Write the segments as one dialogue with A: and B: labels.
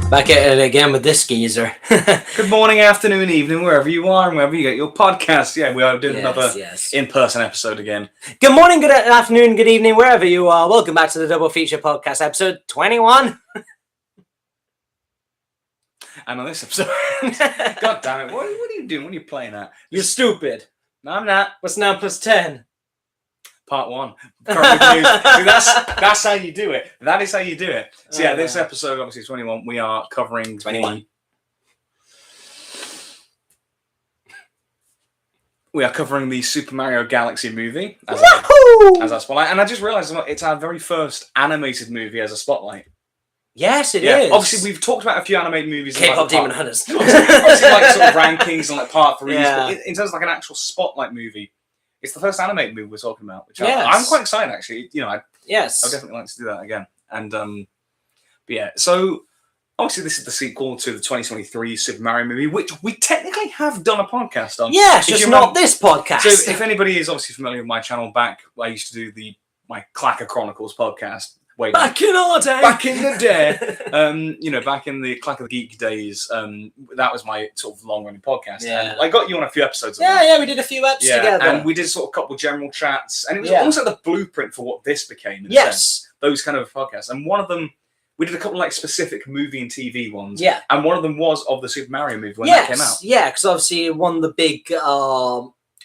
A: Back at it again with this geezer.
B: Good morning, afternoon, evening, wherever you are and wherever you get your podcast. Yeah, we are doing another in-person episode again.
A: Good morning, good afternoon, good evening, wherever you are. Welcome back to the Double Feature Podcast, episode 21.
B: And on this episode, God damn it, what are you doing? What are you playing at?
A: You're stupid.
B: No, I'm not.
A: What's 9 plus 10?
B: Part 1. That's how you do it. That is how you do it. So yeah, this episode, obviously 21, we are covering
A: 21.
B: We are covering the Super Mario Galaxy movie as our spotlight. And I just realised it's our very first animated movie as a spotlight.
A: Yes, it is.
B: Obviously, we've talked about a few animated movies.
A: K-pop Demon Hunters.
B: Obviously, like sort of rankings and like part 3s. But in terms of like an actual spotlight movie, it's the first animated movie we're talking about, which I'm quite excited actually. You know, I'd definitely like to do that again. And but yeah, so obviously this is the sequel to the 2023 Super Mario movie, which we technically have done a podcast on.
A: Yes, just not this podcast.
B: So if anybody is obviously familiar with my channel, I used to do my Clacker Chronicles podcast.
A: Back in our day.
B: Back in the day. You know, back in the Clack of the Geek days, that was my sort of long-running podcast.
A: Yeah.
B: And I got you on a few episodes of
A: that. Yeah, we did a few eps together.
B: And we did sort of a couple of general chats. And it was almost like the blueprint for what this became, in a sense. Those kind of podcasts. And one of them, we did a couple of like specific movie and TV ones.
A: Yeah.
B: And one of them was of the Super Mario movie when that came out.
A: Yeah, because obviously one of the big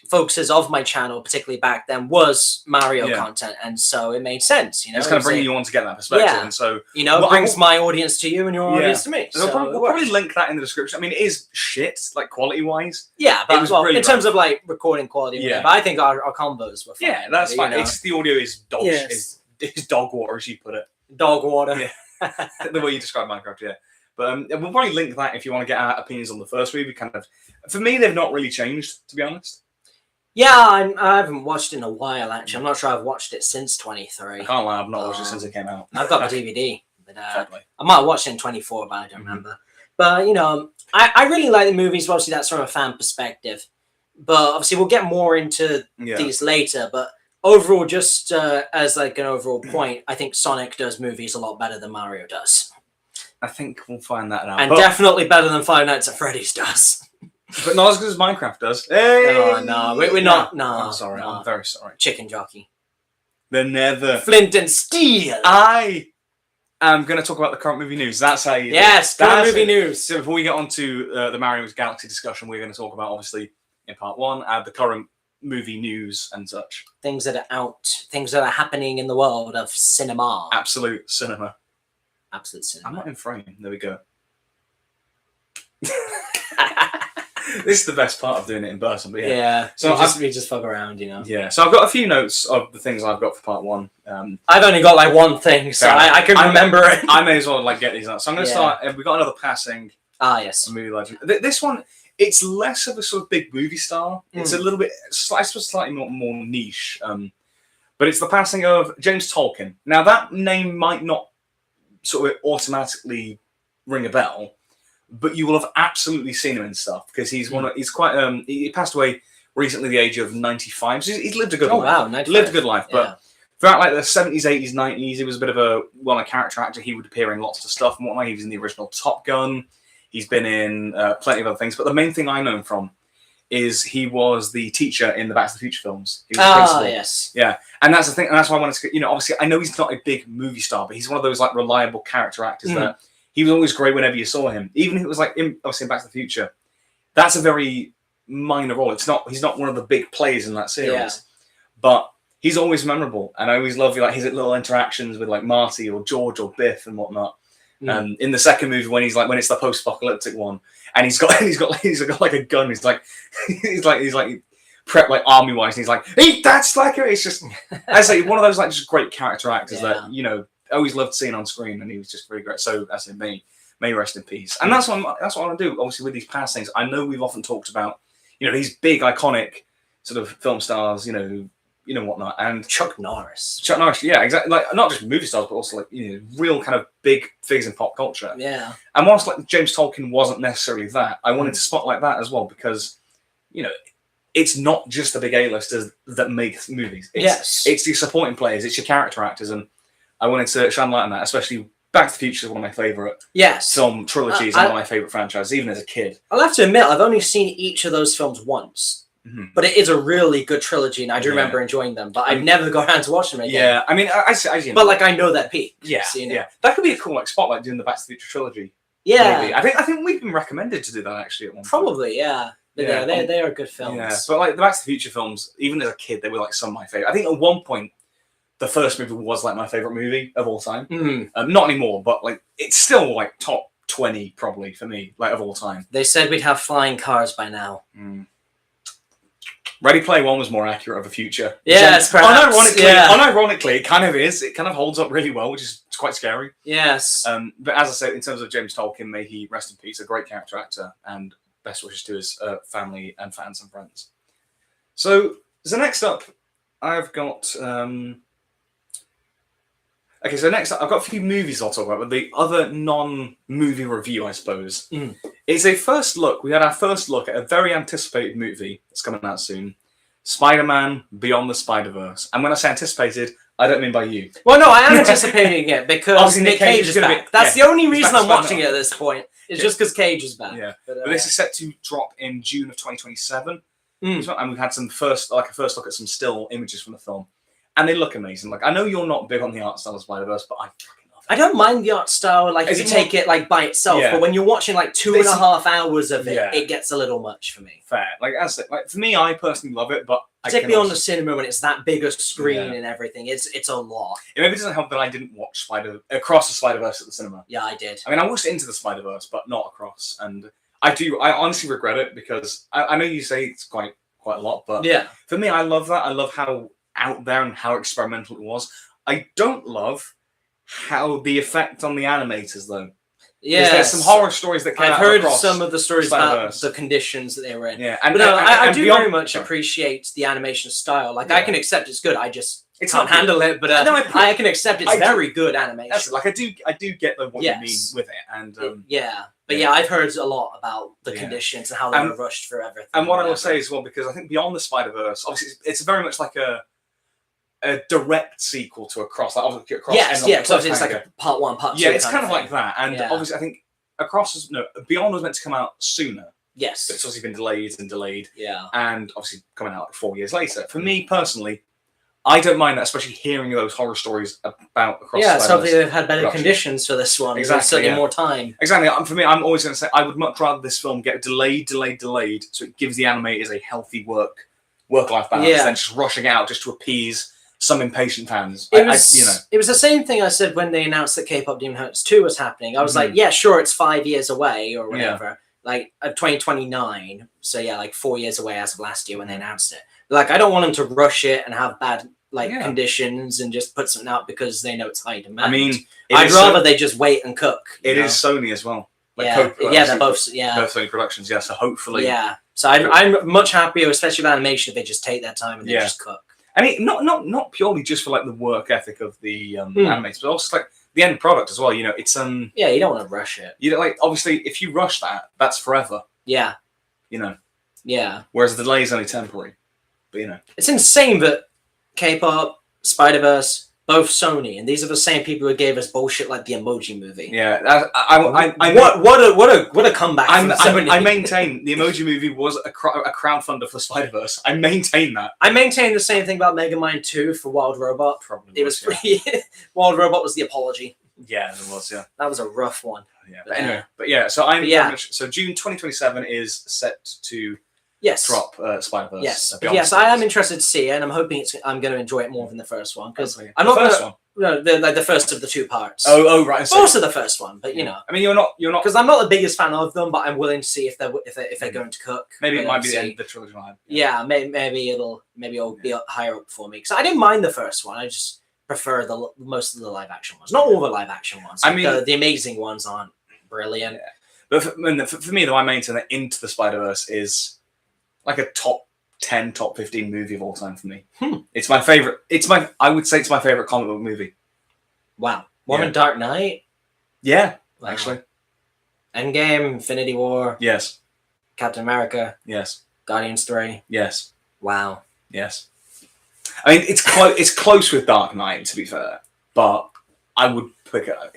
A: focuses of my channel, particularly back then, was Mario content, and so it made sense. You know,
B: it's kind of bringing you on to get that perspective, and so
A: brings my audience to you and your audience to me.
B: So we'll probably link that in the description. I mean, it is shit, like quality wise.
A: Yeah, but really in terms of like recording quality, but I think our combos were fine.
B: Yeah, that's fine. It's the audio is dog is dog water, as you put it.
A: Dog water.
B: Yeah, the way you describe Minecraft. Yeah. But we'll probably link that if you want to get our opinions on the first movie. Kind of, for me, they've not really changed, to be honest.
A: Yeah, I haven't watched it in a while, actually. I'm not sure I've watched it since 23.
B: I can't lie, I've not watched it since it came out.
A: I've got the DVD. But, I might have watched it in 24, but I don't remember. But, you know, I really like the movies. Obviously, that's from a fan perspective. But obviously, we'll get more into these later. But overall, just as like an overall point, I think Sonic does movies a lot better than Mario does.
B: I think we'll find that out.
A: And definitely better than Five Nights at Freddy's does.
B: But not as good as Minecraft does.
A: Hey! No, we're not. No,
B: I'm sorry. No. I'm very sorry.
A: Chicken jockey.
B: They're never.
A: Flint and Steel.
B: I am going to talk about the current movie news. That's how you.
A: Yes, current movie news.
B: So before we get on to the Mario Galaxy discussion, we're going to talk about, obviously, in part 1, the current movie news and such.
A: Things that are out. Things that are happening in the world of cinema.
B: Absolute cinema.
A: Absolute cinema.
B: I'm not in frame. There we go. This is the best part of doing it in person, but
A: so we just fuck around, you know.
B: Yeah, so I've got a few notes of the things I've got for part 1.
A: I've only got like one thing, so I can remember it.
B: I may as well like get these out. So I'm going to start. We've got another passing.
A: Yes.
B: Movie legend. This one, it's less of a sort of big movie star. It's a little bit, slightly more niche. But it's the passing of James Tolkien. Now that name might not sort of automatically ring a bell, but you will have absolutely seen him in stuff because he's quite he passed away recently at the age of 95. So he's lived a good life.
A: Wow, 95.
B: Lived a good life, but throughout like the 70s, 80s, 90s, he was a bit of a well-known character actor. He would appear in lots of stuff and whatnot. He was in the original Top Gun. He's been in plenty of other things, but the main thing I know him from is he was the teacher in the Back to the Future films. He was the principal.
A: Yes.
B: Yeah, and that's the thing, and that's why I wanted to, you know, obviously I know he's not a big movie star, but he's one of those like reliable character actors that he was always great whenever you saw him. Even if it was like obviously in Back to the Future, that's a very minor role. He's not one of the big plays in that series, but he's always memorable, and I always love like his little interactions with like Marty or George or Biff and whatnot. In the second movie, when it's the post-apocalyptic one, and he's got like a gun. He's like prepped like army-wise, and he's like, eat that slacker. It's just I say one of those like just great character actors that you know I always loved seeing on screen, and he was just very great. So as in may rest in peace. And that's what I want to do. Obviously, with these passings, I know we've often talked about these big iconic sort of film stars, whatnot. And
A: Chuck Norris,
B: yeah, exactly. Like not just movie stars, but also like real kind of big figures in pop culture.
A: Yeah.
B: And whilst like James Tolkien wasn't necessarily that, I wanted to spotlight that as well because it's not just the big A-listers that make movies. It's the supporting players, it's your character actors, and I wanted to shine light on that, especially Back to the Future is one of my favourite film trilogies and one of my favourite franchises, even as a kid.
A: I'll have to admit, I've only seen each of those films once.
B: Mm-hmm.
A: But it is a really good trilogy, and I do remember enjoying them. But I've never got around to watching them again.
B: Yeah, I mean,
A: but like I know that peak.
B: Yeah,
A: so, you know.
B: yeah, that could be a cool like spotlight doing the Back to the Future trilogy.
A: Yeah,
B: maybe. I think we've been recommended to do that actually at one point.
A: Probably, yeah. But yeah, they are good films.
B: Yeah, but like the Back to the Future films, even as a kid, they were like some of my favorite. I think at one point, the first movie was like my favorite movie of all time. Not anymore, but like it's still like top 20 probably for me, like of all time.
A: They said we'd have flying cars by now.
B: Ready Player One was more accurate of a future.
A: Yes,
B: unironically, it kind of is. It kind of holds up really well, which is quite scary.
A: Yes.
B: But as I said, in terms of James Tolkien, may he rest in peace. A great character actor, and best wishes to his family and fans and friends. So next up, I've got. Okay, so next up, I've got a few movies I'll talk about, but the other non-movie review, I suppose, is a first look. We had our first look at a very anticipated movie that's coming out soon, Spider-Man Beyond the Spider-Verse. And when I say anticipated, I don't mean by you.
A: Well, no, I am anticipating it because Nick Cage is back. That's the only reason I'm watching it at this point. It's just because Cage is back.
B: Yeah, but this is set to drop in June of 2027, and we've had a first look at some still images from the film. And they look amazing. Like I know you're not big on the art style of Spider-Verse, but I fucking love it.
A: I don't mind the art style, like if you take it like by itself, but when you're watching like 2.5 hours of it, it gets a little much for me.
B: Fair. Like for me, I personally love it, but
A: particularly on the cinema when it's that bigger screen and everything, it's a lot.
B: It maybe doesn't help that I didn't watch Across the Spider-Verse at the cinema.
A: Yeah, I did.
B: I mean, I watched Into the Spider-Verse, but not Across, and I honestly regret it because I know you say it's quite a lot, but for me, I love that. I love how out there and how experimental it was. I don't love how the effect on the animators though. Yeah, there's some horror stories that came out. I've
A: heard some of the stories about the conditions that they were in.
B: Yeah,
A: but no, I do very much appreciate the animation style. Like I can accept it's good. I just can't handle it, but I can accept it's very good animation.
B: That's, like I do get what you mean with it, and
A: But I've heard a lot about the conditions and how they were rushed through everything.
B: And what I will say as well, because I think Beyond the Spider-Verse, obviously, it's very much like a direct sequel to Across. Like Across
A: so it's like a part 1, part 2.
B: Yeah, it's kind of like that. And obviously, I think Beyond was meant to come out sooner.
A: Yes,
B: but it's obviously been delayed.
A: Yeah,
B: and obviously coming out like 4 years later. For me personally, I don't mind that, especially hearing those horror stories about Across.
A: Yeah, so hopefully they've had better conditions for this one. Exactly, certainly more time.
B: Exactly. For me, I'm always going to say I would much rather this film get delayed, so it gives the animators a healthy work-life balance than just rushing it out just to appease some impatient fans.
A: It was the same thing I said when they announced that K-pop Demon Hunters 2 was happening. I was like, yeah, sure, it's 5 years away or whatever, like 2029. So yeah, like 4 years away as of last year when they announced it. But, like I don't want them to rush it and have bad conditions and just put something out because they know it's high demand.
B: I mean,
A: I'd rather they just wait and cook.
B: It is Sony as well. Like
A: they're both
B: Sony Productions. Yeah, so hopefully.
A: Yeah, so I'm much happier, especially with animation, if they just take their time and they just cook.
B: I mean, not purely just for like the work ethic of the animators, but also like the end product as well. You know, it's
A: yeah, you don't want to rush it.
B: You know, like obviously, if you rush that, that's forever.
A: Yeah.
B: You know.
A: Yeah.
B: Whereas the delay is only temporary. But you know,
A: it's insane that K-pop, Spider-Verse, both Sony, and these are the same people who gave us bullshit like the Emoji Movie.
B: Yeah,
A: what a comeback!
B: I maintain the Emoji Movie was a crowdfunder for Spider-Verse. I maintain that.
A: I maintain the same thing about Megamind 2 for Wild Robot.
B: Probably
A: it was pretty. Wild Robot was the apology.
B: Yeah, it was. Yeah,
A: that was a rough one.
B: Yeah, but anyway, so June 2027 is set to. Drop Spider-Verse.
A: Yes, I am interested to see it, and I'm hoping I'm going to enjoy it more than the first one because I'm not the first of the 2 parts.
B: Oh, right.
A: Also the first one, but you know.
B: I mean, you're not
A: because I'm not the biggest fan of them, but I'm willing to see if they're going to cook.
B: Maybe it might be the end of the trilogy.
A: Maybe it'll be higher up for me because I didn't mind the first one. I just prefer most of the live action ones, not all the live action ones. I mean, the amazing ones aren't brilliant.
B: But for me, though, I maintain that Into the Spider-Verse is like a top 10, top 15 movie of all time for me. It's my favorite. I would say it's my favorite comic book movie.
A: Wow. More than Dark Knight?
B: Yeah, actually.
A: Endgame, Infinity War.
B: Yes.
A: Captain America.
B: Yes.
A: Guardians 3.
B: Yes.
A: Wow.
B: Yes. I mean, it's close with Dark Knight, to be fair, but I would Yeah,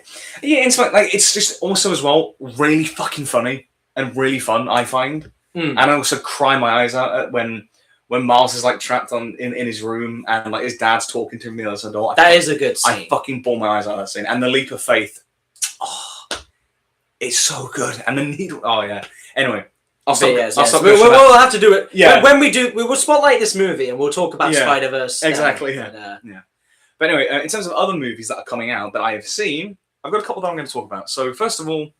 B: it's like it's just also as well really fucking funny and really fun. I find, and I also cry my eyes out at when Miles is like trapped in his room and like his dad's talking to him the other side door.
A: That is a good scene.
B: I fucking bawl my eyes out at that scene, and the leap of faith. Oh, it's so good, and the needle. Oh yeah. Anyway. I'll stop.
A: We'll have to do it. Yeah. When we do, we will spotlight this movie and we'll talk about Spider-Verse.
B: Exactly. Yeah. But anyway, in terms of other movies that are coming out that I have seen, I've got a couple that I'm going to talk about. So first of all,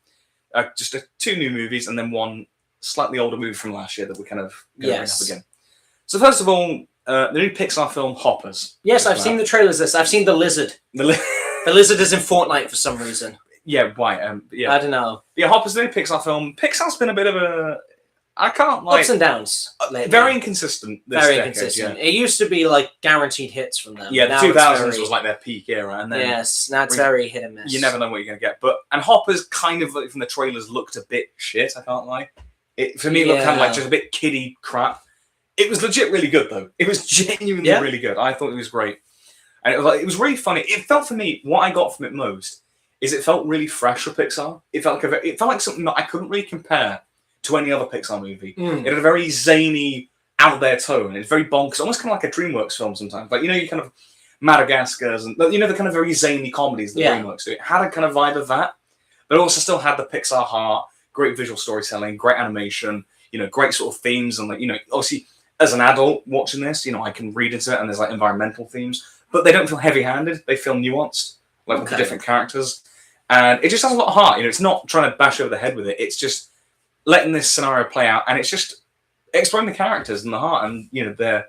B: just two new movies and then one slightly older movie from last year that we're kind of going to bring up again. So first of all, the new Pixar film Hoppers.
A: Yes, I've seen the trailers. This I've seen the lizard. The lizard is in Fortnite for some reason.
B: Yeah, why? Yeah,
A: I don't know.
B: Yeah, Hoppers, the new Pixar film. Pixar's been a bit of a ups
A: and downs. Lately.
B: Very inconsistent.
A: Very inconsistent. Yeah. It used to be like guaranteed hits from them.
B: Yeah, the 2000s was like their peak era, and then
A: now it's very hit and miss.
B: You never know what you're going to get. And Hoppers kind of from the trailers looked a bit shit. I can't lie. For me, it looked kind of like just a bit kiddie crap. It was legit really good though. It was genuinely really good. I thought it was great, and it was really funny. It felt for me what I got from it most is it felt really fresh for Pixar. It felt like something that I couldn't really compare to any other Pixar movie. It had a very zany, out there tone. It's very bonkers, almost kind of like a DreamWorks film sometimes. Like, you kind of Madagascar's and the kind of very zany comedies that DreamWorks do. It had a kind of vibe of that, but it also still had the Pixar heart, great visual storytelling, great animation, great sort of themes. And obviously as an adult watching this, I can read into it and there's like environmental themes, but they don't feel heavy-handed. They feel nuanced, with the different characters. And it just has a lot of heart. It's not trying to bash over the head with it. It's just letting this scenario play out, and it's just exploring the characters and the heart, and their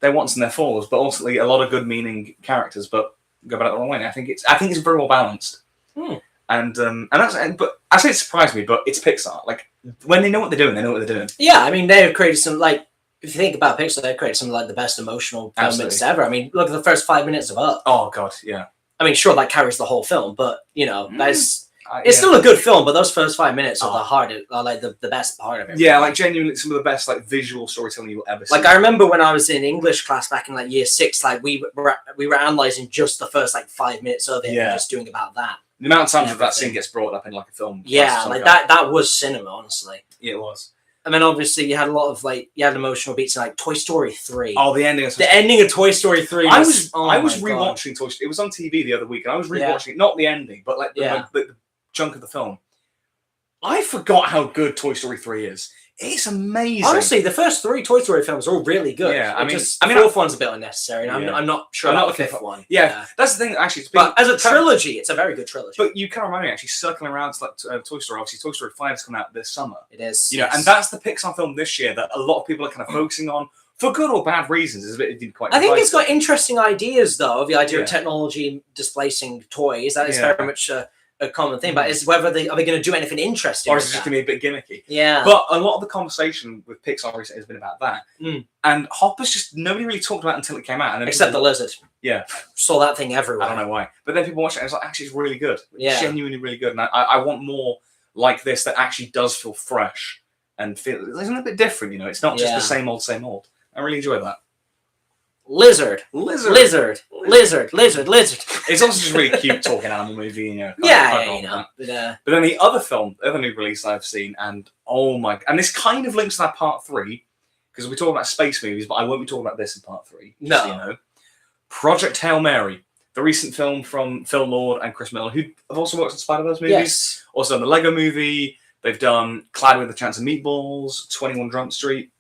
B: wants and their falls, but ultimately a lot of good meaning characters, but go about it the wrong way. I think it's very well balanced, and but I say it surprised me, but it's Pixar. Like when they know what they're doing, they know what they're doing.
A: Yeah, I mean they've created some if you think about Pixar, they've created some of the best emotional moments ever. I mean, look at the first 5 minutes of Up.
B: Oh god, yeah.
A: I mean, sure, that carries the whole film, but that's. It's still a good film, but those first 5 minutes are the best part of it.
B: Yeah, like genuinely some of the best visual storytelling you will ever see.
A: Like I remember when I was in English class back in year 6, we were analysing just the first 5 minutes of it and just doing about that.
B: The amount of times that scene gets brought up in a film.
A: Yeah, that was cinema, honestly.
B: Yeah, it was.
A: And then obviously you had a lot of you had emotional beats in Toy Story 3.
B: Oh, the ending
A: of Toy Story 3.
B: I was rewatching Toy Story. It was on TV the other week, and I was rewatching it, not the ending, but the chunk of the film. I forgot how good Toy Story 3 is. It's amazing.
A: Honestly, the first 3 Toy Story films are all really good.
B: Yeah,
A: the fourth one's a bit unnecessary, and I'm not sure about the fifth one.
B: Yeah, that's the thing. Actually,
A: but as a trilogy, it's a very good trilogy.
B: But you kind of remind me, actually, circling around to Toy Story. Obviously, Toy Story 5 is coming out this summer.
A: It is.
B: And that's the Pixar film this year that a lot of people are kind of focusing on for good or bad reasons. It didn't quite.
A: I think it's got interesting ideas, though, of the idea of technology displacing toys. That is very much a common thing, but it's whether are they going to do anything interesting,
B: or is it just going to be a bit gimmicky?
A: Yeah.
B: But a lot of the conversation with Pixar recently has been about that, and Hoppers just nobody really talked about until it came out, and
A: except the lizard.
B: Yeah,
A: saw that thing everywhere.
B: I don't know why, but then people watch it and it's actually it's really good. It's genuinely really good, and I want more like this that actually does feel fresh and feel it's a little bit different. It's not just the same old. I really enjoy that.
A: Lizard. It's
B: also just really cute talking animal movie, But then the other new release I've seen, and and this kind of links to that part 3 because we're talking about space movies, but I won't be talking about this in part 3.
A: No.
B: Project Hail Mary, the recent film from Phil Lord and Chris Miller, who have also worked on Spider-Verse movies.
A: Yes.
B: Also done the Lego Movie. They've done Cloud with a Chance of Meatballs, 21 Jump Street.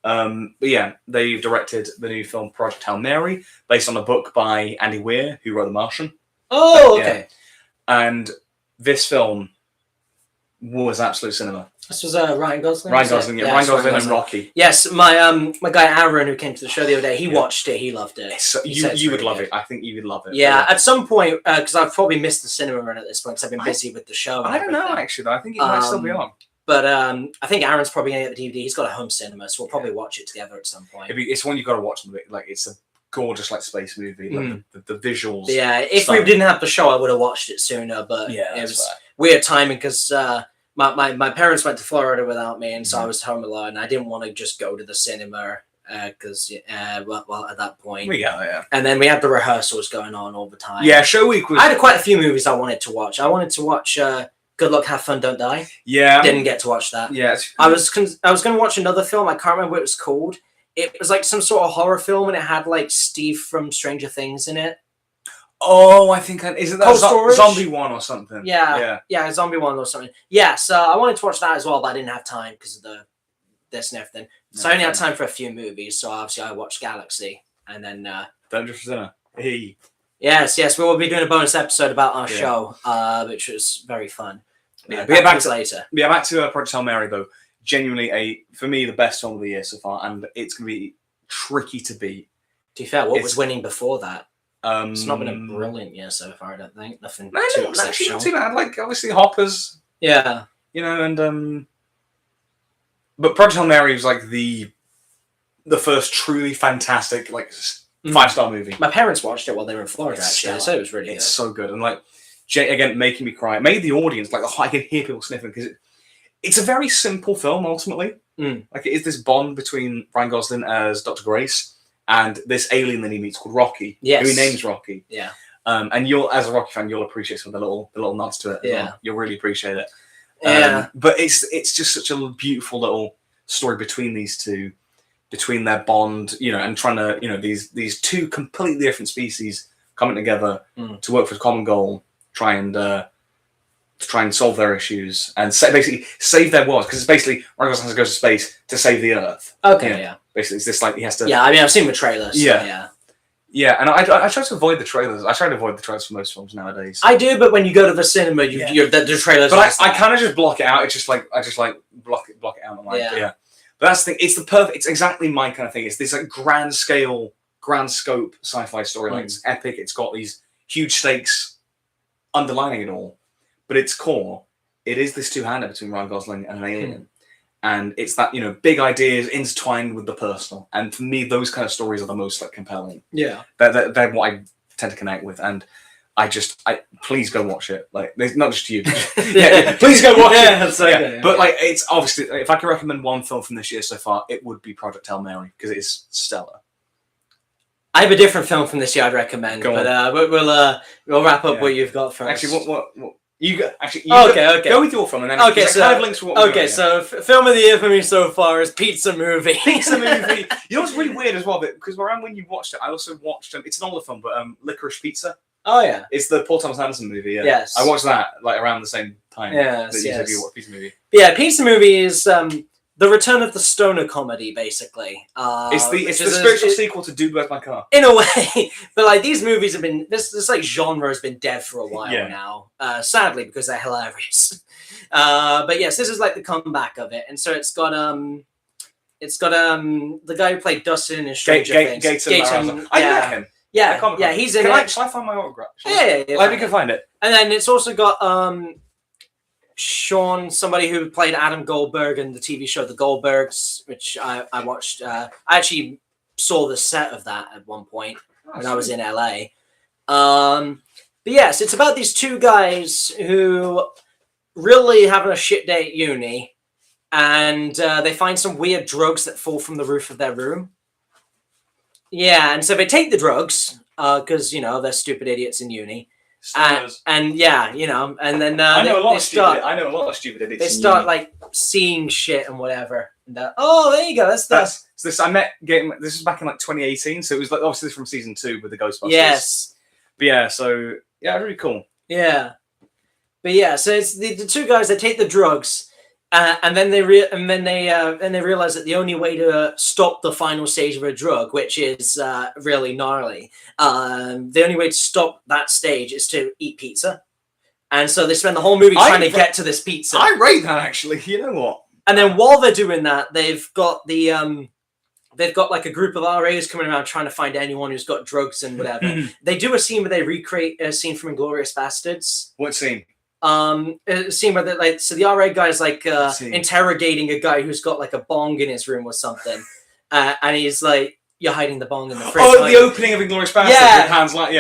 B: But yeah, they've directed the new film Project Hail Mary, based on a book by Andy Weir, who wrote The Martian.
A: Oh, okay.
B: And this film was absolute cinema.
A: This was Ryan Gosling.
B: Ryan Gosling and Rocky.
A: Yes, my guy Aaron, who came to the show the other day, he watched it. He loved it.
B: You would love it. I think you would love it.
A: Yeah, at some point, because I've probably missed the cinema run at this point because I've been busy with the show.
B: I don't know, actually. Though. I think it might still be on.
A: But I think Aaron's probably going to get the DVD. He's got a home cinema, so we'll probably watch it together at some point.
B: It's one you've got to watch. It's a gorgeous space movie. The visuals.
A: Yeah, if we didn't have the show, I would have watched it sooner. But it was weird timing because my parents went to Florida without me, and so I was home alone. I didn't want to just go to the cinema because well, at that point,
B: Yeah.
A: And then we had the rehearsals going on all the time.
B: Yeah, show week was.
A: I had quite a few movies I wanted to watch. I wanted to watch Good Luck, Have Fun, Don't Die.
B: Yeah.
A: Didn't get to watch that.
B: Yeah.
A: I was going to watch another film. I can't remember what it was called. It was like some sort of horror film, and it had like Steve from Stranger Things in it.
B: Oh, I think isn't that Zombie One or something?
A: Yeah, Zombie One or something. Yeah, so I wanted to watch that as well, but I didn't have time because of this and everything. So I only had time for a few movies. So obviously I watched Galaxy, and then
B: Dungeon for Dinner. Hey.
A: Yes, we will be doing a bonus episode about our show, which was very fun.
B: Yeah, back to
A: later.
B: Yeah, back to Project Hail Mary though. Genuinely for me the best film of the year so far, and it's going to be tricky to beat.
A: To be fair, what was winning before that? It's not been a
B: Um,
A: brilliant year so far. I don't think nothing
B: No,
A: too
B: actually
A: exceptional.
B: not too bad. Like obviously Hoppers,
A: Yeah,
B: and but Project Hail Mary was like the first truly fantastic 5-star movie.
A: my parents watched it while they were in Florida.
B: It's
A: Actually,
B: stellar.
A: so it was really
B: It's
A: good.
B: so good, and again making me cry. It made the audience I can hear people sniffing because it's a very simple film ultimately.
A: Mm.
B: Like it is this bond between Ryan Gosling as Dr. Grace and this alien that he meets called Rocky.
A: Yes.
B: Who he names Rocky.
A: Yeah.
B: And you'll, as a Rocky fan, you'll appreciate some of the little nods to it.
A: Yeah.
B: Well. You'll really appreciate it.
A: Yeah.
B: But it's just such a beautiful little story between these two, between their bond, and trying to, these two completely different species coming together to work for a common goal, try and solve their issues and basically save their world, because it's basically Ryan Gosling has to go to space to save the Earth.
A: Okay, yeah.
B: Basically, it's this he has to.
A: Yeah, I mean, I've seen the trailers. So
B: Yeah. Yeah, and I try to avoid the trailers. I try to avoid the trailers for most films nowadays.
A: I do, but when you go to the cinema, the trailers.
B: But I kind of just block it out. It's just I just block it out. I'm like, yeah. But that's the thing. It's it's exactly my kind of thing. It's this grand scale, grand scope sci-fi story. It's epic. It's got these huge stakes underlining it all. But its core, it is this two-hander between Ryan Gosling and an alien. And it's that, big ideas intertwined with the personal. And for me, those kind of stories are the most compelling.
A: Yeah.
B: They're what I tend to connect with. And please go watch it. There's not just you. Please go watch it.
A: Okay,
B: But it's obviously, if I can recommend one film from this year so far, it would be Project Hail Mary, because it is stellar.
A: I have a different film from this year I'd recommend, we'll wrap up what you've got first.
B: Actually, what
A: okay.
B: Go with your film, and then
A: okay, so
B: kind of links to what we're
A: so film of the year for me so far is Pizza Movie.
B: Pizza Movie. You know what's really weird as well, because around when you watched it, I also watched it's an older film, but Licorice Pizza.
A: Oh yeah,
B: it's the Paul Thomas Anderson movie. Yeah.
A: Yes,
B: I watched that around the same time.
A: Yes,
B: that you said you watched Pizza Movie.
A: Yeah, Pizza Movie is the return of the stoner comedy, basically.
B: It's the spiritual sequel to Dude, Where's My Car?
A: In a way, but these movies have been this genre has been dead for a while now. Sadly, because they're hilarious. But yes, this is the comeback of it, and so it's got the guy who played Dustin in Stranger Things.
B: Gaten. I met him.
A: Yeah, he's in it.
B: Shall I find my autograph?
A: Yeah.
B: Let me go find it.
A: And then it's also got Sean, somebody who played Adam Goldberg in the TV show The Goldbergs, which I watched. I actually saw the set of that at one point when I was in LA. But yes, it's about these two guys who really having a shit day at uni, and they find some weird drugs that fall from the roof of their room. Yeah, and so they take the drugs because they're stupid idiots in uni. And then
B: I know a lot of stupid idiots.
A: They start seeing shit and whatever. And there you go. That's
B: this. I met Gaten. This was back in 2018, so it was obviously from season 2 with the Ghostbusters.
A: Yes.
B: But yeah, so really cool.
A: Yeah. But yeah, so it's the two guys that take the drugs. And then they realize that the only way to stop the final stage of a drug, which is really gnarly, the only way to stop that stage is to eat pizza. And so they spend the whole movie trying to get to this pizza.
B: I rate that, actually. You know what?
A: And then while they're doing that, they've got a group of RAs coming around trying to find anyone who's got drugs and whatever. They do a scene where they recreate a scene from Inglourious Bastards.
B: What scene?
A: A scene where the RA guy's interrogating a guy who's got a bong in his room or something, and he's you're hiding the bong in the fridge.
B: Oh, the opening of Inglourious Basterds.
A: Yeah.
B: With Hans like,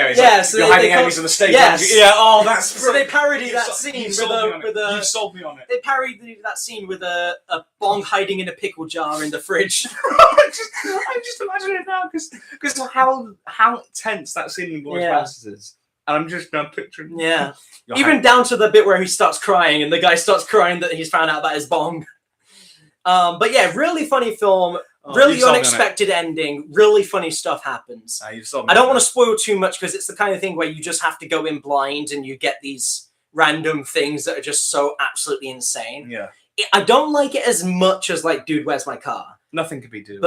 A: So
B: you're hiding enemies on the stage.
A: Yes.
B: Yeah. Oh, that's.
A: So they parody that scene
B: You sold me on it.
A: They parody that scene with a bong hiding in a pickle jar in the fridge.
B: I'm just imagining it now because how tense that scene in Inglourious Basterds is, and I'm just now picturing.
A: Yeah. Even down to the bit where he starts crying and the guy starts crying that he's found out about his bong. But yeah, really funny film. Really unexpected ending. Really funny stuff happens. I don't want to spoil too much because it's the kind of thing where you just have to go in blind and you get these random things that are just so absolutely insane.
B: Yeah.
A: I don't like it as much as like, Dude, Where's My Car?
B: Nothing could be doable.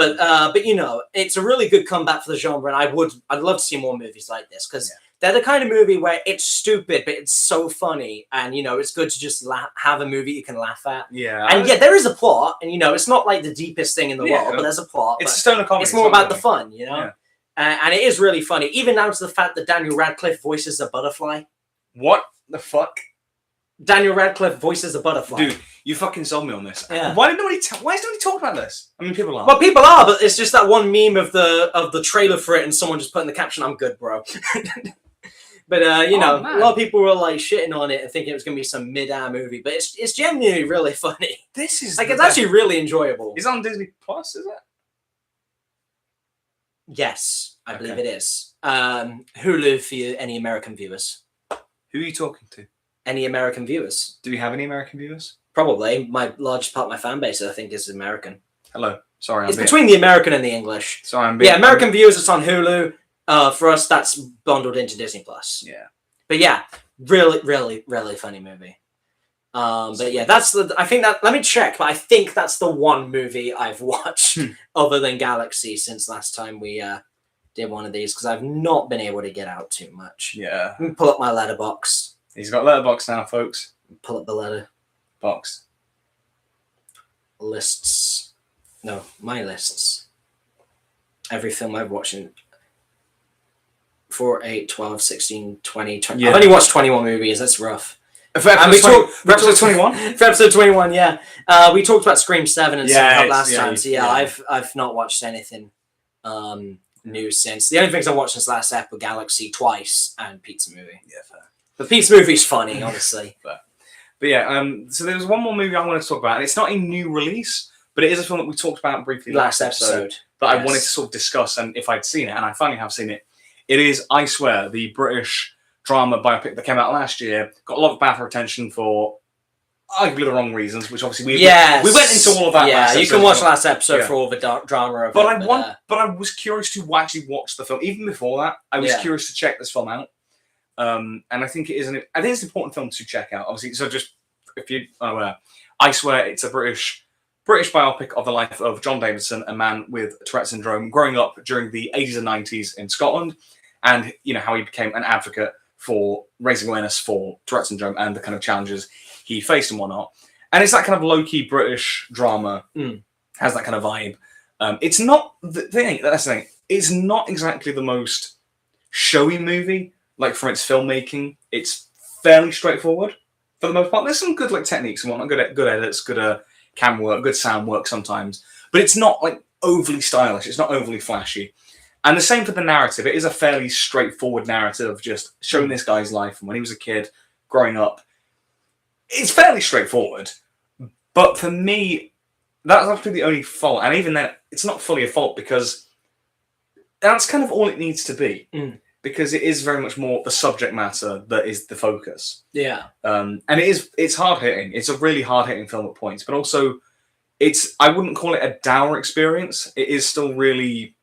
A: But you know, it's a really good comeback for the genre, and I'd love to see more movies like this because they're the kind of movie where it's stupid, but it's so funny, and you know, it's good to just have a movie you can laugh at.
B: Yeah,
A: and there is a plot, and you know, it's not like the deepest thing in the world, but there's a plot.
B: It's a stoner comedy.
A: It's more about the fun, you know. Yeah. And it is really funny, even down to the fact that Daniel Radcliffe voices a butterfly.
B: What the fuck?
A: Daniel Radcliffe voices a butterfly.
B: Dude, you fucking sold me on this.
A: Yeah.
B: Why is nobody talking about this? I mean, people are.
A: Well, people are, but it's just that one meme of the trailer for it, and someone just put in the caption, "I'm good, bro." But you know, a lot of people were like shitting on it and thinking it was going to be some mid-air movie, but it's genuinely really funny.
B: This is
A: like it's actually really enjoyable.
B: Is it on Disney Plus? Is it?
A: Yes, I believe it is. Hulu for any American viewers.
B: Who are you talking to?
A: Any American viewers?
B: Do we have any American viewers?
A: Probably. My largest part of my fan base, I think, is American.
B: Hello. Sorry.
A: It's between the American and the English.
B: Sorry,
A: American viewers, it's on Hulu. For us, that's bundled into Disney Plus.
B: Yeah.
A: But yeah, really, really, really funny movie. But yeah, let me check, but I think that's the one movie I've watched other than Galaxy since last time we did one of these, because I've not been able to get out too much.
B: Yeah.
A: Let me pull up my letterbox.
B: He's got Letterboxd now, folks.
A: Pull up the
B: letterbox.
A: Lists. No, my lists. Every film I've watched in 4, 8, 12, 16, 20, 20. Yeah. I've only watched 21 movies. That's rough.
B: For episode 21?
A: For episode 21, yeah. We talked about Scream 7 and stuff last time. So yeah, I've not watched anything new since. The only things I watched since last ep were Galaxy twice and Pizza Movie.
B: Yeah, fair.
A: The Pizza Movie's funny, honestly.
B: But yeah, so there was one more movie I wanted to talk about, and it's not a new release, but it is a film that we talked about briefly last episode that I wanted to sort of discuss, and if I'd seen it, and I finally have seen it. It is I Swear, the British drama biopic that came out last year. Got a lot of BAFTA attention for arguably the wrong reasons, which obviously we went into all of that.
A: Yeah, you can watch last episode for all the drama of
B: but it. But I was curious to actually watch the film. Even before that, I was curious to check this film out. And I think it's an important film to check out. Obviously, so just if you are aware, I Swear, it's a British biopic of the life of John Davidson, a man with Tourette syndrome, growing up during the 80s and 90s in Scotland, and you know how he became an advocate for raising awareness for Tourette syndrome and the kind of challenges he faced and whatnot. And it's that kind of low-key British drama, has that kind of vibe. It's not the thing. That's the thing. It's not exactly the most showy movie. Like for its filmmaking, it's fairly straightforward for the most part. There's some good like techniques and whatnot, good edits, good camera work, good sound work sometimes, but it's not like overly stylish. It's not overly flashy. And the same for the narrative. It is a fairly straightforward narrative of just showing this guy's life and when he was a kid, growing up. It's fairly straightforward, but for me, that's actually the only fault. And even then, it's not fully a fault because that's kind of all it needs to be. Because it is very much more the subject matter that is the focus. Yeah. And it's hard-hitting. It's a really hard-hitting film at points, but also I wouldn't call it a dour experience. It is still really...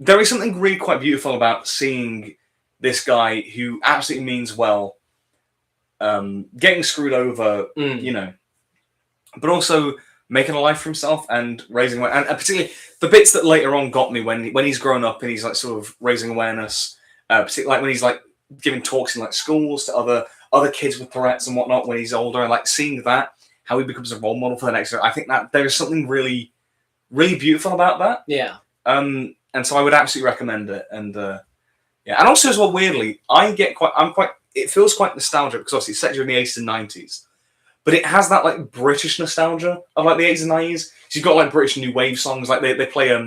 B: There is something really quite beautiful about seeing this guy who absolutely means well, getting screwed over, you know, but also making a life for himself and raising awareness. And particularly the bits that later on got me when he's grown up and he's like sort of raising awareness, particularly like when he's like giving talks in like schools to other kids with Tourette's and whatnot when he's older, and like seeing that, how he becomes a role model for the next year. I think that there is something really, really beautiful about that. Yeah. And so I would absolutely recommend it. And yeah, and also as well, weirdly, it feels quite nostalgic because obviously it's set during the 80s and 90s. but it has that like British nostalgia of like the 80s and 90s. So you've got like British new wave songs, like they play a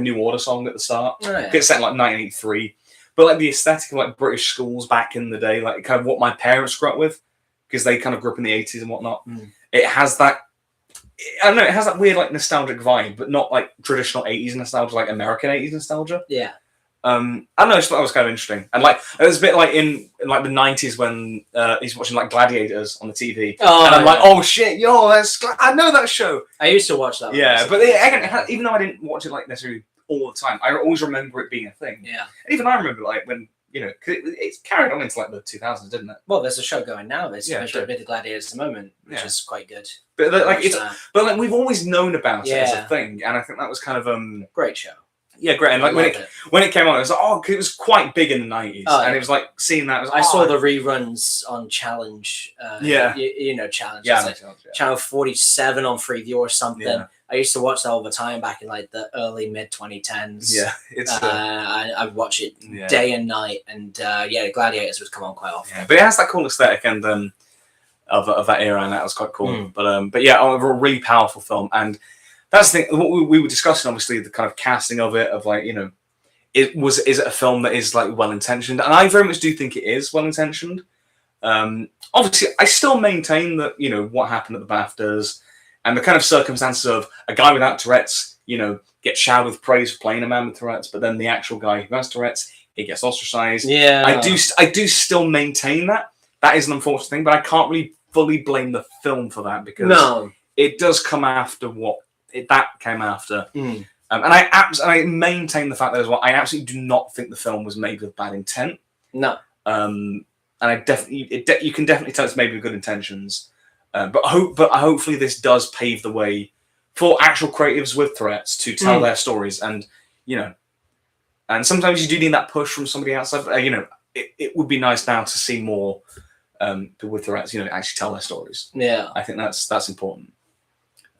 B: New Order song at the start.
A: Oh, yeah.
B: It's set in like 1983, but like the aesthetic of like British schools back in the day, like kind of what my parents grew up with, because they kind of grew up in the 80s and whatnot. It has that. I don't know. It has that weird like nostalgic vibe, but not like traditional 80s nostalgia, like American 80s nostalgia.
A: Yeah.
B: I don't know. I just thought that was kind of interesting, and like it was a bit like in like the 90s when he's watching like Gladiators on the TV, and I'm like, oh shit, yo, I know that show.
A: I used to watch that.
B: Yeah, but again, even though I didn't watch it like necessarily all the time, I always remember it being a thing.
A: Yeah.
B: And even I remember like when cause it's carried on into like the 2000s, didn't it?
A: Well, there's a show going now. There's a bit of Gladiators at the moment, which is quite good.
B: But like we've always known about it as a thing, and I think that was kind of
A: great show.
B: Yeah, great. And like when it came on, it was like, it was quite big in the 90s, and it was like seeing that. I
A: saw the reruns on Challenge. Challenge.
B: Yeah,
A: like Channel 47 on Freeview or something. Yeah. I used to watch that all the time back in like the early mid 2010s.
B: Yeah, it's.
A: I'd watch it day and night, and Gladiators would come on quite often.
B: Yeah, but it has that cool aesthetic and of that era, and that was quite cool. But yeah, a really powerful film. And that's the thing. What we were discussing, obviously, the kind of casting of it, of like, is it a film that is like well intentioned? And I very much do think it is well intentioned. Obviously, I still maintain that what happened at the BAFTAs and the kind of circumstances of a guy without Tourette's, gets showered with praise for playing a man with Tourette's, but then the actual guy who has Tourette's, he gets ostracized.
A: Yeah,
B: I do still maintain that. That is an unfortunate thing, but I can't really fully blame the film for that, because it does come after that came after. And I maintain the fact that as well. I absolutely do not think the film was made with bad intent.
A: No.
B: And I definitely, you can definitely tell it's made with good intentions. But hopefully this does pave the way for actual creatives with Tourette's to tell their stories, and and sometimes you do need that push from somebody outside. It would be nice now to see more people with Tourette's, actually tell their stories.
A: Yeah,
B: I think that's important.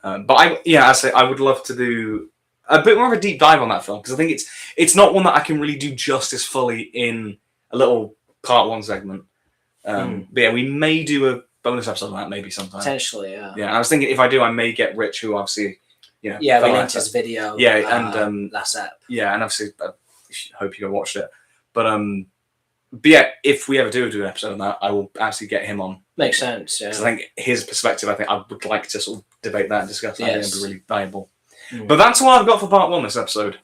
B: But I would love to do a bit more of a deep dive on that film, because I think it's not one that I can really do justice fully in a little part one segment. But yeah, we may do a bonus episode on that maybe sometime.
A: Potentially, yeah.
B: Yeah, I was thinking if I do, I may get Rich, who obviously,
A: we linked his video.
B: Yeah, and
A: last app.
B: Yeah, and obviously, I hope you go watch it. But yeah, if we ever do an episode on that, I will actually get him on.
A: Makes sense. Yeah.
B: Because I think his perspective, I would like to sort of debate that and discuss that. It'd be really valuable. But that's all I've got for part one this episode.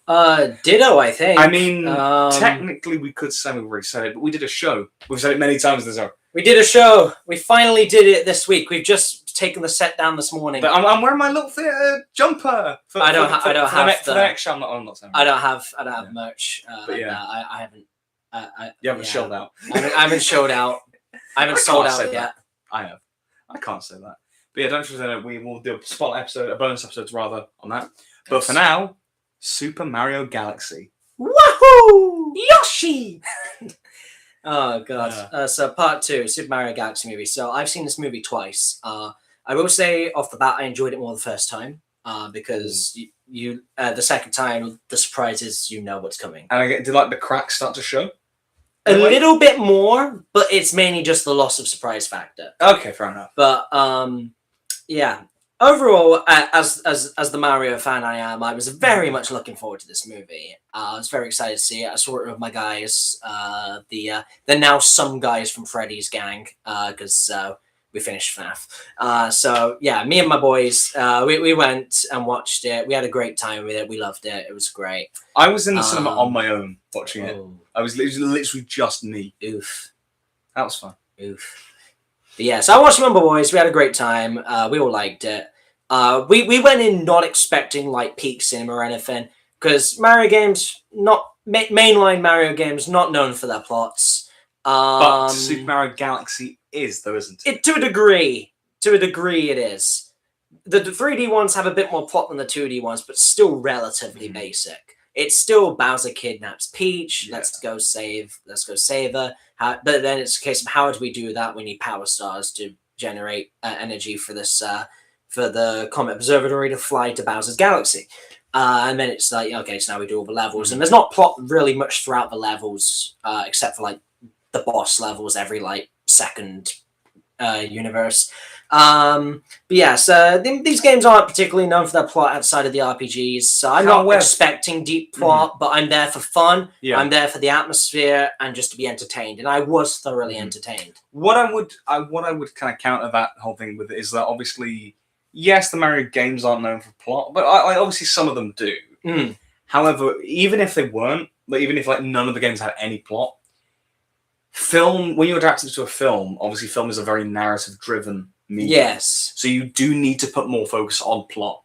A: Ditto, I think.
B: I mean, technically we could say we've already said it, but we did a show. We've said it many times this hour.
A: We did a show. We finally did it this week. We've just taken the set down this morning.
B: But I'm wearing my little theatre jumper.
A: I don't have
B: the next show. I'm not saying.
A: I don't have merch. But yeah, I haven't.
B: You haven't shelled out.
A: I haven't showed out. I haven't sold out yet.
B: I have. I can't say that. But yeah, don't forget, we will do a spotlight episode, a bonus episode rather, on that. But for now, Super Mario Galaxy.
A: Woohoo! Yoshi! Oh god. So part 2, Super Mario Galaxy movie. So I've seen this movie twice. I will say off the bat, I enjoyed it more the first time. Because you the second time, the surprise is what's coming.
B: And did like the cracks start to show?
A: A little bit more, but it's mainly just the loss of surprise factor.
B: Okay, fair enough.
A: But yeah. Overall, as the Mario fan I am, I was very much looking forward to this movie. I was very excited to see it. I saw it with my guys, the now some guys from Freddy's gang, because we finished FNAF. So yeah, me and my boys, we went and watched it. We had a great time with it. We loved it. It was great.
B: I was in the cinema on my own watching it. It was literally just me.
A: Oof.
B: That was fun.
A: Oof. But yeah, so I watched Rumble Boys. We had a great time. We all liked it. We went in not expecting like peak cinema or anything, because Mario games, not mainline Mario games, not known for their plots.
B: But Super Mario Galaxy is, though, isn't it?
A: To a degree. To a degree, it is. The 3D ones have a bit more plot than the 2D ones, but still relatively basic. It's still Bowser kidnaps Peach. Yeah. Let's go save her. But then it's a case of how do we do that? We need power stars to generate energy for this for the Comet Observatory to fly to Bowser's Galaxy. And then it's like, okay, so now we do all the levels, and there's not plot really much throughout the levels, except for like the boss levels every like second universe. But yeah, so these games aren't particularly known for their plot outside of the RPGs. So I'm not expecting deep plot, but I'm there for fun.
B: Yeah.
A: I'm there for the atmosphere and just to be entertained. And I was thoroughly entertained.
B: What I would kind of counter that whole thing with is that obviously, yes, the Mario games aren't known for plot, but obviously some of them do. However, even if they weren't, like even if like none of the games had any plot, when you adapt it to a film, obviously film is a very narrative-driven medium.
A: Yes.
B: So you do need to put more focus on plot.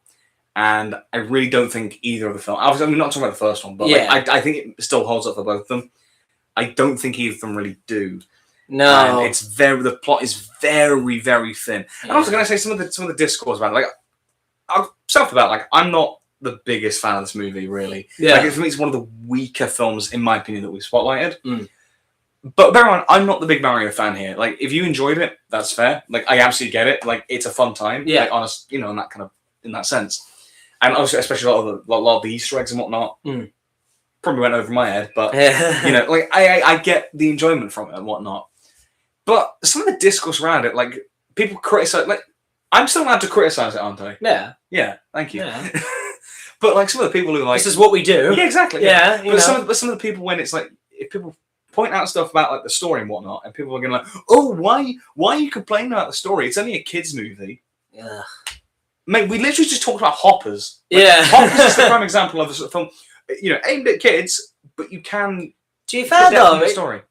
B: And I really don't think either of the films... Obviously, I'm not talking about the first one, but I think it still holds up for both of them. I don't think either of them really do.
A: No.
B: And the plot is very, very thin. Yeah. And also, can I say some of the discourse about it? Like, I'm not the biggest fan of this movie, really.
A: Yeah.
B: Like, for me, it's one of the weaker films, in my opinion, that we've spotlighted. But bear in mind, I'm not the big Mario fan here. Like, if you enjoyed it, that's fair. Like, I absolutely get it. Like, it's a fun time.
A: Yeah.
B: Like, honest, in that sense. And also, especially a lot of the Easter eggs and whatnot. Probably went over my head, but like I get the enjoyment from it and whatnot. But some of the discourse around it, like people criticize, like I'm still allowed to criticize it, aren't I?
A: Yeah.
B: Yeah. Thank you.
A: Yeah.
B: But like some of the people who like
A: this is what we do.
B: Yeah, exactly.
A: Yeah.
B: But some of the people when it's like if people point out stuff about like the story and whatnot, and people are going like, oh, why are you complaining about the story? It's only a kids movie.
A: Yeah.
B: Mate, we literally just talked about Hoppers. Like,
A: yeah.
B: Hoppers is the prime example of a sort of film, aimed at kids, but you can.
A: To be fair though,
B: story.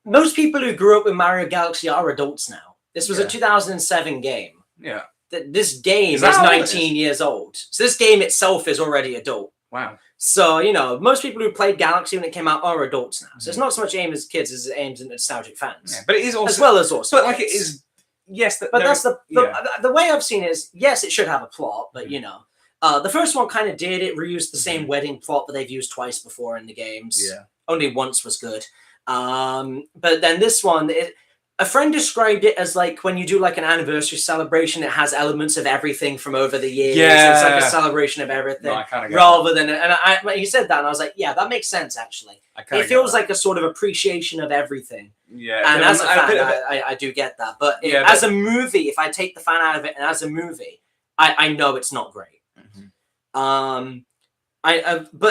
A: Most people who grew up with Mario Galaxy are adults now. This was a 2007 game.
B: Yeah.
A: This game is 19 years old. So this game itself is already adult.
B: Wow.
A: So, most people who played Galaxy when it came out are adults now. So it's not so much aimed at kids as it aims at nostalgic fans.
B: Yeah, but it is also
A: as well as also.
B: But like it is. Yes,
A: but that's the way I've seen it is, yes, it should have a plot, but the first one kind of did. It reused the same wedding plot that they've used twice before in the games.
B: Yeah.
A: Only once was good. But then this one, a friend described it as like when you do like an anniversary celebration, it has elements of everything from over the years.
B: Yeah.
A: It's like a celebration of everything.
B: No, I kind of
A: rather than, and he said that, and I was like, yeah, that makes sense actually. It feels like a sort of appreciation of everything.
B: Yeah.
A: And as a fan, I do get that. But as a movie, if I take the fan out of it, and as a movie, I know it's not great. But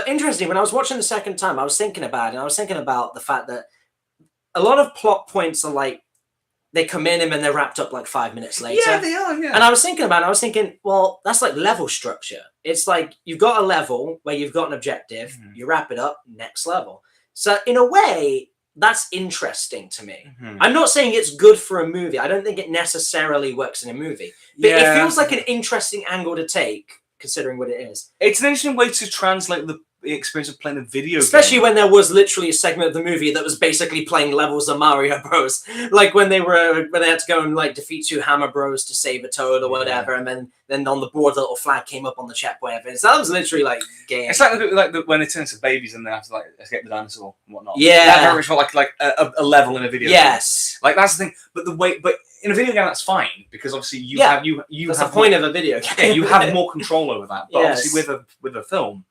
A: interesting, when I was watching the second time, I was thinking about it, and I was thinking about the fact that a lot of plot points are like, they come in and then they're wrapped up like 5 minutes later.
B: Yeah, they are, yeah.
A: And I was thinking, well, that's like level structure. It's like you've got a level where you've got an objective, you wrap it up, next level. So in a way, that's interesting to me. I'm not saying it's good for a movie. I don't think it necessarily works in a movie. But it feels like an interesting angle to take, considering what it is.
B: It's an interesting way to translate the experience of playing a video
A: Especially
B: game.
A: when there was literally a segment of the movie that was basically playing levels of Mario Bros. Like when they had to go and like defeat 2 Hammer Bros to save a Toad or whatever, and then on the board the little flag came up on the checkpoint. So that was literally like game.
B: It's like when they turn into babies and they have to like escape the dinosaur and whatnot.
A: Yeah,
B: that very much felt like a level in a video game.
A: Yes,
B: like that's the thing. But in a video game that's fine because obviously you have
A: that's the point of a video game.
B: Yeah, you have more control over that. But obviously with a film,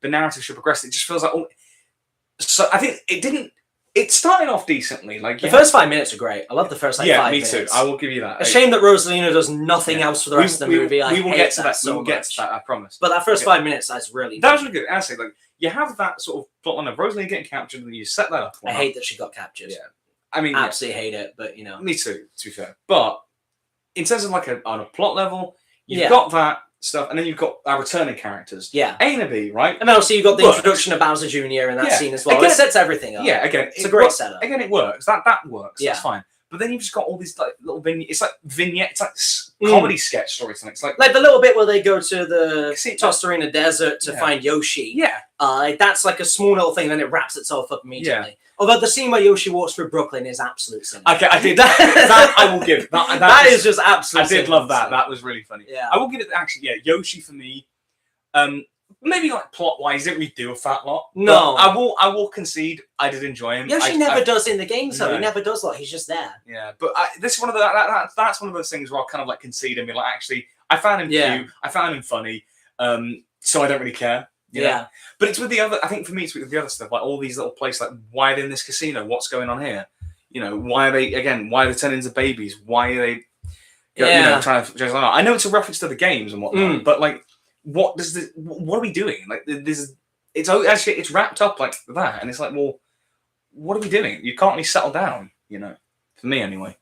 B: the narrative should progress. It just feels like so. I think it started off decently. Like
A: the first 5 minutes are great. I love the first 5 minutes.
B: Me too. I will give you that.
A: A shame that Rosalina does nothing else for the rest of the movie.
B: We will get to that.
A: So
B: we will get to that. I promise.
A: But that first 5 minutes, that's really
B: that was really good. Honestly, like you have that sort of plot line of Rosalina getting captured, and you set that up.
A: I hate that she got captured.
B: Yeah, I mean,
A: absolutely hate it. But
B: me too. To be fair, but in terms of like on a plot level, you've got that stuff, and then you've got our returning characters.
A: Yeah.
B: A and a B, right?
A: And then also you've got the introduction of Bowser Jr. in that scene as well. Again, it sets everything up.
B: Yeah, again.
A: It's a great setup.
B: Again, it works. That works. Yeah. That's fine. But then you've just got all these like little vignettes. It's like vignettes. It's like comedy sketch storytelling. It's like
A: the little bit where they go to the Tostarena Desert to find Yoshi.
B: Yeah.
A: That's like a small little thing, then it wraps itself up immediately. Yeah. Although the scene where Yoshi walks through Brooklyn is absolute cinema.
B: Okay, I did that. I will give.
A: That is just absolute.
B: I did love that. That was really funny.
A: Yeah.
B: I will give it actually. Yeah, Yoshi for me. Maybe like plot wise, didn't really do a fat lot.
A: No,
B: I will concede. I did enjoy him.
A: Yoshi never does in the games though. No. He never does a lot. He's just there.
B: Yeah, but this is one of that's one of those things where I'll kind of like concede and be like, actually, I found him cute. I found him funny. So I don't really care. You know? But it's with the other. I think for me, it's with the other stuff. Like all these little places. Like why are they in this casino? What's going on here? Why are they turning into babies? Why are they? trying to. I know it's a reference to the games and whatnot, but like, what does this? What are we doing? Like, this is. It's wrapped up like that, and it's like, well, what are we doing? You can't really settle down, For me, anyway.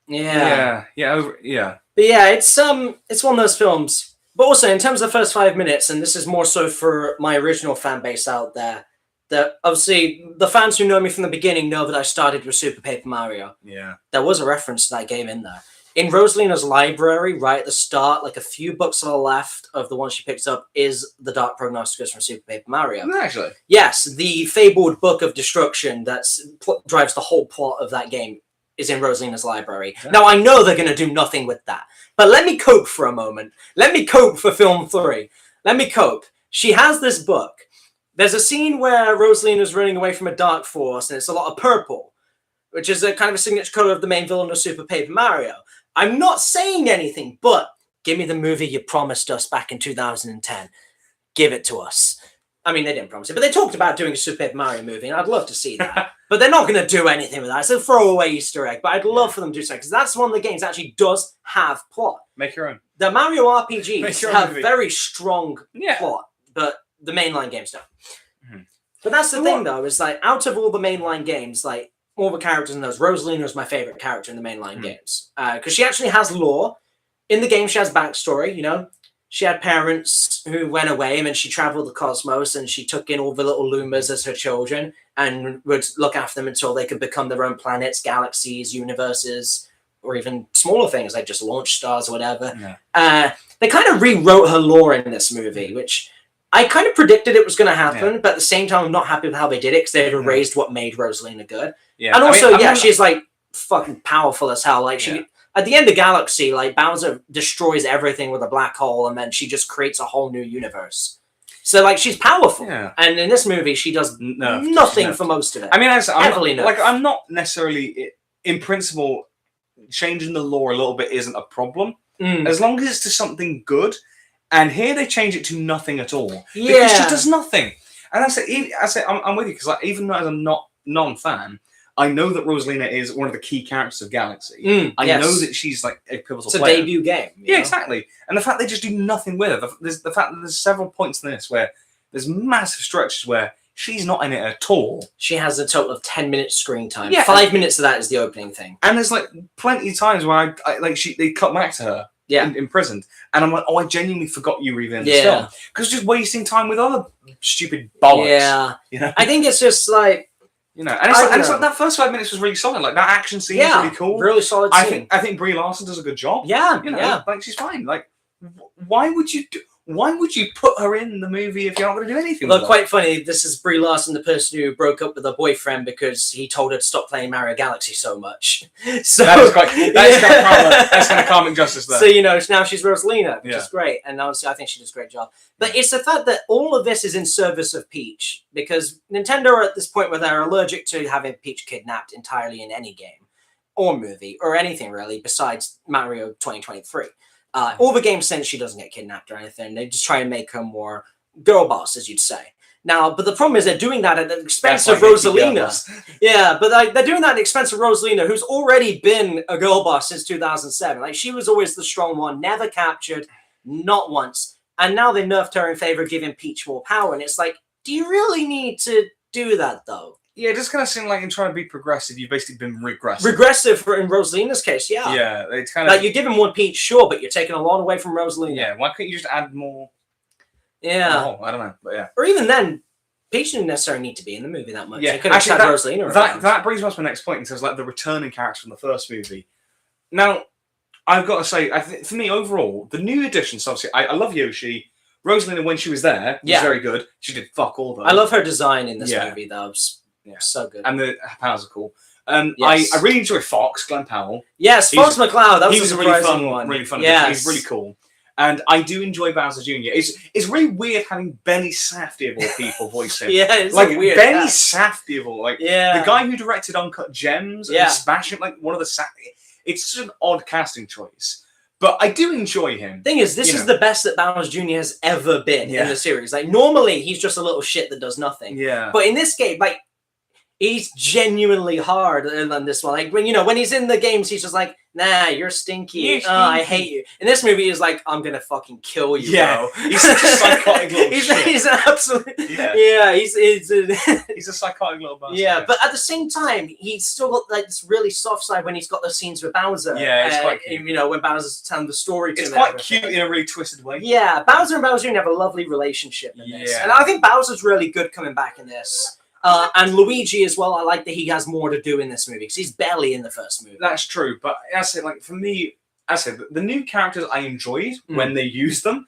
A: Yeah.
B: But
A: yeah, it's one of those films. But also, in terms of the first 5 minutes, and this is more so for my original fan base out there, that obviously the fans who know me from the beginning know that I started with Super Paper Mario.
B: Yeah.
A: There was a reference to that game in there. In Rosalina's library, right at the start, like a few books to the left of the one she picks up, is The Dark Prognosticus from Super Paper Mario.
B: Actually?
A: Yes, the fabled Book of Destruction that drives the whole plot of that game is in Rosalina's library. Yeah. Now, I know they're going to do nothing with that, but let me cope for a moment. Let me cope for film 3. Let me cope. She has this book. There's a scene where Rosalina's running away from a dark force, and it's a lot of purple, which is a kind of a signature color of the main villain of Super Paper Mario. I'm not saying anything, but give me the movie you promised us back in 2010. Give it to us. I mean, they didn't promise it, but they talked about doing a Super Paper Mario movie, and I'd love to see that. But they're not going to do anything with that. It's a throwaway Easter egg, but I'd love for them to do so, because that's one of the games that actually does have plot.
B: Make your own.
A: The Mario RPGs have very strong plot, but the mainline games don't. Mm-hmm. But that's the thing, though, is like, out of all the mainline games, like, all the characters in those, Rosalina is my favorite character in the mainline games. Because she actually has lore. In the game, she has backstory, She had parents who went away, and then she traveled the cosmos, and she took in all the little Lumas as her children and would look after them until they could become their own planets, galaxies, universes, or even smaller things like just launch stars or whatever. Yeah. They kind of rewrote her lore in this movie, which I kind of predicted it was going to happen, but at the same time, I'm not happy with how they did it, because they had erased what made Rosalina good. Yeah. And also, she's like fucking powerful as hell. Like, she... At the end of Galaxy, like, Bowser destroys everything with a black hole, and then she just creates a whole new universe. So, like, she's powerful. Yeah. And in this movie, she does nothing for most of it.
B: I mean, I'm not necessarily, in principle, changing the lore a little bit isn't a problem. As long as it's to something good. And here they change it to nothing at all. Because she does nothing. And I say, I'm with you, because like, even though as a non-fan, I know that Rosalina is one of the key characters of Galaxy. I know that she's like a pivotal player.
A: It's a debut game.
B: Yeah, exactly. And the fact they just do nothing with her. The fact that there's several points in this where there's massive stretches where she's not in it at all.
A: She has a total of 10 minutes screen time. Yeah, 5 minutes of that is the opening thing.
B: And there's like plenty of times where they cut back to her. Imprisoned, and I'm like, I genuinely forgot you were even in the film, because just wasting time with other stupid bollocks. Yeah, I
A: think it's just like,
B: and it's like that first 5 minutes was really solid. Like that action scene is really cool,
A: really solid scene.
B: I think Brie Larson does a good job. Like she's fine. Like, why would you put her in the movie if you're not going to do anything?
A: Well, quite funny. This is Brie Larson, the person who broke up with her boyfriend because he told her to stop playing Mario Galaxy so much. So
B: that's kind of karmic justice there.
A: So now she's Rosalina, which is great, and honestly, I think she does a great job. But it's the fact that all of this is in service of Peach, because Nintendo are at this point where they're allergic to having Peach kidnapped entirely in any game or movie or anything really besides Mario 2023. All the games since she doesn't get kidnapped or anything, they just try and make her more girl boss, as you'd say. Now, but the problem is they're doing that at the expense of Rosalina. Yeah, but they're doing that at the expense of Rosalina, who's already been a girl boss since 2007. Like, she was always the strong one, never captured, not once. And now they nerfed her in favor of giving Peach more power. And it's like, do you really need to do that, though?
B: Yeah, it just kind of seemed like in trying to be progressive, you've basically been regressive.
A: Regressive in Rosalina's case, yeah.
B: Yeah, it's kind of
A: like you're giving more Peach, sure, but you're taking a lot away from Rosalina.
B: Yeah, why couldn't you just add more?
A: Yeah,
B: I don't know, but yeah.
A: Or even then, Peach didn't necessarily need to be in the movie that much. Yeah, could have had Rosalina.
B: That brings me to my next point in terms of like the returning character from the first movie. Now, I've got to say, for me overall, the new additions. Obviously, I love Yoshi. Rosalina, when she was there, was very good. She did fuck all though.
A: I love her design in this movie, though. So good.
B: And the powers are cool. I really enjoy Fox, Glenn Powell.
A: Yes, Fox McCloud. That was a really fun one.
B: Really fun. Yes. He's really cool. And I do enjoy Bowser Jr. It's really weird having Benny Safdie of all people voice him.
A: It's
B: like
A: weird.
B: Benny Safdie of all, the guy who directed Uncut Gems and Smash It, like one of the it's such an odd casting choice. But I do enjoy him.
A: Thing is, this is the best that Bowser Jr. has ever been in the series. Like, normally he's just a little shit that does nothing.
B: Yeah.
A: But in this game, like, he's genuinely hard on this one. Like when he's in the games, he's just like, nah, you're stinky.
B: You're stinky.
A: I hate you. In this movie, he's like, I'm gonna fucking kill you.
B: Yeah,
A: bro.
B: he's such a psychotic little shit.
A: He's an absolute.
B: Yeah,
A: he's
B: a psychotic little bastard.
A: Yeah, but at the same time, he's still got like this really soft side when he's got the scenes with Bowser.
B: Yeah, it's quite cute.
A: When Bowser's telling the story to him.
B: It's quite cute in a really twisted way.
A: Yeah, Bowser and Bowser have a lovely relationship in this, and I think Bowser's really good coming back in this. And Luigi as well. I like that he has more to do in this movie because he's barely in the first movie.
B: That's true, but I said, like for me, I said the new characters I enjoyed when they used them.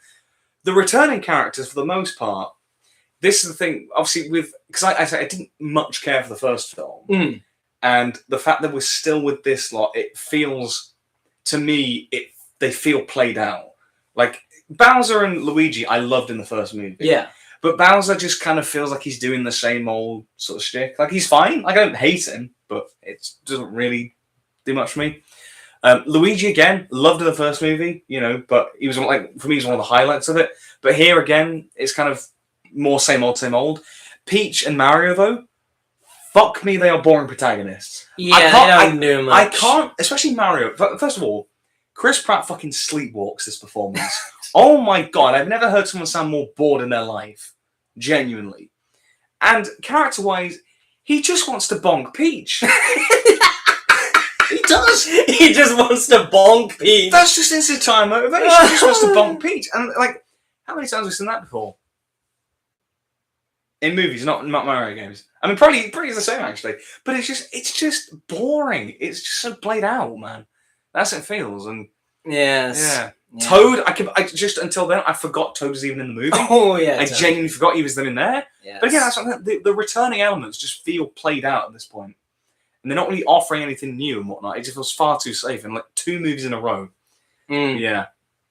B: The returning characters, for the most part, this is the thing. Obviously, because I didn't much care for the first film, and the fact that we're still with this lot, it feels to me they feel played out. Like Bowser and Luigi, I loved in the first movie.
A: Yeah.
B: But Bowser just kind of feels like he's doing the same old sort of shtick. Like, he's fine. Like, I don't hate him, but it doesn't really do much for me. Luigi, again, loved in the first movie, but he was for me, he's one of the highlights of it. But here, again, it's kind of more same old, same old. Peach and Mario, though, fuck me, they are boring protagonists.
A: Yeah, I don't do much.
B: I can't, especially Mario. First of all, Chris Pratt fucking sleepwalks this performance. Oh my god, I've never heard someone sound more bored in their life. Genuinely. And character-wise, he just wants to bonk Peach. He does.
A: He just wants to bonk Peach.
B: That's just his entire motivation. He just wants to bonk Peach. And, like, how many times have we seen that before? In movies, not Mario games. I mean, probably it's the same, actually. But it's just boring. It's just so played out, man. That's how it feels. And
A: yes.
B: Yeah. Toad, I just until then I forgot Toad was even in the movie.
A: Oh yeah,
B: I genuinely forgot he was then in there.
A: Yes.
B: But again, that's what the returning elements just feel played out at this point, and they're not really offering anything new and whatnot. It just feels far too safe. And like 2 movies in a row, yeah,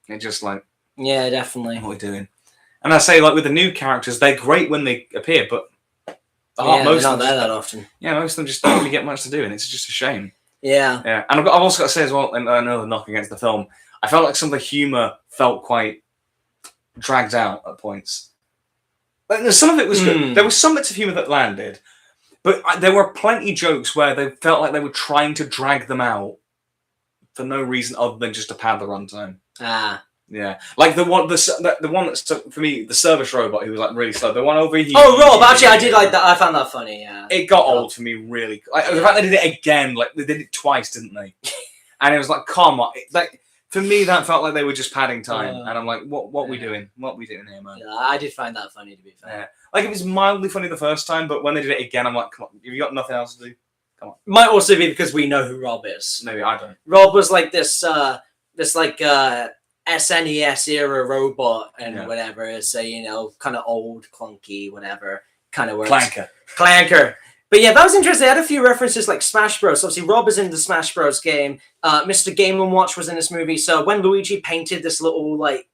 B: it just like
A: definitely.
B: What are we doing? And I say like with the new characters, they're great when they appear, but
A: most they're not there that often.
B: Yeah, most of them just don't really get much to do, and it's just a shame.
A: Yeah,
B: yeah. And I've also got to say as well, and another knock against the film. I felt like some of the humour felt quite dragged out at points. Like, some of it was good. There was some bits of humour that landed, but there were plenty of jokes where they felt like they were trying to drag them out for no reason other than just to pad the runtime. Yeah, like the one that's for me, the service robot who was like really slow. The one over here.
A: Oh, Rob! Actually, I did like that. I found that funny. Yeah,
B: it got old for me really. Like, the fact they did it again, like they did it twice, didn't they? And it was like, come on, like. For me, that felt like they were just padding time, and I'm like, "What are we doing? What are we doing here, man?"
A: Yeah, I did find that funny, to be fair.
B: Yeah. Like it was mildly funny the first time, but when they did it again, I'm like, "Come on, have you got nothing else to do? Come on."
A: Might also be because we know who Rob is.
B: Maybe I don't.
A: Rob was like this SNES era robot and whatever. It's kind of old, clunky, whatever kind of works. Clanker. But yeah, that was interesting. They had a few references like Smash Bros. Obviously, Rob is in the Smash Bros. Game. Mr. Game & Watch was in this movie. So when Luigi painted this little, like,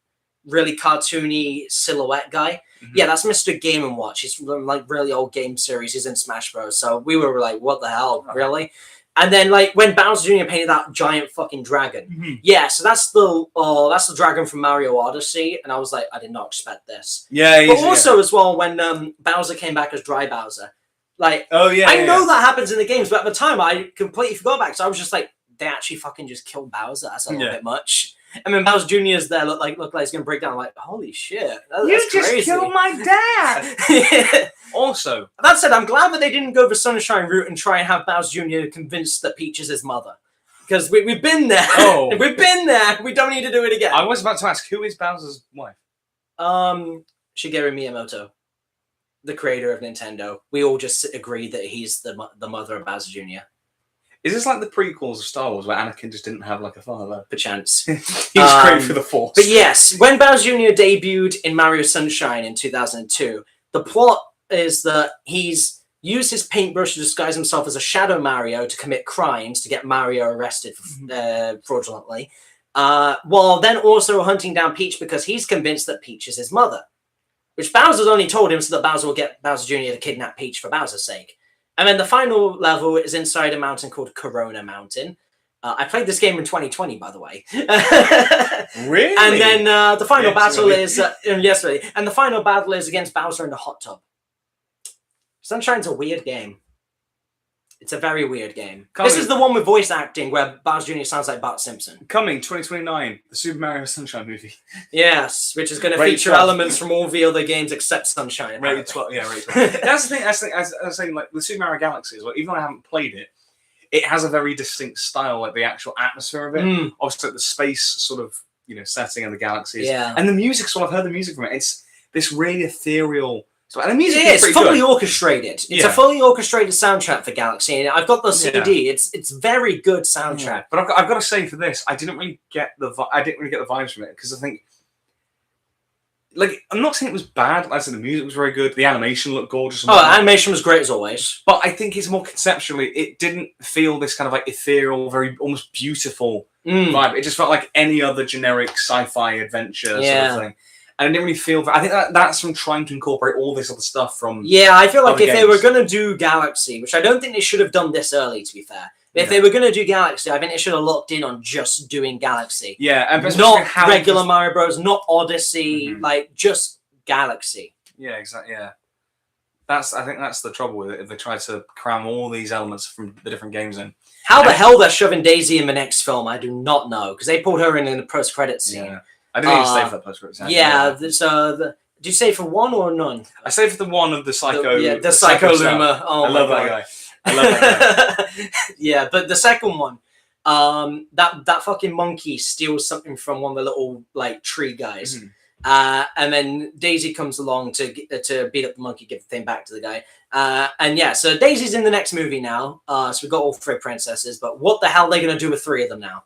A: really cartoony silhouette guy, yeah, that's Mr. Game & Watch. He's like really old game series. He's in Smash Bros. So we were like, what the hell, really? And then like when Bowser Jr. painted that giant fucking dragon, yeah, so that's the dragon from Mario Odyssey, and I was like, I did not expect this.
B: Yeah,
A: but also as well when Bowser came back as Dry Bowser. Like, I know that happens in the games, but at the time I completely forgot about it. So I was just like, they actually fucking just killed Bowser. That's a little bit much. And then Bowser Jr. is there, look like he's gonna break down. I'm like, holy shit, that's
B: you just
A: crazy.
B: Killed my dad. Also,
A: that said, I'm glad that they didn't go the Sunshine route and try and have Bowser Jr. convinced that Peach is his mother, because we've been there.
B: Oh,
A: we've been there. We don't need to do it again.
B: I was about to ask, who is Bowser's wife?
A: Shigeru Miyamoto, the creator of Nintendo. We all just agree that he's the mother of Bowser Jr.
B: Is this like the prequels of Star Wars where Anakin just didn't have like a father?
A: Perchance.
B: He was great for the Force.
A: But yes, when Bowser Jr. debuted in Mario Sunshine in 2002, the plot is that he's used his paintbrush to disguise himself as a Shadow Mario to commit crimes to get Mario arrested fraudulently, while then also hunting down Peach because he's convinced that Peach is his mother, which Bowser's only told him so that Bowser will get Bowser Jr. to kidnap Peach for Bowser's sake. And then the final level is inside a mountain called Corona Mountain. I played this game in 2020, by the way.
B: Really?
A: And then the final battle is yesterday. And the final battle is against Bowser in the hot tub. Sunshine's a weird game. It's a very weird game.
B: Coming.
A: This is the one with voice acting where Bowser Jr. sounds like Bart Simpson.
B: Coming 2029, the Super Mario Sunshine movie.
A: Yes, which is going to
B: Rated
A: feature
B: 12.
A: elements from all the other games except Sunshine.
B: Rated 12, yeah, rated 12. That's the thing. As I was saying, like the Super Mario Galaxy as well. Even though I haven't played it, it has a very distinct style, like the actual atmosphere of it. Obviously, like the space sort of setting of the galaxies.
A: Yeah,
B: and the music. So I've heard the music from it. It's this really ethereal. So, and the music
A: is
B: pretty
A: fully
B: good.
A: Orchestrated. It's a fully orchestrated soundtrack for Galaxy, and I've got the CD. It's very good soundtrack.
B: Yeah. But I've got to say for this, I didn't really get the vibes from it because I think, like, I'm not saying it was bad. I said the music was very good. The animation looked gorgeous.
A: The animation was great as always.
B: But I think it's more conceptually. It didn't feel this kind of like ethereal, very almost beautiful vibe. It just felt like any other generic sci-fi adventure sort of thing. And I didn't really feel. I think that's from trying to incorporate all this other stuff from.
A: Yeah, I feel like if
B: games.
A: they were going to do Galaxy, which I don't think they should have done this early, to be fair. But if they were going to do Galaxy, I think they should have locked in on just doing Galaxy.
B: Yeah, and
A: not regular Mario Bros, not Odyssey, like just Galaxy.
B: Yeah, exactly. Yeah, I think that's the trouble with it. If they try to cram all these elements from the different games in.
A: How the hell they're shoving Daisy in the next film, I do not know, because they pulled her in the post-credits scene. Yeah.
B: I didn't even stay for that post-credits scene.
A: Yeah, so did you say for one or none?
B: I stayed for the one of the Psycho.
A: The Psycho Luma. Oh,
B: I love that guy. I love that guy.
A: Yeah, but the second one, that fucking monkey steals something from one of the little like tree guys, and then Daisy comes along to beat up the monkey, give the thing back to the guy, and yeah, so Daisy's in the next movie now. So we've got all three princesses, but what the hell are they gonna do with three of them now?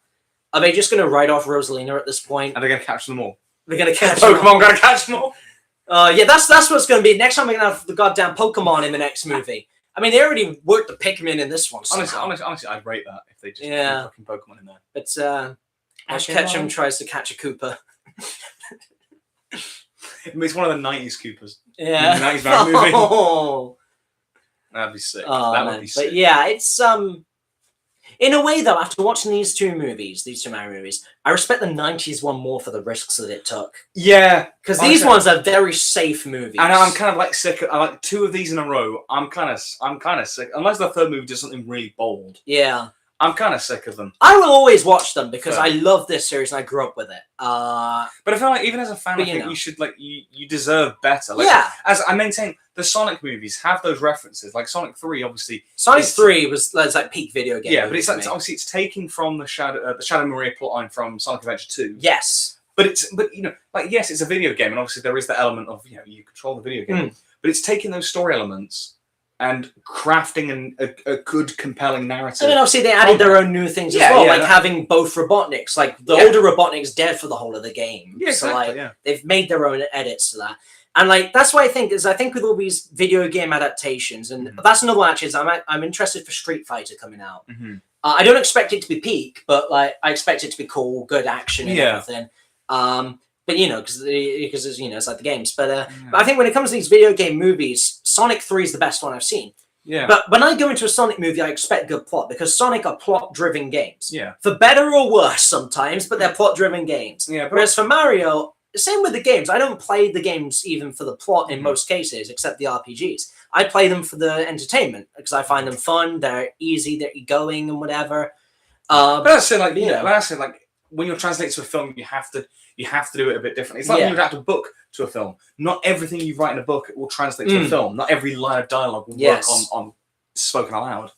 A: Are they just gonna write off Rosalina at this point?
B: And they're gonna catch them all.
A: They're gonna catch
B: Pokemon. Gonna catch them all.
A: Yeah, that's what's gonna be next time. We're gonna have the goddamn Pokemon in the next movie. I mean, they already worked the Pikmin in this one.
B: Honestly, I'd rate that if they just put fucking Pokemon in there.
A: But Ash Ketchum tries to catch a Koopa.
B: It's one of the 90s Koopas.
A: Yeah.
B: The 90s Mario movie.
A: Oh.
B: That'd be sick.
A: Oh,
B: that
A: man.
B: would be sick.
A: But yeah, it's in a way though, after watching these two Mario movies, I respect the 90s one more for the risks that it took.
B: Yeah.
A: Because these ones are very safe movies.
B: And I'm kind of like sick. I like two of these in a row. I'm kind of sick. Unless the third movie does something really bold.
A: Yeah.
B: I'm kind of sick of them.
A: I will always watch them because I love this series and I grew up with it.
B: But I feel like even as a fan, I think you should you deserve better. Like,
A: yeah.
B: As I maintain, the Sonic movies have those references. Like Sonic 3, obviously.
A: Sonic 3 was like peak video game.
B: Yeah, but it's like obviously it's taking from the Shadow Maria plotline from Sonic Adventure 2.
A: Yes.
B: But yes, it's a video game, and obviously there is the element of you control the video game. But it's taking those story elements and crafting a good, compelling narrative.
A: And then obviously they added their own new things as well, like having both Robotniks. Like the older Robotnik's dead for the whole of the game.
B: Yeah, exactly,
A: so they've made their own edits to that. And like that's what I think with all these video game adaptations, and that's another one actually. I'm interested for Street Fighter coming out. I don't expect it to be peak, but like I expect it to be cool, good action and everything. But because it's like the games. But I think when it comes to these video game movies, Sonic 3 is the best one I've seen.
B: Yeah.
A: But when I go into a Sonic movie, I expect good plot because Sonic are plot-driven games.
B: Yeah.
A: For better or worse sometimes, but they're plot-driven games.
B: Yeah.
A: Whereas for Mario, same with the games. I don't play the games even for the plot in most cases, except the RPGs. I play them for the entertainment because I find them fun. They're easy. They're easygoing and whatever.
B: But I say like when you're translating to a film, you have to do it a bit differently. It's like when you adapt a book to a film. Not everything you write in a book will translate to a film. Not every line of dialogue will work on spoken aloud.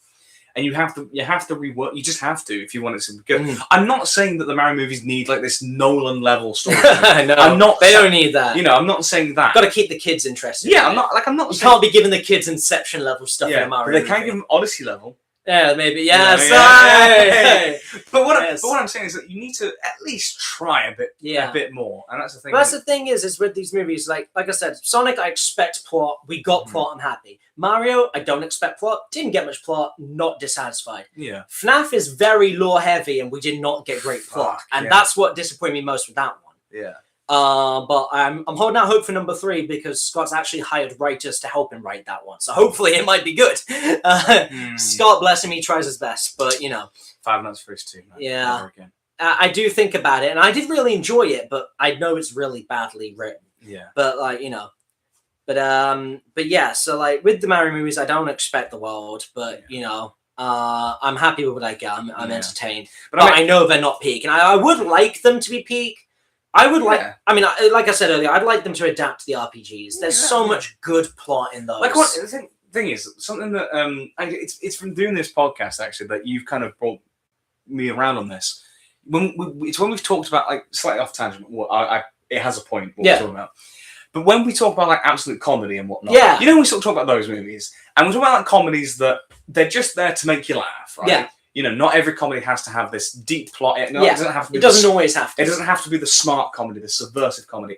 B: And you have to rework. You just have to if you want it to be good. I'm not saying that the Mario movies need like this Nolan level story.
A: No,
B: I'm not.
A: They don't need that.
B: I'm not saying that.
A: Got to keep the kids interested.
B: Yeah, I'm not. You
A: can't be giving the kids Inception level stuff in a Mario.
B: But they can give them Odyssey level.
A: Yeah, maybe. Yeah,
B: But what I'm saying is that you need to at least try a bit more, and that's the thing.
A: But that's the thing is with these movies, like I said, Sonic, I expect plot. We got plot. I'm happy. Mario, I don't expect plot. Didn't get much plot. Not dissatisfied.
B: Yeah.
A: FNAF is very lore heavy, and we did not get great plot, and that's what disappointed me most with that one.
B: Yeah.
A: But I'm holding out hope for number 3 because Scott's actually hired writers to help him write that one. So hopefully it might be good. Scott, bless him, he tries his best, but
B: 5 Nuts for his 2.
A: Yeah. I do think about it, and I did really enjoy it, but I know it's really badly written.
B: Yeah.
A: But but yeah. So like with the Mario movies, I don't expect the world, but I'm happy with what I get. I'm entertained, but
B: I
A: know they're not peak, and I would like them to be peak. I would like. I mean, like I said earlier, I'd like them to adapt to the RPGs. There's so much good plot in those.
B: Like what the thing is, something that it's from doing this podcast actually that you've kind of brought me around on this. It's when we've talked about, like, slightly off tangent. It has a point. What we're talking about. But when we talk about, like, absolute comedy and whatnot, you know, we sort of talk about those movies, and we talk about, like, comedies that they're just there to make you laugh, right?
A: Yeah.
B: You know, not every comedy has to have this deep plot. It doesn't have to be.
A: It doesn't always have to.
B: It doesn't have to be the smart comedy, the subversive comedy.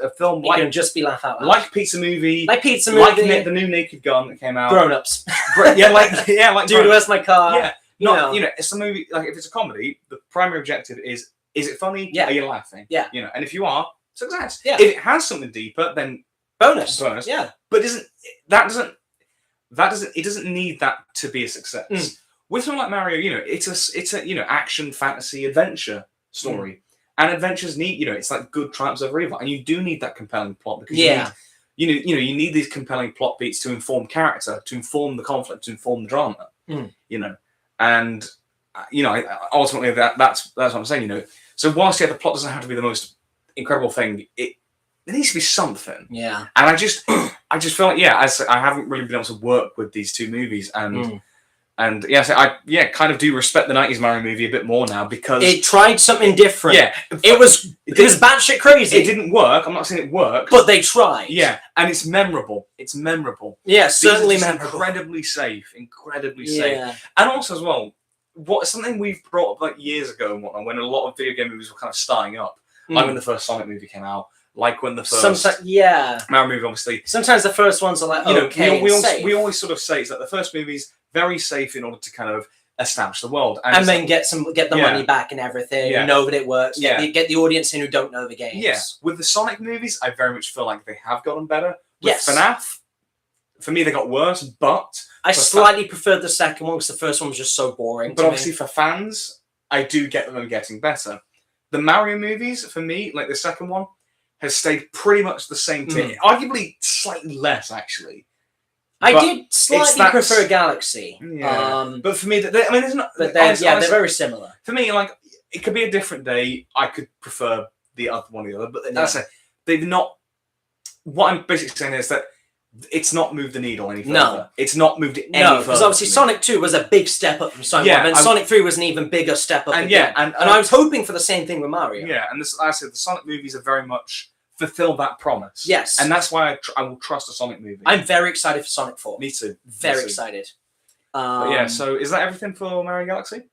B: A film
A: like, can just be laugh out loud.
B: Like Pizza Movie,
A: like the
B: new Naked Gun that came out.
A: Grown Ups.
B: like
A: Dude, Where's My Car?
B: Yeah, it's a movie. Like, if it's a comedy, the primary objective is it funny?
A: Yeah.
B: Are you laughing?
A: Yeah.
B: You know, and if you are, success.
A: Yeah.
B: If it has something deeper, then
A: bonus.
B: Yeah. But it doesn't need that to be a success. With something like Mario, you know, it's a action, fantasy, adventure story. And adventures need, you know, it's like good triumphs over evil, and you do need that compelling plot because you need these compelling plot beats to inform character, to inform the conflict, to inform the drama. You know, and you know, ultimately that's what I'm saying. You know, so whilst the plot doesn't have to be the most incredible thing, it needs to be something.
A: Yeah.
B: And I just feel like I haven't really been able to work with these two movies, and so I kind of do respect the 90s Mario movie a bit more now because
A: it tried something different.
B: Yeah.
A: It was batshit crazy.
B: It didn't work. I'm not saying it worked.
A: But they tried.
B: Yeah. And it's memorable.
A: Yeah, certainly memorable.
B: Incredibly safe. And also as well, something we've brought up like years ago and whatnot, when a lot of video game movies were kind of starting up. Like when the first Sonic movie came out. Like when the first Mario movie, obviously.
A: Sometimes the first ones are like,
B: we always sort of say it's like the first movie's very safe in order to kind of establish the world.
A: And then get the money back and everything, and know that it works. Get the audience in who don't know the games.
B: Yeah. With the Sonic movies, I very much feel like they have gotten better. With FNAF, for me, they got worse, but...
A: I slightly preferred the second one because the first one was just so boring.
B: But obviously for fans, I do get them getting better. The Mario movies, for me, like the second one, has stayed pretty much the same thing. Arguably slightly less, actually.
A: I did slightly prefer Galaxy.
B: Yeah. But for me, there's not...
A: But they're very similar.
B: For me, like, it could be a different day. I could prefer the other one or the other. But that's it. They've not... What I'm basically saying is that it's not moved the needle any further. No. It's not moved it any further. No, because
A: obviously Sonic 2 was a big step up from Sonic 1, and Sonic 3 was an even bigger step up again. And I was hoping for the same thing with Mario.
B: Yeah, and like I said, the Sonic movies are very much fulfill that promise.
A: Yes.
B: And that's why I will trust a Sonic movie.
A: I'm very excited for Sonic 4.
B: Me too.
A: Very excited.
B: But so is that everything for Mario Galaxy?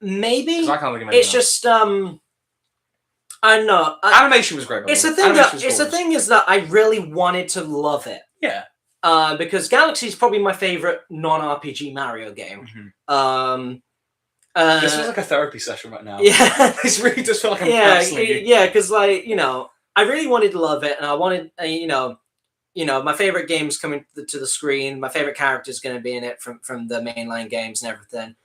A: Maybe.
B: I can't think of anything else.
A: Just... I don't know.
B: Animation was great.
A: It's the thing is that I really wanted to love it.
B: Yeah.
A: Because Galaxy is probably my favorite non-RPG Mario game.
B: This feels like a therapy session right now.
A: Yeah.
B: This really does feel like I'm counseling you.
A: Yeah, because I really wanted to love it, and I wanted my favorite games coming to the screen. My favorite character is going to be in it from the mainline games and everything.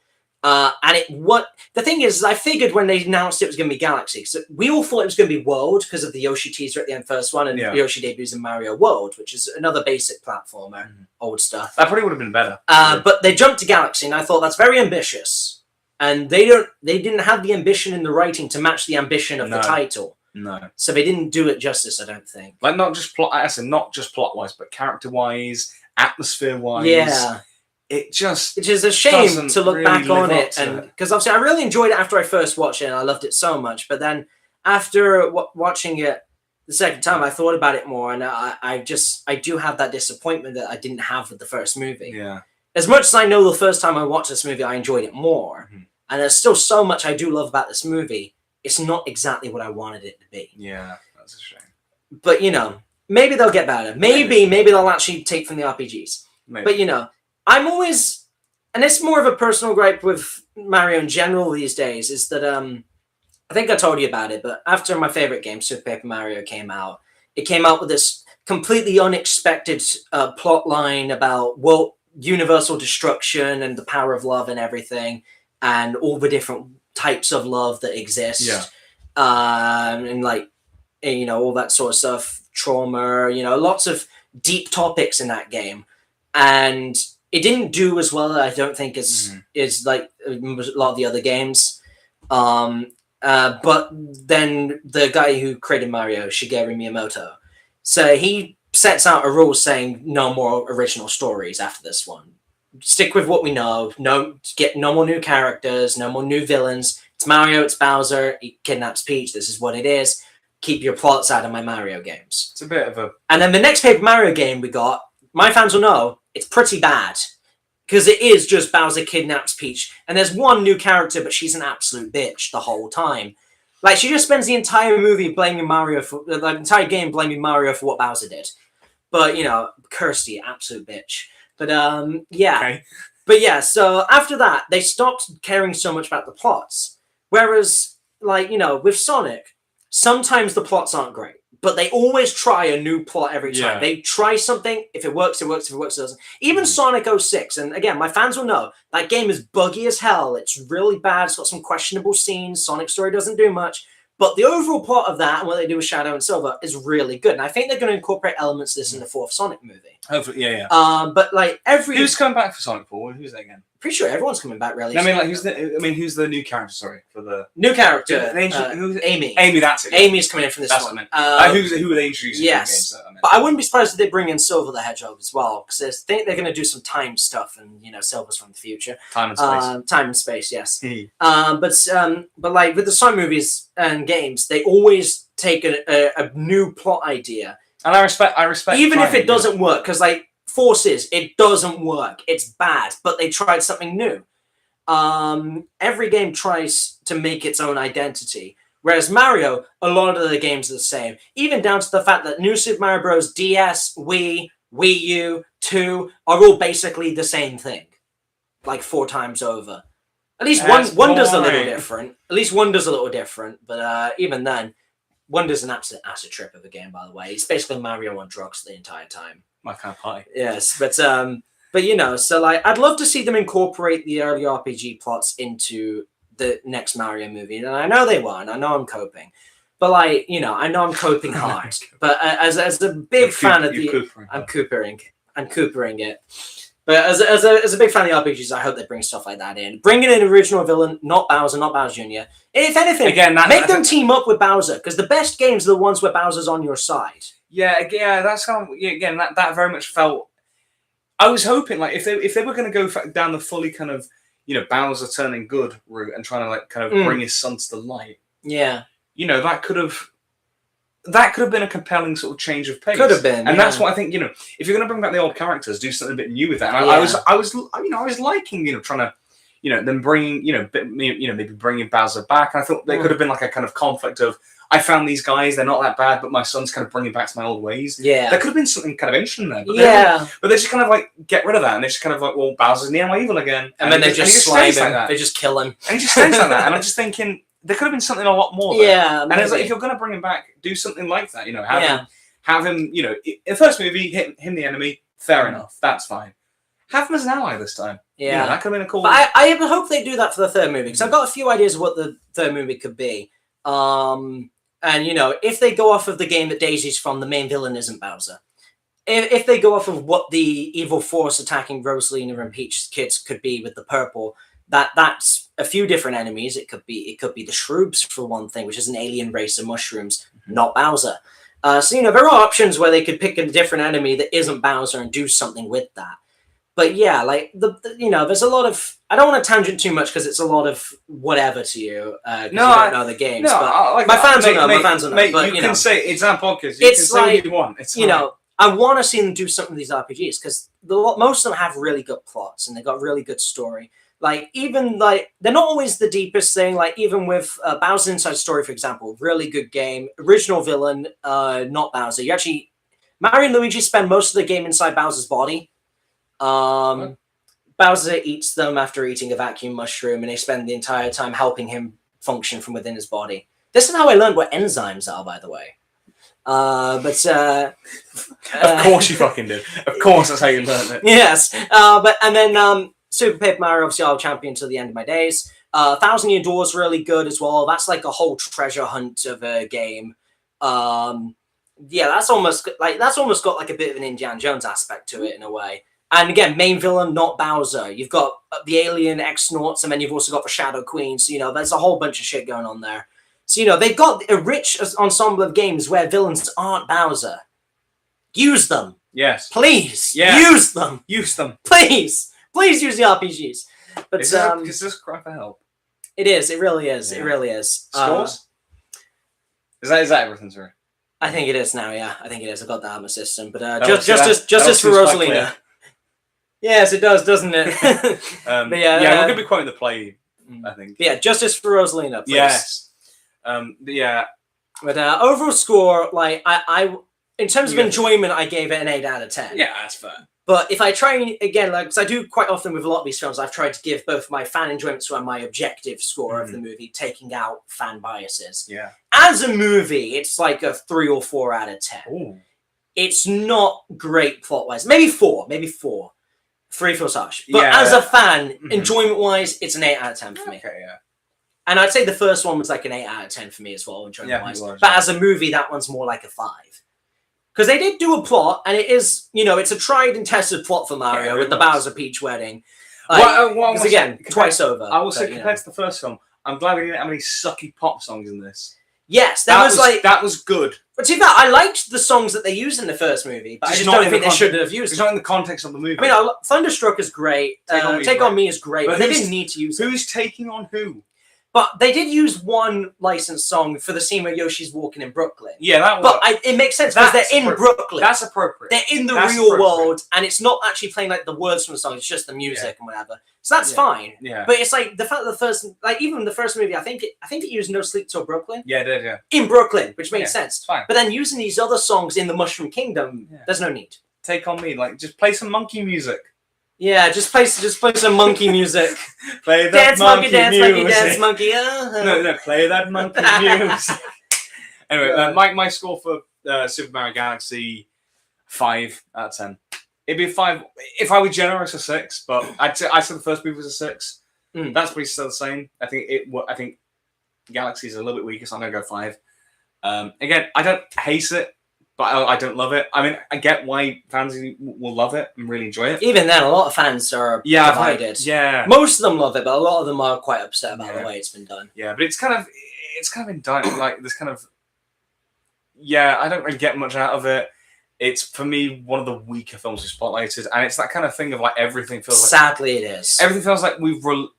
A: The thing is, I figured when they announced it was going to be Galaxy, so we all thought it was going to be World because of the Yoshi teaser at the end first one, and Yoshi debuts in Mario World, which is another basic platformer, old stuff.
B: That probably would have been better.
A: But they jumped to Galaxy, and I thought that's very ambitious, and they didn't have the ambition in the writing to match the ambition of the title.
B: No.
A: So they didn't do it justice, I don't think.
B: Like not just plot wise, but character wise, atmosphere wise.
A: Yeah.
B: Which
A: is a shame to look back on it, and because obviously I really enjoyed it after I first watched it, and I loved it so much. But then after watching it the second time, I thought about it more, and I do have that disappointment that I didn't have with the first movie.
B: Yeah.
A: As much as I know the first time I watched this movie, I enjoyed it more, and there's still so much I do love about this movie. It's not exactly what I wanted it to be.
B: Yeah, that's a shame.
A: But maybe they'll get better. Maybe they'll actually take from the RPGs.
B: Maybe.
A: But I'm always, and it's more of a personal gripe with Mario in general these days, is that I think I told you about it, but after my favorite game, Super Paper Mario, came out, it came out with this completely unexpected plot line about universal destruction and the power of love and everything, and all the different types of love that exist.
B: Yeah.
A: And all that sort of stuff, trauma, lots of deep topics in that game. And It didn't do as well, I don't think, as like a lot of the other games. But then the guy who created Mario, Shigeru Miyamoto, so he sets out a rule saying no more original stories after this one. Stick with what we know. Get no more new characters, no more new villains. It's Mario, it's Bowser, he kidnaps Peach. This is what it is. Keep your plots out of my Mario games.
B: It's a bit of a...
A: And then the next Paper Mario game we got, my fans will know, it's pretty bad. Because it is just Bowser kidnaps Peach. And there's one new character, but she's an absolute bitch the whole time. Like, she just spends the entire movie blaming Mario for... the entire game blaming Mario for what Bowser did. But, you know, Kirsty, absolute bitch. But, yeah.
B: Okay.
A: But, yeah, so after that, they stopped caring so much about the plots. Whereas, like, you know, with Sonic, sometimes the plots aren't great. But they always try a new plot every time.
B: Yeah.
A: They try something. If it works, it works. If it works, it doesn't. Even Sonic 06, and again, my fans will know, that game is buggy as hell. It's really bad. It's got some questionable scenes. Sonic's story doesn't do much. But the overall plot of that and what they do with Shadow and Silver is really good. And I think they're going to incorporate elements of this in the fourth Sonic movie.
B: Hopefully, yeah.
A: But like
B: Who's coming back for Sonic 4? Who's that again?
A: Pretty sure everyone's coming back, really.
B: No, I mean, like, who's the new character? Sorry, for the
A: new character.
B: Who's
A: Amy.
B: Amy, that's it.
A: Amy's coming in from this
B: that's
A: one.
B: What I meant. Who are they introducing?
A: Yes,
B: to the games?
A: but I wouldn't be surprised if they bring in Silver the Hedgehog as well, because I think they're going to do some time stuff, and you know, Silver's from the future.
B: Time and space.
A: Time and space, yes. But like with the Sonic movies and games, they always take a new plot idea,
B: and I respect.
A: Even if it doesn't work, because like Forces, it doesn't work. It's bad, but they tried something new. Every game tries to make its own identity. Whereas Mario, a lot of the games are the same. Even down to the fact that New Super Mario Bros. DS, Wii, Wii U, 2 are all basically the same thing. Like 4 times over. At least one does a little different. At least one does a little different. But even then, one does an absolute acid trip of a game, by the way. It's basically Mario on drugs the entire time.
B: My kind of party.
A: Yes, but you know, so like, I'd love to see them incorporate the early RPG plots into the next Mario movie, and I know they won't. I know I'm coping, but like, you know, I know I'm coping hard. But as a big fan of I'm coopering it. But as a big fan of the RPGs, I hope they bring stuff like that in. Bring in an original villain, not Bowser Jr. If anything, again, make them team up with Bowser, because the best games are the ones where Bowser's on your side.
B: Yeah, that's kind of, again, that very much felt. I was hoping, like, if they were going to go down the fully kind of, you know, Bowser turning good route and trying to like kind of bring his son to the light.
A: Yeah,
B: you know, that could have been a compelling sort of change of pace.
A: Could have been,
B: and that's what I think. You know, if you're going to bring back the old characters, do something a bit new with that. And I was liking, you know, trying to, you know, then bringing, you know, maybe bringing Bowser back. And I thought there could have been like a kind of conflict of, I found these guys, they're not that bad, but my son's kind of bringing back to my old ways.
A: Yeah.
B: There could have been something kind of interesting there. But
A: but
B: they just kind of like get rid of that, and they just kind of like, well, Bowser's near my evil again.
A: And then they just slime him. Like they just kill him.
B: And he just stays like that. And I'm just thinking, there could have been something a lot more there.
A: Yeah.
B: And it's like, if you're going to bring him back, do something like that. You know, have him, you know, in the first movie, him the enemy, fair enough. That's fine. Have him as an ally this time.
A: Yeah.
B: You know, that could have been a cool...
A: But I hope they do that for the third movie, because I've got a few ideas of what the third movie could be. And, you know, if they go off of the game that Daisy's from, the main villain isn't Bowser. If they go off of what the evil force attacking Rosalina and Peach's kids could be with the purple, that's a few different enemies. It could be the Shroobs, for one thing, which is an alien race of mushrooms, not Bowser. So, you know, there are options where they could pick a different enemy that isn't Bowser and do something with that. But yeah, like, you know, there's a lot of... I don't want to tangent too much because it's a lot of whatever to you. You don't know the games.
B: No,
A: but
B: like
A: my fans will know. My fans will know.
B: Mate,
A: but,
B: you can say it's our podcast.
A: You can say
B: what you want.
A: It's know, I want to see them do something with these RPGs because most of them have really good plots and they've got really good story. Like, even, like, they're not always the deepest thing. Like, even with Bowser's Inside Story, for example, really good game. Original villain, not Bowser. You actually... Mario and Luigi spend most of the game inside Bowser's body. Bowser eats them after eating a vacuum mushroom, and they spend the entire time helping him function from within his body. This is how I learned what enzymes are, by the way. Of
B: course you fucking did. Of course that's how you learned it.
A: Yes. And then Super Paper Mario, obviously I'll champion till the end of my days. 1,000 Year Door is really good as well. That's like a whole treasure hunt of a game. Yeah, that's almost got like a bit of an Indiana Jones aspect to it in a way. And again, main villain, not Bowser. You've got the alien X-Nauts, and then you've also got the Shadow Queen. So, there's a whole bunch of shit going on there. So, they've got a rich ensemble of games where villains aren't Bowser. Use them.
B: Yes.
A: Please.
B: Yes.
A: Use them.
B: Use them.
A: Please. Please use the RPGs. But
B: Is this cry for help?
A: It is. It really is.
B: Yeah.
A: It really is.
B: Scores? Is that everything, sorry?
A: I think it is now, yeah. I think it is. I've got that on my system. But
B: seems
A: justice for
B: quite
A: Rosalina.
B: clear.
A: Yes, it does, doesn't it?
B: But we're going to be quoting the play, I think.
A: Yeah, justice for Rosalina, please.
B: Yes. But yeah.
A: But overall score, like, I in terms of enjoyment, I gave it an 8 out of 10.
B: Yeah, that's fair.
A: But if I try again, like, because I do quite often with a lot of these films, I've tried to give both my fan enjoyment score and my objective score of the movie, taking out fan biases.
B: Yeah.
A: As a movie, it's like a 3 or 4 out of 10.
B: Ooh.
A: It's not great plot-wise. Maybe 4. 3 feels harsh. But as a fan, enjoyment-wise, it's an 8 out of 10 for me.
B: Okay, yeah.
A: And I'd say the first one was like an 8 out of 10 for me as well, enjoyment-wise.
B: Yeah,
A: but as a movie, that one's more like a 5. Because they did do a plot, and it is, it's a tried and tested plot for Mario with the Bowser Peach wedding. Because again, twice over.
B: I will say, compared to the first film, I'm glad we didn't have any sucky pop songs in this.
A: Yes, that
B: was good.
A: But to be fair, I liked the songs that they used in the first movie, but I just don't think they should have used
B: It's
A: them.
B: not in the context of the movie.
A: I mean, Thunderstruck is great. Take On Me is great, but they didn't need to use it.
B: Who's taking on who?
A: But they did use one licensed song for the scene where Yoshi's walking in Brooklyn.
B: Yeah, that was.
A: But it makes sense because they're in Brooklyn.
B: That's appropriate.
A: They're in the real world, and it's not actually playing like the words from the song; it's just the music and whatever. So that's fine.
B: Yeah.
A: But it's like the fact that even the first movie, I think it used No Sleep Till Brooklyn.
B: Yeah, it did. Yeah.
A: In Brooklyn, which makes sense.
B: It's fine.
A: But then using these other songs in the Mushroom Kingdom, there's no need.
B: Take On Me, like just play some monkey music.
A: Yeah, just play some monkey music.
B: Play that
A: dance
B: monkey music.
A: Dance monkey.
B: No, play that monkey music. Anyway, my score for Super Mario Galaxy, 5 out of 10. It'd be a 5 if I were generous, a 6. But I'd say the first movie was a 6. That's pretty still the same. I think Galaxy is a little bit weaker, so I'm gonna go 5. Again, I don't hate it, but I don't love it. I mean, I get why fans will love it and really enjoy it.
A: Even then, a lot of fans are divided. Most of them love it, but a lot of them are quite upset about the way it's been done.
B: Yeah, but it's kind of indicted, like this kind of. Yeah, I don't really get much out of it. It's, for me, one of the weaker films we've spotlighted, and it's that kind of thing of like everything feels like.
A: Sadly, it is.
B: Everything feels like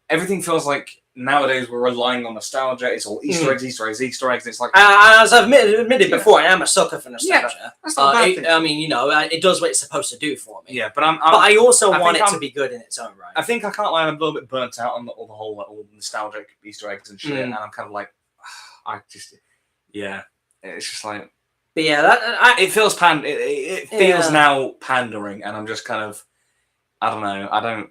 B: everything feels like nowadays we're relying on nostalgia. It's all Easter eggs. And it's like.
A: As I've admitted before, I am a sucker for nostalgia.
B: Yeah, that's not a bad thing.
A: I mean, it does what it's supposed to do for me.
B: Yeah, but
A: I also want it to be good in its own right.
B: I think I can't lie. I'm a little bit burnt out on all the nostalgic Easter eggs and shit, and I'm kind of like, it's just like.
A: But yeah,
B: it feels it feels now pandering, and I'm just kind of, I don't know, I don't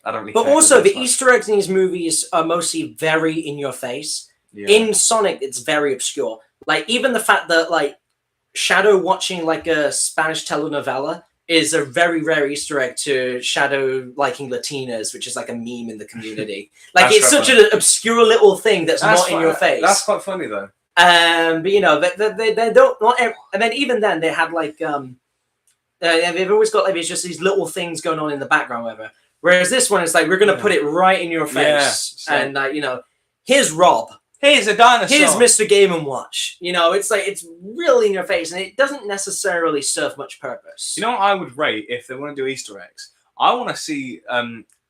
B: really.
A: But also, the Easter eggs in these movies are mostly very in your face. Yeah. In Sonic, it's very obscure. Like even the fact that like Shadow watching like a Spanish telenovela is a very rare Easter egg to Shadow liking Latinas, which is like a meme in the community. Like it's such an obscure little thing that's not in your face.
B: That's quite funny though.
A: But they don't. And then even then, they had like they've always got like it's just these little things going on in the background, whatever. Whereas this one is like we're gonna put it right in your face, and here's Rob,
B: here's a dinosaur,
A: here's Mr. Game and Watch. It's like it's really in your face, and it doesn't necessarily serve much purpose.
B: You know what I would rate if they want to do Easter eggs? I want to see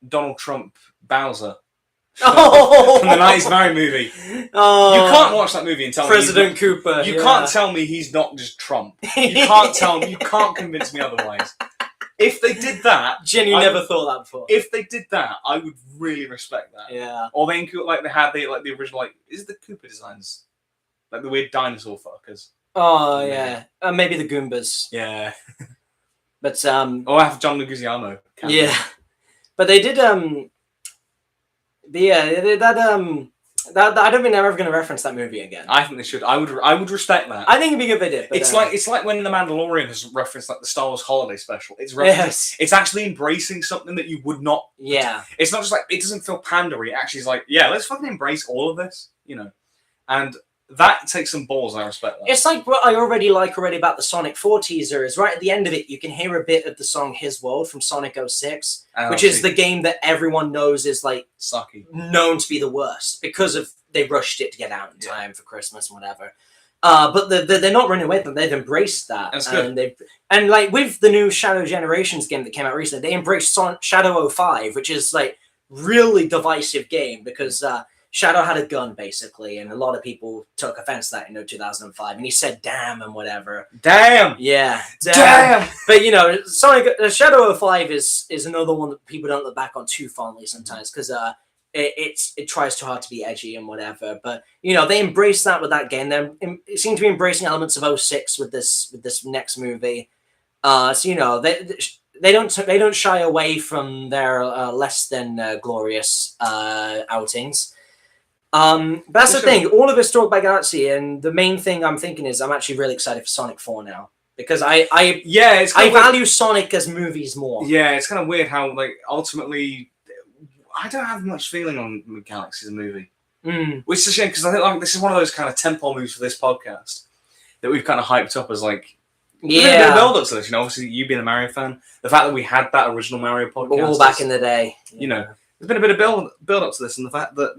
B: Donald Trump Bowser. From the 90s Mario movie. Oh, you can't watch that movie and tell
A: President Cooper.
B: You can't tell me he's not just Trump. You can't tell me. You can't convince me otherwise. If they did that,
A: genuinely never thought that before.
B: If they did that, I would really respect that.
A: Yeah.
B: Or they had the original is it the Cooper designs, like the weird dinosaur fuckers.
A: Oh yeah, maybe the Goombas.
B: Yeah.
A: But
B: or I have John Leguizamo.
A: Yeah, but they did But yeah, that I don't think they're ever going to reference that movie again.
B: I think they should. I would respect that.
A: I think it'd be good if they did. But
B: it's like when The Mandalorian has referenced like the Star Wars Holiday Special. It's actually embracing something that you would not.
A: Yeah.
B: It's not just like it doesn't feel pandery. It actually is like let's fucking embrace all of this, And that takes some balls, and I respect that.
A: It's like what I already like about the Sonic 4 teaser is right at the end of it, you can hear a bit of the song His World from Sonic 06, which is the game that everyone knows is like
B: sucky,
A: known to be the worst because of they rushed it to get out in time for Christmas and whatever. But they're not running away from it. They've embraced that.
B: That's good.
A: And like with the new Shadow Generations game that came out recently, they embraced Shadow 05, which is like really divisive game because Shadow had a gun basically, and a lot of people took offense to that in 2005, and he said "damn" and whatever.
B: Damn.
A: Yeah.
B: Damn.
A: But Sonic Shadow 05 is another one that people don't look back on too fondly sometimes because it tries too hard to be edgy and whatever. But they embrace that with that game. They seem to be embracing elements of 06 with this next movie. They don't shy away from their less than glorious outings. But that's the thing. All of us talk about Galaxy, and the main thing I'm thinking is I'm actually really excited for Sonic 4 now because I value Sonic as movies more.
B: Yeah, it's kind of weird how like ultimately I don't have much feeling on Galaxy as a movie, which is a shame because I think like this is one of those kind of tentpole movies for this podcast that we've kind of hyped up as like. Yeah, a bit of build up to this, obviously you being a Mario fan, the fact that we had that original Mario podcast
A: all back in the day,
B: there's been a bit of build up to this, and the fact that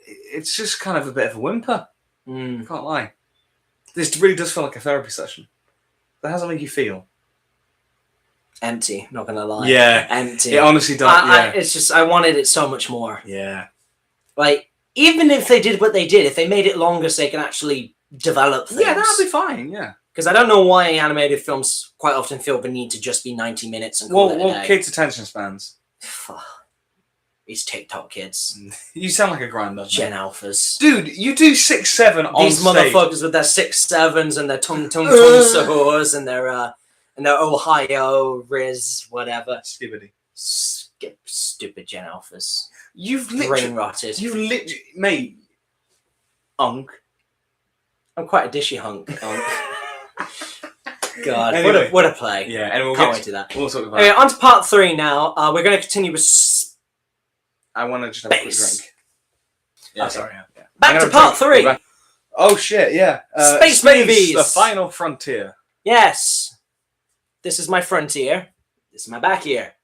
B: it's just kind of a bit of a whimper. I can't lie. This really does feel like a therapy session. But how does it make you feel?
A: Empty, not gonna lie.
B: Yeah,
A: empty.
B: It honestly does.
A: It's just I wanted it so much more.
B: Yeah,
A: like even if they did what they did, if they made it longer so they can actually develop things.
B: Yeah, that'd be fine. Yeah.
A: Because I don't know why animated films quite often feel the need to just be 90 minutes and call it a day.
B: Kids' attention spans.
A: These TikTok kids.
B: You sound like a granddad.
A: Gen Alphas.
B: Dude, you do 6'7" on
A: These
B: stage.
A: Motherfuckers with their 6'7s and their tung sahurs and their Ohio Riz whatever.
B: Skibbity.
A: Stupid Gen Alphas.
B: You've
A: brain rotted.
B: You've literally, mate. Unk.
A: I'm quite a dishy hunk. God,
B: anyway,
A: what a play.
B: Yeah, and
A: can't wait to that.
B: We'll talk about
A: it. On to part 3 now. We're going to continue with
B: I want to just have a quick drink. Yeah,
A: okay.
B: Sorry. Yeah.
A: Back to part 3.
B: Oh, shit, yeah.
A: Space movies.
B: The final frontier.
A: Yes. This is my frontier. This is my back ear.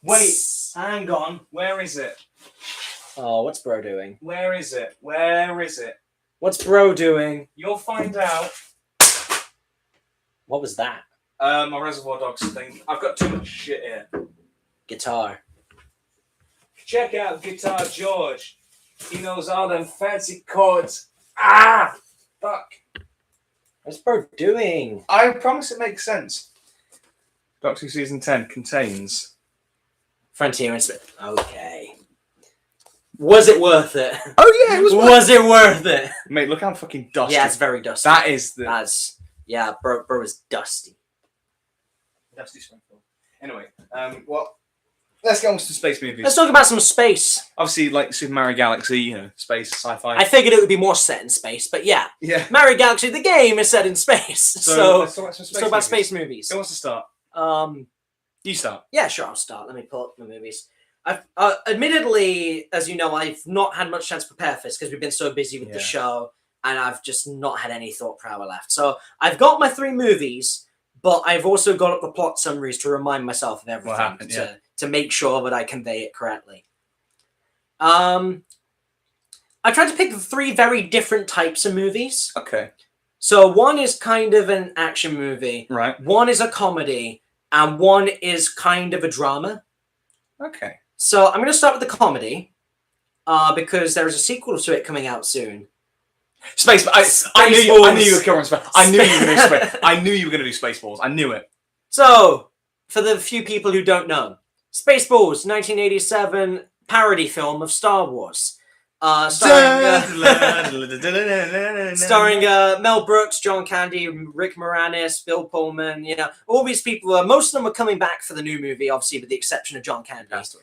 B: Wait, hang on. Where is it?
A: Oh, what's bro doing?
B: Where is it? Where is it?
A: What's bro doing?
B: You'll find out.
A: What was that?
B: My Reservoir Dogs thing. I've got too much shit here.
A: Guitar.
B: Check out Guitar George. He knows all them fancy chords. Ah! Fuck.
A: What's bro doing?
B: I promise it makes sense. Doctor Who Season 10 contains...
A: Frontier and Space. Okay. Was it worth it?
B: Oh yeah, it was.
A: Was it worth it?
B: Mate, look how fucking dusty.
A: Yeah, it's very dusty.
B: That is the.
A: Yeah, bro is dusty.
B: Dusty Springfield. Anyway, let's get on to space movies.
A: Let's talk about some space.
B: Obviously, like Super Mario Galaxy, space, sci-fi.
A: I figured it would be more set in space, but yeah.
B: Yeah.
A: Mario Galaxy, the game, is set in space. So
B: let's talk about
A: space movies.
B: Who wants to start? You start.
A: Yeah, sure, I'll start. Let me pull up my movies. I've admittedly, as you know, I've not had much chance to prepare for this because we've been so busy with the show, and I've just not had any thought power left. So I've got my 3 movies, but I've also got up the plot summaries to remind myself of everything
B: happened,
A: to make sure that I convey it correctly. I tried to pick 3 very different types of movies.
B: Okay.
A: So one is kind of an action movie.
B: Right.
A: One is a comedy, and one is kind of a drama.
B: Okay.
A: So I'm going to start with the comedy, because there is a sequel to it coming out soon.
B: Space. I knew you were going to I knew you were going to do Space. I knew you were going to do Spaceballs. I knew it.
A: So, for the few people who don't know, Spaceballs, 1987 parody film of Star Wars. Starring Mel Brooks, John Candy, Rick Moranis, Bill Pullman. All these people. Most of them are coming back for the new movie, obviously, with the exception of John Candy.
B: Rest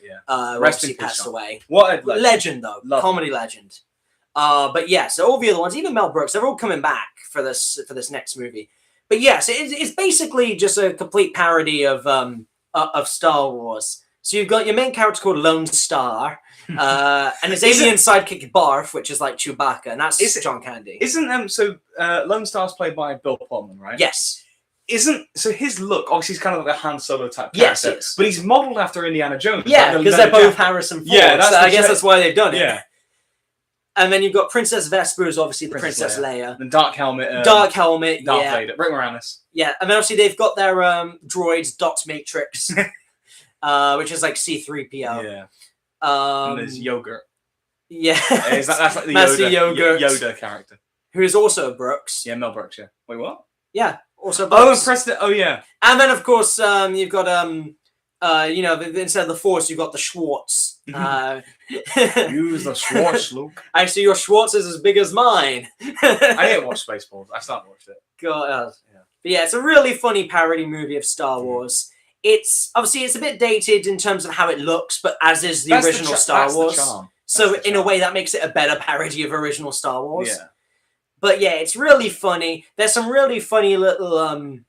B: in peace,
A: passed away.
B: What a
A: legend, though. Comedy legend. But yeah, so all the other ones, even Mel Brooks, they're all coming back for this next movie. But yes, it's basically just a complete parody of Star Wars. So you've got your main character called Lone Star, And his alien sidekick Barf, which is like Chewbacca, and that's John Candy.
B: Isn't Lone Star's played by Bill Pullman, right?
A: Yes.
B: So his look, obviously he's kind of like a Han Solo type
A: character.
B: Yes. But he's modelled after Indiana Jones.
A: Yeah, because they're both Harrison Ford. Yeah, so I guess that's why they've done it.
B: Yeah.
A: And then you've got Princess Vesper, who's obviously the Princess Leia.
B: And Dark Helmet.
A: Dark Helmet,
B: Darth Vader. Rick Moranis.
A: Yeah, and then obviously they've got their droids, Dot Matrix, which is like C-3PO.
B: Yeah. And there's Yogurt.
A: Yeah.
B: That's like the Yoda character.
A: Who is also Brooks.
B: Yeah, Mel Brooks, yeah. Wait, what?
A: Yeah, also Brooks.
B: Oh, and President. Oh, yeah.
A: And then, of course, you've got, instead of the Force, you've got the Schwartz.
B: Use the Schwartz, Luke.
A: Actually, your Schwartz is as big as mine.
B: I didn't watch Spaceballs. I started watching it.
A: God. Yeah. But yeah, it's a really funny parody movie of Star Wars. It's a bit dated in terms of how it looks, but as is the original Star Wars. So in a way, that makes it a better parody of original Star Wars.
B: Yeah.
A: But yeah, it's really funny. There's some really funny little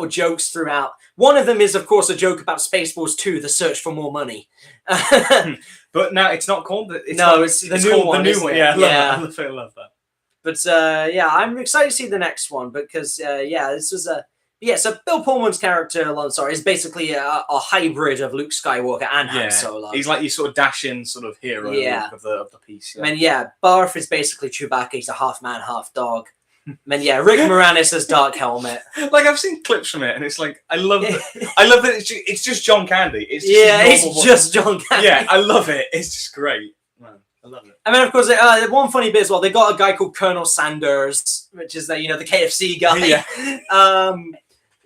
A: jokes throughout. One of them is, of course, a joke about Spaceballs 2, The Search for More Money.
B: But now it's not called.
A: It's the new one.
B: The new one. Yeah, I love that.
A: But I'm excited to see the next one because this was so Bill Pullman's character, Lone Star, is basically a hybrid of Luke Skywalker and Han Solo.
B: He's like your sort of dashing sort of hero of the piece. Yeah.
A: And Barf is basically Chewbacca. He's a half man, half dog. And Rick Moranis as Dark Helmet.
B: Like I've seen clips from it, and it's like I love that it's just John Candy. It's
A: just John Candy.
B: Yeah, I love it. It's just great. Man, I love it.
A: And then of course, one funny bit as well. They got a guy called Colonel Sanders, which is the KFC guy.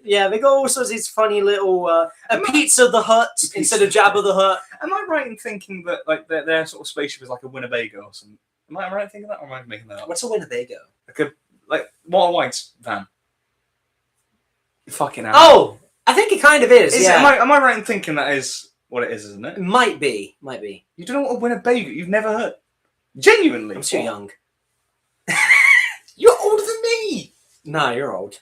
A: Yeah. They got all sorts of these funny little a Pizza the Hut instead of Jabba the Hutt.
B: Am I right in thinking that like their sort of spaceship is like a Winnebago or something? Am I right in thinking that, or am I making that up?
A: What's a Winnebago?
B: Like Walter White's van. Fucking hell.
A: Oh, I think it kind of is.
B: Am I right in thinking that is what it is, isn't it?
A: It might be.
B: You don't know what a Winnebago? You've never heard? Genuinely?
A: I'm too young.
B: You're older than me.
A: No, you're old.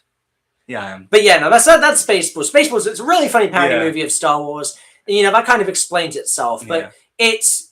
B: Yeah, I am.
A: But that's Spaceballs. Spaceballs. It's a really funny parody movie of Star Wars. And, that kind of explains itself. But it's,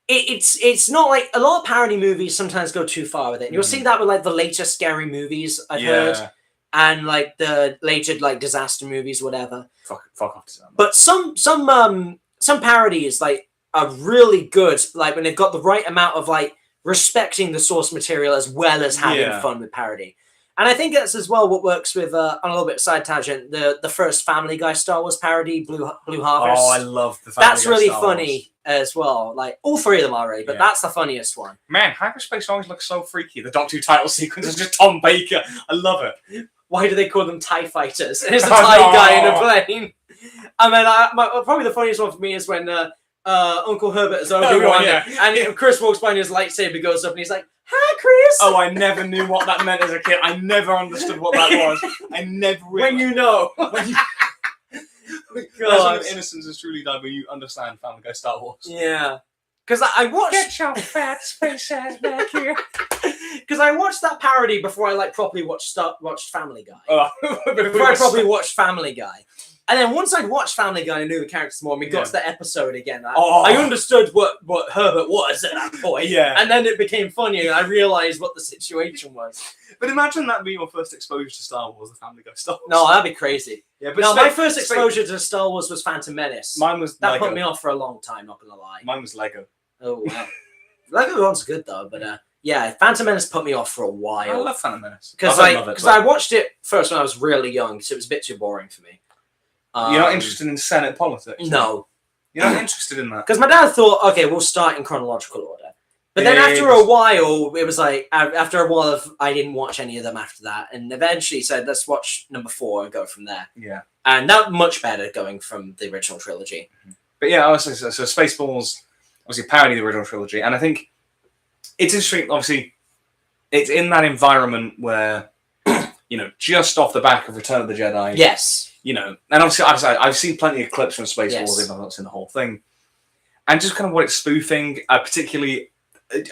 A: It's not like a lot of parody movies sometimes go too far with it. You'll see that with like the later scary movies I've heard, and like the later like disaster movies, whatever.
B: Fuck off to that.
A: But some parodies like are really good. Like when they've got the right amount of like respecting the source material as well as having fun with parody. And I think that's as well what works with on a little bit of side tangent the first Family Guy Star Wars parody, Blue Harvest.
B: Oh, I love the Family Guy
A: That's really
B: Star
A: funny
B: Wars.
A: As well. Like all three of them are really, but that's the funniest one.
B: Man, hyperspace always looks so freaky. The Doctor Who title sequence is just Tom Baker. I love it.
A: Why do they call them TIE fighters? And it's a TIE guy in a plane. And then probably the funniest one for me is when Uncle Herbert is Obi-Wan and Chris walks by and his lightsaber goes up and he's like, "Hi, Chris."
B: Oh, I never knew what that meant as a kid. I never understood what that was. I never realized.
A: When you know.
B: God. Innocence has truly died when you understand Family Guy Star Wars.
A: Yeah. Because I watched...
B: Get your fat space ass back here.
A: Because I watched that parody before I like properly watched Family Guy.
B: Before
A: I properly watched Family Guy. And then once I'd watched Family Guy, I knew the characters more, and we got to that episode again. I understood what Herbert was at that point.
B: Yeah.
A: And then it became funny, and I realised what the situation was.
B: But imagine that being your first exposure to Star Wars, the Family Guy Star Wars.
A: No, that'd be crazy.
B: Yeah, but
A: my first exposure to Star Wars was Phantom Menace.
B: Mine was
A: that
B: Lego.
A: put me off for a long time, not gonna lie.
B: Mine was Lego.
A: Oh wow. Lego one's good though, but Phantom Menace put me off for a while.
B: I love Phantom Menace.
A: Because I watched it first when I was really young, so it was a bit too boring for me.
B: You're not interested in Senate politics?
A: No.
B: You're not interested in that?
A: Because my dad thought, okay, we'll start in chronological order. But then after a while, it was like, after a while, I didn't watch any of them after that. And eventually he said, let's watch number 4 and go from there.
B: Yeah.
A: And that much better going from the original trilogy.
B: But yeah, honestly, so Spaceballs, obviously parody the original trilogy. And I think it's interesting, obviously, it's in that environment where, just off the back of Return of the Jedi.
A: Yes.
B: And obviously I've seen plenty of clips from Spaceballs, even though I've not seen the whole thing. And just kind of what it's spoofing, particularly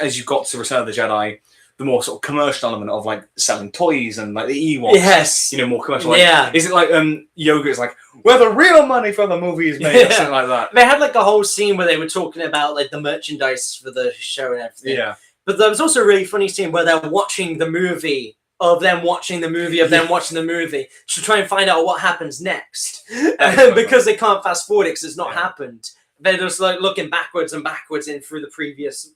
B: as you got to Return of the Jedi, the more sort of commercial element of like selling toys and like the Ewoks.
A: Yes.
B: You know, more commercial. Like,
A: Yeah.
B: Is it like Yoga is like where the real money for the movie is made or something like that?
A: They had like a whole scene where they were talking about like the merchandise for the show and everything.
B: Yeah.
A: But there was also a really funny scene where they're watching the movie of them watching the movie of them watching the movie to try and find out what happens next. Because they can't fast forward it because it's not happened. They're just like looking backwards and backwards in through the previous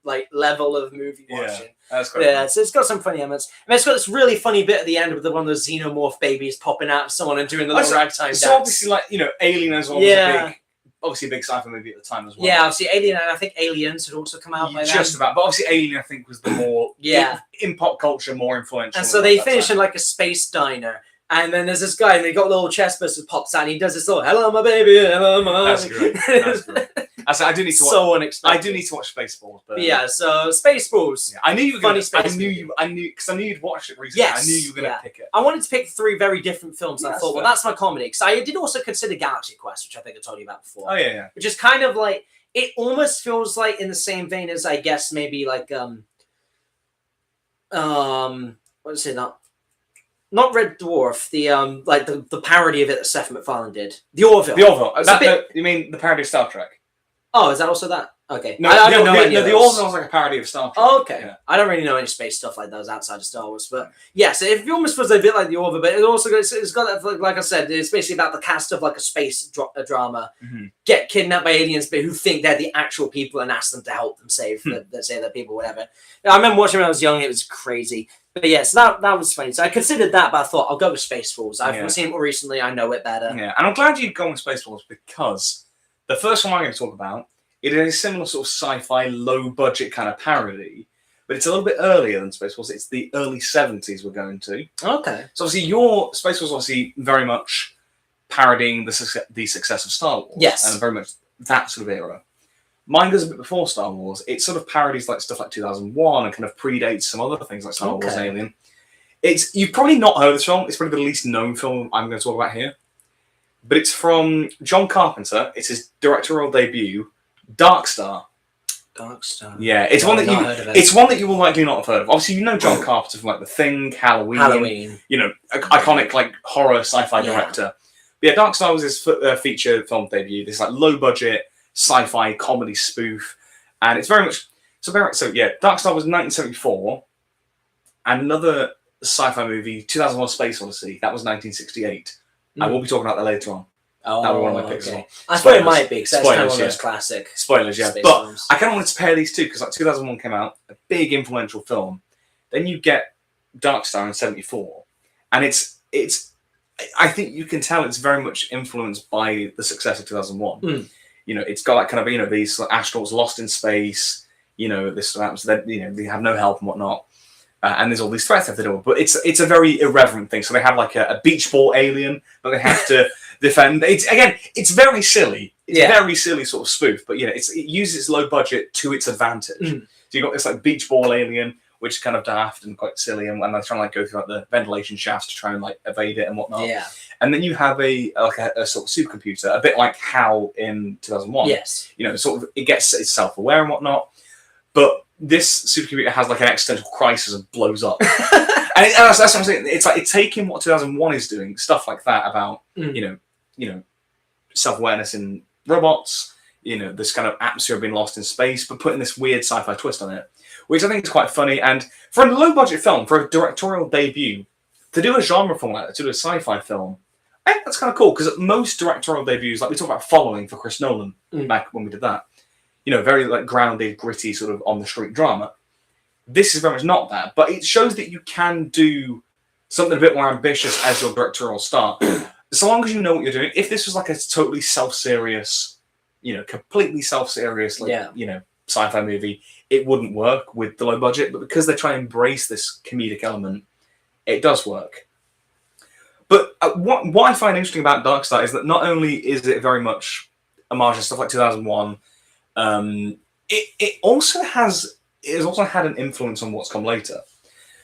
A: like level of movie watching.
B: That's great.
A: Yeah, so it's got some funny elements. I mean, it's got this really funny bit at the end with one of those xenomorph babies popping out of someone and doing the little ragtime dance.
B: So obviously, like, you know, Alien as well was obviously a big sci-fi movie at the time as well.
A: Yeah, obviously Alien, and I think Aliens had also come out by then.
B: Just about, but obviously Alien, I think, was the more in pop culture more influential.
A: And so they finish in like a space diner. And then there's this guy, and they got a little chest burster pops out, and he does this little "Hello, my baby, hello, my."
B: That's great. That's great. I do need to watch.
A: So unexpected.
B: I do need to watch Spaceballs, but
A: yeah. So Spaceballs.
B: Yeah, I knew you were
A: funny.
B: Gonna, I knew because I knew you'd watched it recently.
A: Yes,
B: I knew you were going to pick it.
A: I wanted to pick 3 very different films.
B: Yeah,
A: I thought, well, that's my comedy. Because I did also consider Galaxy Quest, which I think I told you about before.
B: Oh yeah.
A: Which is kind of like it almost feels like in the same vein as I guess maybe like what is it now? Not Red Dwarf, the like the parody of it that Seth MacFarlane did. The Orville.
B: The Orville. You mean the parody of Star Trek?
A: Oh, is that also that? Okay.
B: No, I don't know. The Orville was like a parody of Star Trek.
A: Oh, okay. Yeah. I don't really know any space stuff like those outside of Star Wars, but yeah, so it almost feels a bit like the Orville, but it also it's got that, like I said, it's basically about the cast of like a space drama get kidnapped by aliens, but who think they're the actual people and ask them to help them save the people, whatever. I remember watching when I was young; it was crazy. But yeah, so that was funny. So I considered that, but I thought I'll go with Spaceballs. I've seen it more recently. I know it better.
B: Yeah, and I'm glad you've gone with Spaceballs because the first one I'm going to talk about, it is a similar sort of sci-fi, low-budget kind of parody, but it's a little bit earlier than Spaceballs. It's the early 70s we're going to.
A: Okay.
B: So obviously your Spaceballs obviously very much parodying the success of Star Wars.
A: Yes.
B: And very much that sort of era. Mine goes a bit before Star Wars. It sort of parodies like stuff like 2001 and kind of predates some other things like Star Wars and Alien. You've probably not heard of this film. It's probably the least known film I'm going to talk about here. But it's from John Carpenter. It's his directorial debut, Dark Star.
A: Dark Star.
B: Yeah, it's one that you will likely not have heard of. Obviously, you know John Carpenter from like The Thing, Halloween. You know, iconic like horror sci-fi director. But yeah, Dark Star was his feature film debut. This like low budget sci-fi comedy spoof, and it's very much so. Yeah, Dark Star was 1974, and another sci-fi movie, 2001: Space Odyssey. That was 1968. I will be talking about that later on.
A: Oh,
B: that was one of my picks as well.
A: I thought it might be because that's kind of one of those classic
B: spoilers. Yeah, but films. I kind of wanted to pair these two because like 2001 came out, a big influential film. Then you get Dark Star in 74, and it's. I think you can tell it's very much influenced by the success of 2001. You know, it's got like kind of these astronauts lost in space. You know, this happens. That they have no help and whatnot, and there's all these threats they have to deal with. But it's a very irreverent thing. So they have like a beach ball alien that they have to defend. It's very silly. It's a very silly sort of spoof. But it uses its low budget to its advantage. So you got this like beach ball alien, which is kind of daft and quite silly, and they're trying to like go through like the ventilation shafts to try and like evade it and whatnot. Yeah. And then you have a sort of supercomputer, a bit like HAL in 2001.
A: Yes.
B: Sort of it's self-aware and whatnot, but this supercomputer has like an existential crisis and blows up. and that's what I'm saying. It's like it's taking what 2001 is doing, stuff like that about self-awareness in robots. This kind of atmosphere of being lost in space, but putting this weird sci-fi twist on it, which I think is quite funny. And for a low-budget film, for a directorial debut, to do a genre film like that, to do a sci-fi film, I think that's kind of cool, because most directorial debuts, like we talked about Following for Chris Nolan back when we did that, very like grounded, gritty, sort of on-the-street drama. This is very much not that, but it shows that you can do something a bit more ambitious as your directorial start. So long as you know what you're doing. If this was like a totally self-serious, completely self-serious, sci-fi movie, it wouldn't work with the low budget, but because they try and embrace this comedic element, it does work. But what I find interesting about Dark Star is that not only is it very much homage to stuff like 2001, it also has had an influence on what's come later.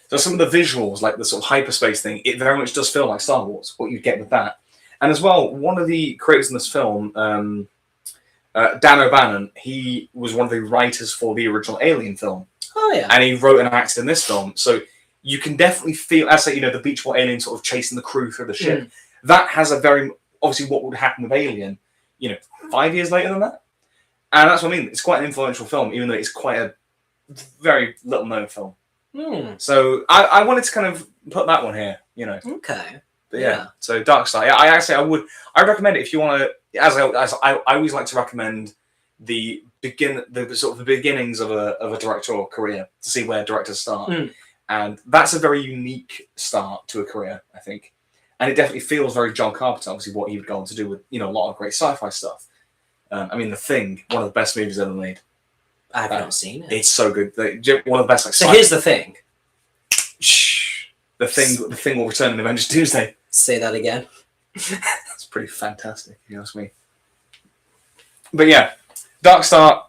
B: So some of the visuals, like the sort of hyperspace thing, it very much does feel like Star Wars, what you get with that. And as well, one of the creators in this film, Dan O'Bannon, he was one of the writers for the original Alien film.
A: Oh yeah.
B: And he wrote and acted in this film. So you can definitely feel, as I say, the Beach Boy alien sort of chasing the crew through the ship. That has a very, obviously what would happen with Alien, 5 years later than that. And that's what I mean. It's quite an influential film, even though it's quite a very little known film. So I wanted to kind of put that one here,
A: Okay.
B: But yeah. So Dark Star. Yeah, I recommend it if you want to. As I always like to recommend the beginnings of a directorial career to see where directors start, and that's a very unique start to a career, I think, and it definitely feels very John Carpenter. Obviously, what he would go on to do with a lot of great sci-fi stuff. I mean, The Thing, one of the best movies ever made.
A: I have not seen it.
B: It's so good. One of the best.
A: So here's The Thing.
B: Shh. The Thing will return in Avengers Doomsday.
A: Say that again.
B: It's pretty fantastic, if you ask me. But yeah, Dark Star.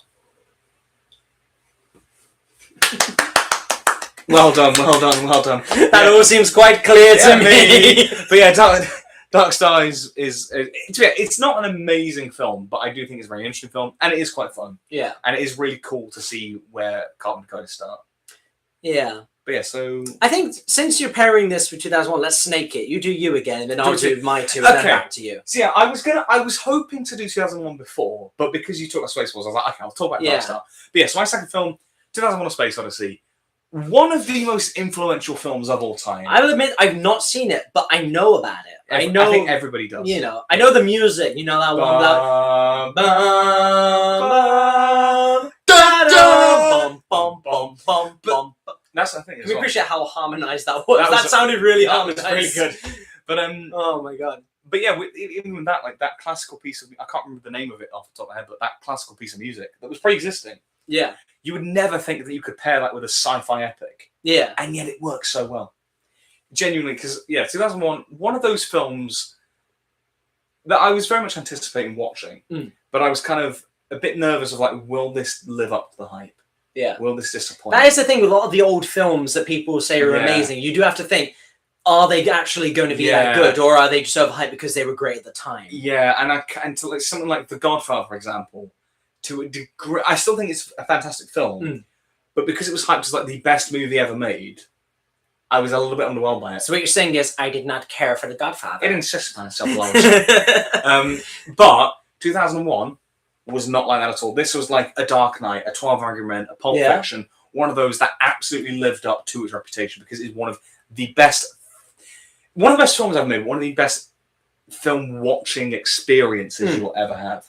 B: Well done.
A: That all seems quite clear to me.
B: But yeah, Dark Star is it's not an amazing film, but I do think it's a very interesting film, and it is quite fun.
A: Yeah.
B: And it is really cool to see where Carpenter goes start.
A: Yeah.
B: But yeah, so
A: I think since you're pairing this with 2001, let's snake it. You do you again, and then I'll do my two, and then back to you.
B: So yeah, I was hoping to do 2001 before, but because you talked about Spaceballs, I was like, okay, I'll talk about Dark Star. But yeah, so my second film, 2001: A Space Odyssey, one of the most influential films of all time.
A: I will admit I've not seen it, but I know about it. I
B: think everybody does.
A: I know the music. You know that one.
B: That's the thing.
A: Can we appreciate how harmonized that was? That sounded really harmonized.
B: That was really good. But
A: oh my god.
B: But yeah, even with that, like that classical piece of, I can't remember the name of it off the top of my head, but that classical piece of music that was pre-existing.
A: Yeah.
B: You would never think that you could pair that with a sci-fi epic.
A: Yeah.
B: And yet it works so well. Genuinely, because 2001, one of those films that I was very much anticipating watching, but I was kind of a bit nervous of like, will this live up to the hype?
A: Yeah.
B: Will this disappoint?
A: That is the thing with a lot of the old films that people say are amazing. You do have to think, are they actually going to be that good, or are they just overhyped because they were great at the time?
B: Yeah, and to like something like The Godfather, for example, to a degree, I still think it's a fantastic film, but because it was hyped as like the best movie ever made, I was a little bit underwhelmed by it.
A: So what you're saying is, I did not care for The Godfather.
B: It insists on itself but 2001 was not like that at all. This was like a Dark Knight, a 12 Angry Men, a Pulp Fiction, one of those that absolutely lived up to its reputation because it's one of the best films I've made, one of the best film watching experiences you'll ever have.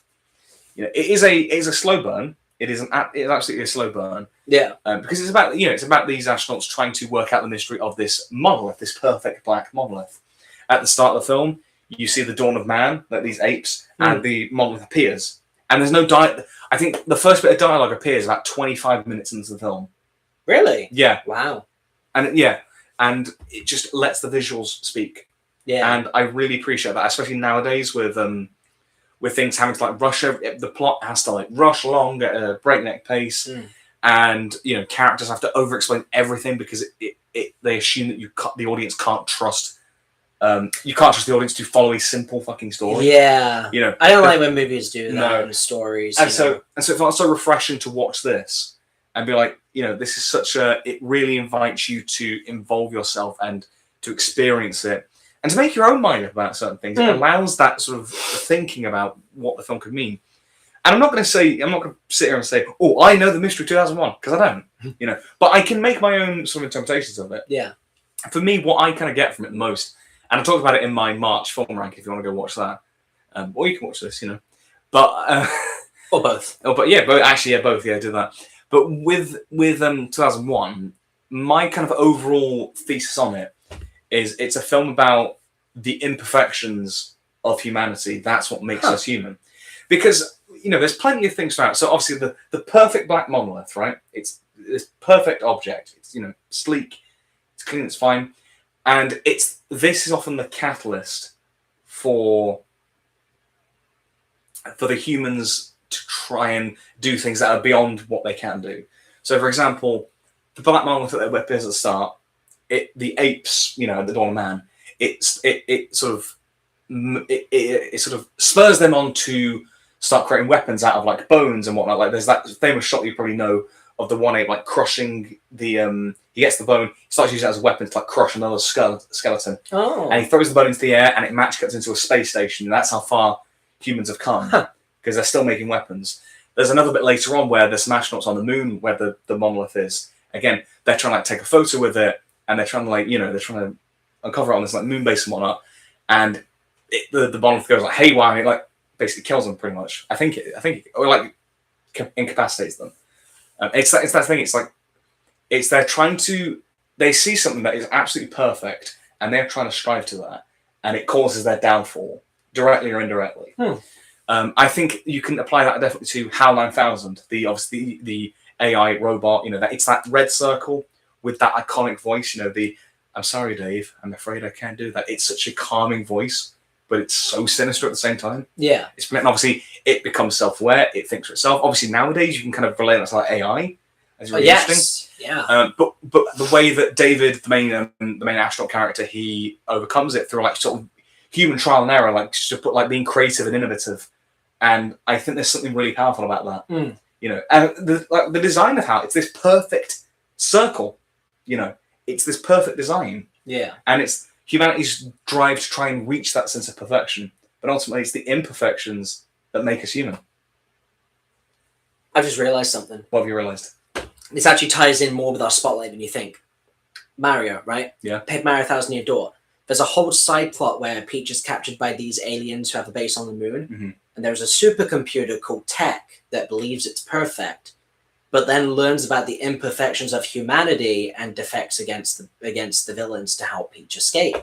B: It is a slow burn. It is absolutely a slow burn.
A: Yeah.
B: Because it's about these astronauts trying to work out the mystery of this monolith, this perfect black monolith. At the start of the film, you see the dawn of man, like these apes, and the monolith appears. And there's no dialogue. I think the first bit of dialogue appears about 25 minutes into the film.
A: Really?
B: Yeah.
A: Wow.
B: And it just lets the visuals speak.
A: Yeah.
B: And I really appreciate that, especially nowadays with things having to like rush. The plot has to like rush along at a breakneck pace, and characters have to over-explain everything because they assume that the audience can't trust. You can't trust the audience to follow a simple fucking story.
A: Yeah. I don't like when movies do that in stories.
B: And so it felt so refreshing to watch this and be like, this is it really invites you to involve yourself and to experience it and to make your own mind up about certain things. It allows that sort of thinking about what the film could mean. And I'm not going to sit here and say, oh, I know the mystery of 2001, because I don't, but I can make my own sort of interpretations of it.
A: Yeah.
B: For me, what I kind of get from it the most, and I talked about it in my March film rank if you want to go watch that. Or you can watch this, But
A: or both.
B: But actually, both. Yeah, do that. But with 2001, my kind of overall thesis on it is it's a film about the imperfections of humanity. That's what makes us human. Because, there's plenty of things throughout. So obviously the perfect black monolith, right? It's this perfect object. It's, sleek, it's clean, it's fine. And this is often the catalyst for the humans to try and do things that are beyond what they can do. So, for example, the black monolith that appears at the start, the apes, at the dawn of man, it sort of spurs them on to start creating weapons out of like bones and whatnot. Like there's that famous shot you probably know of the one ape like crushing the he gets the bone, he starts using it as a weapon to like crush another skeleton.
A: Oh.
B: And he throws the bone into the air and it match cuts into a space station, and that's how far humans have come. Because they're still making weapons. There's another bit later on where there's some astronauts on the moon where the monolith is. Again, they're trying to like take a photo with it, and they're trying to like, they're trying to uncover it on this like moon base and whatnot. And the monolith goes like haywire, it like basically kills them pretty much. I think or like incapacitates them. It's that thing. It's like they see something that is absolutely perfect, and they're trying to strive to that, and it causes their downfall directly or indirectly. I think you can apply that definitely to HAL 9000, the AI robot. That it's that red circle with that iconic voice. I'm sorry, Dave, I'm afraid I can't do that. It's such a calming voice, but it's so sinister at the same time.
A: Yeah.
B: And obviously, it becomes self-aware. It thinks for itself. Obviously, nowadays, you can kind of relate that to like AI. It's really interesting.
A: Yeah.
B: But the way that David, the main astronaut character, he overcomes it through like sort of human trial and error, like just to put like being creative and innovative. And I think there's something really powerful about that. And the design of how it's this perfect circle. It's this perfect design.
A: Yeah.
B: And it's humanity's drive to try and reach that sense of perfection. But ultimately, it's the imperfections that make us human.
A: I just realised something.
B: What have you realised?
A: This actually ties in more with our spotlight than you think. Mario, right?
B: Yeah.
A: Paper Mario Thousand Year Door. There's a whole side plot where Peach is captured by these aliens who have a base on the moon. And there's a supercomputer called Tech that believes it's perfect, but then learns about the imperfections of humanity and defects against the villains to help Peach escape.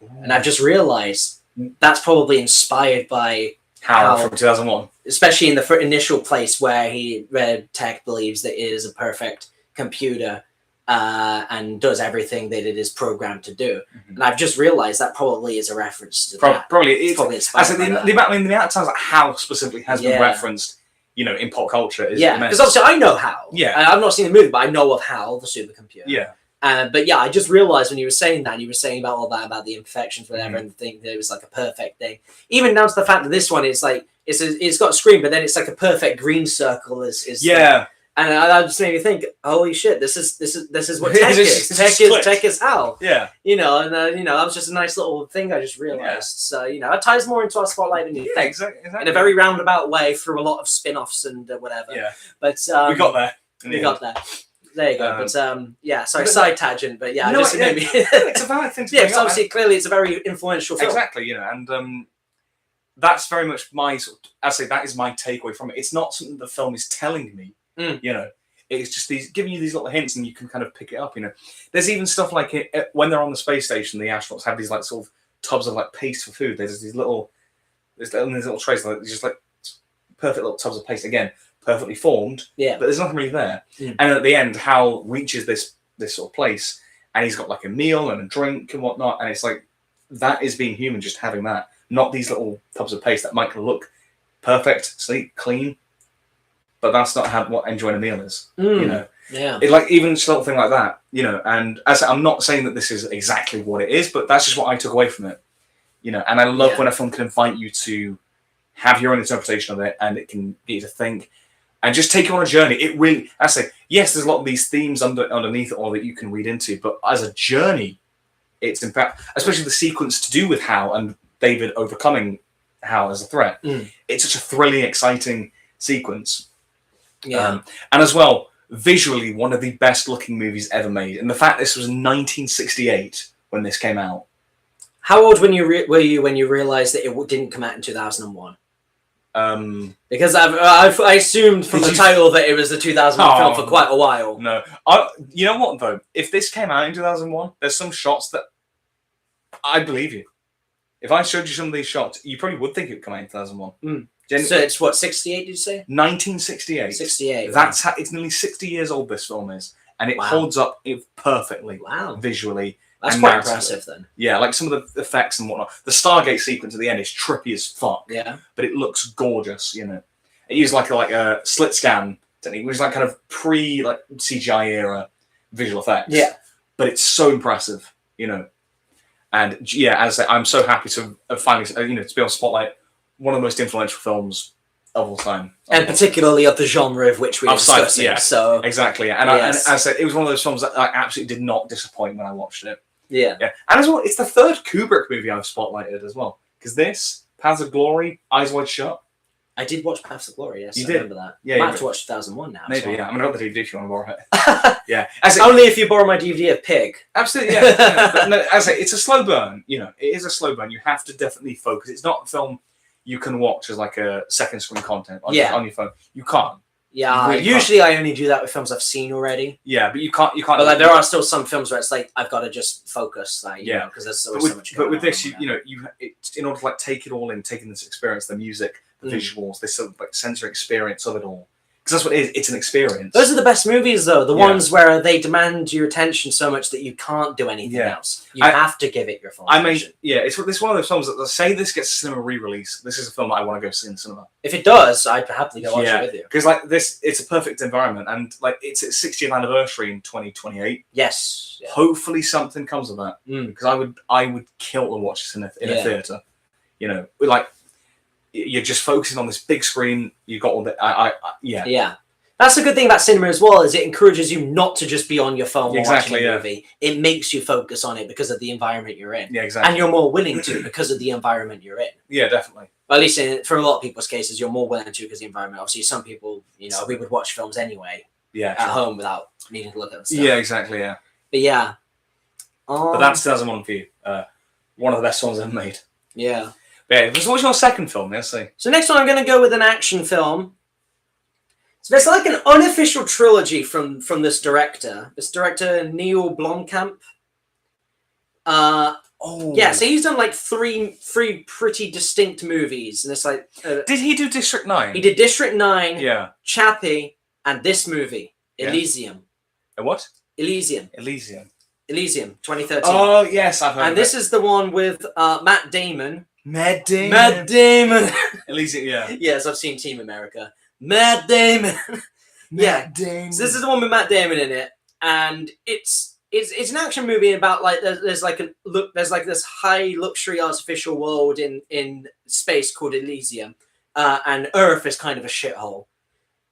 A: Ooh. And I've just realized that's probably inspired by
B: HAL from 2001.
A: Especially in the initial place where Tech believes that it is a perfect computer and does everything that it is programmed to do. And I've just realized that probably is a reference to that.
B: Probably. It's
A: probably
B: I said the amount of times that HAL specifically has been referenced, in pop culture is immense.
A: Because obviously I know HAL.
B: Yeah.
A: I've not seen the movie, but I know of HAL, the supercomputer.
B: Yeah.
A: But yeah, I just realized when you were saying that, you were saying about all that, about the imperfections, whatever, and the thing that it was like a perfect thing. Even down to the fact that this one is like, it's got a screen, but then it's like a perfect green circle is
B: yeah.
A: And I just made me think, holy shit, this is what Tech is. Tech is HAL.
B: Yeah.
A: That was just a nice little thing I just realized. Yeah. So, it ties more into our spotlight than you think.
B: Exactly.
A: In a very roundabout way through a lot of spin-offs and whatever.
B: Yeah.
A: But
B: we got there.
A: We got there. There you go. Sorry, side tangent, but yeah,
B: it made me. It's a valid thing to
A: because obviously, clearly, it's a very influential film.
B: Exactly, and that's very much that is my takeaway from it. It's not something the film is telling me. It's just giving you these little hints, and you can kind of pick it up. There's even stuff like it when they're on the space station. The astronauts have these like sort of tubs of like paste for food. There's these little trays, like just like perfect little tubs of paste. Again, perfectly formed.
A: Yeah.
B: But there's nothing really there. And at the end, Hal reaches this sort of place, and he's got like a meal and a drink and whatnot, and it's like that is being human, just having that, not these little tubs of paste that might look perfect, sleek, clean. But that's not what enjoying a meal is,
A: Yeah.
B: It like even just a little thing like that, And as I'm not saying that this is exactly what it is, but that's just what I took away from it, And I love when a film can invite you to have your own interpretation of it, and it can get you to think and just take you on a journey. It really, yes, there's a lot of these themes underneath it all that you can read into, but as a journey, it's in fact, especially the sequence to do with Hal and David overcoming Hal as a threat. It's such a thrilling, exciting sequence.
A: Yeah.
B: And as well, visually, one of the best looking movies ever made. And the fact this was 1968 when this came out.
A: How old were you when you realized that it didn't come out in 2001? Because I assumed from the title that it was the 2001 film for quite a while.
B: No. You know what, though? If this came out in 2001, there's some shots that I believe you. If I showed you some of these shots, you probably would think it would come out in 2001.
A: So it's what, 68, did you say?
B: 1968.
A: 68.
B: That's it's nearly 60 years old, this film is. And it holds up perfectly.
A: Wow.
B: Visually.
A: That's quite impressive, then.
B: Yeah, like some of the effects and whatnot. The Stargate sequence at the end is trippy as fuck.
A: Yeah.
B: But it looks gorgeous, It used like a slit scan technique, which is like kind of CGI era visual effects.
A: Yeah.
B: But it's so impressive, And yeah, as I say, I'm so happy to finally, to be on Spotlight, one of the most influential films of all time,
A: and particularly of the genre of which we're discussing.
B: Yeah,
A: so
B: exactly. And, and as I said, it was one of those films that I absolutely did not disappoint when I watched it.
A: Yeah.
B: And as well, it's the third Kubrick movie I've spotlighted as well. Because this, Paths of Glory, Eyes Wide Shut.
A: I did watch Paths of Glory, yes.
B: You
A: I
B: did?
A: remember that.
B: Yeah,
A: I might have to watch 2001 now.
B: Maybe,
A: well.
B: yeah. I'm going to got the DVD if you want to borrow it. Yeah.
A: Only if you borrow my DVD of Pig.
B: Absolutely, yeah. But no, as I say, it's a slow burn. You know, it is a slow burn. You have to definitely focus. It's not a film you can watch as like a second screen content on your phone. You can't.
A: Yeah,
B: really
A: usually I only do that with films I've seen already.
B: Yeah, but you can't.
A: But like, there are still some films where it's like I've got to just focus, like because there's always so much.
B: But with this, you know, in order to like take it all in, taking this experience, the music, the visuals, this sort of like sensory experience of it all, because that's what it is. It's an experience.
A: Those are the best movies, though. The ones where they demand your attention so much that you can't do anything else. You have to give it your full attention.
B: It's one of those films that say this gets a cinema re-release. This is a film that I want to go see in cinema.
A: If it does, I'd happily go watch it with you.
B: Because like this, it's a perfect environment, and like it's its 60th anniversary in 2028.
A: Yes. Yeah.
B: Hopefully, something comes of that. Because I would kill to watch this in a theater. You know, like. You're just focusing on this big screen. You got all the
A: yeah. That's the good thing about cinema as well, is it encourages you not to just be on your phone while watching a movie. It makes you focus on it because of the environment you're in.
B: Yeah, exactly.
A: And you're more willing to because of the environment you're in.
B: Yeah, definitely.
A: Well, at least for a lot of people's cases, you're more willing to because of the environment. Obviously, some people, you know, we would watch films anyway.
B: Yeah.
A: At home without needing to look at them.
B: Yeah, exactly. Yeah.
A: But yeah.
B: But that's 2001 for you. One of the best films ever made.
A: Yeah.
B: Yeah, what's your second film? Let's see.
A: So next one, I'm going to go with an action film. So there's like an unofficial trilogy from this director. This director, Neil Blomkamp. Yeah, so he's done like three pretty distinct movies, and it's like.
B: Did he do District 9?
A: He did District 9.
B: Yeah.
A: Chappie, and this movie, Elysium.
B: A what?
A: Elysium, 2013.
B: Oh yes, I've heard.
A: And this is the one with Matt Damon.
B: Matt Damon.
A: Matt Damon.
B: Elysium, yeah.
A: Yes, I've seen Team America. Matt Damon.
B: Matt Damon.
A: So this is the one with Matt Damon in it, and it's an action movie about like there's like this high luxury artificial world in space called Elysium, and Earth is kind of a shithole.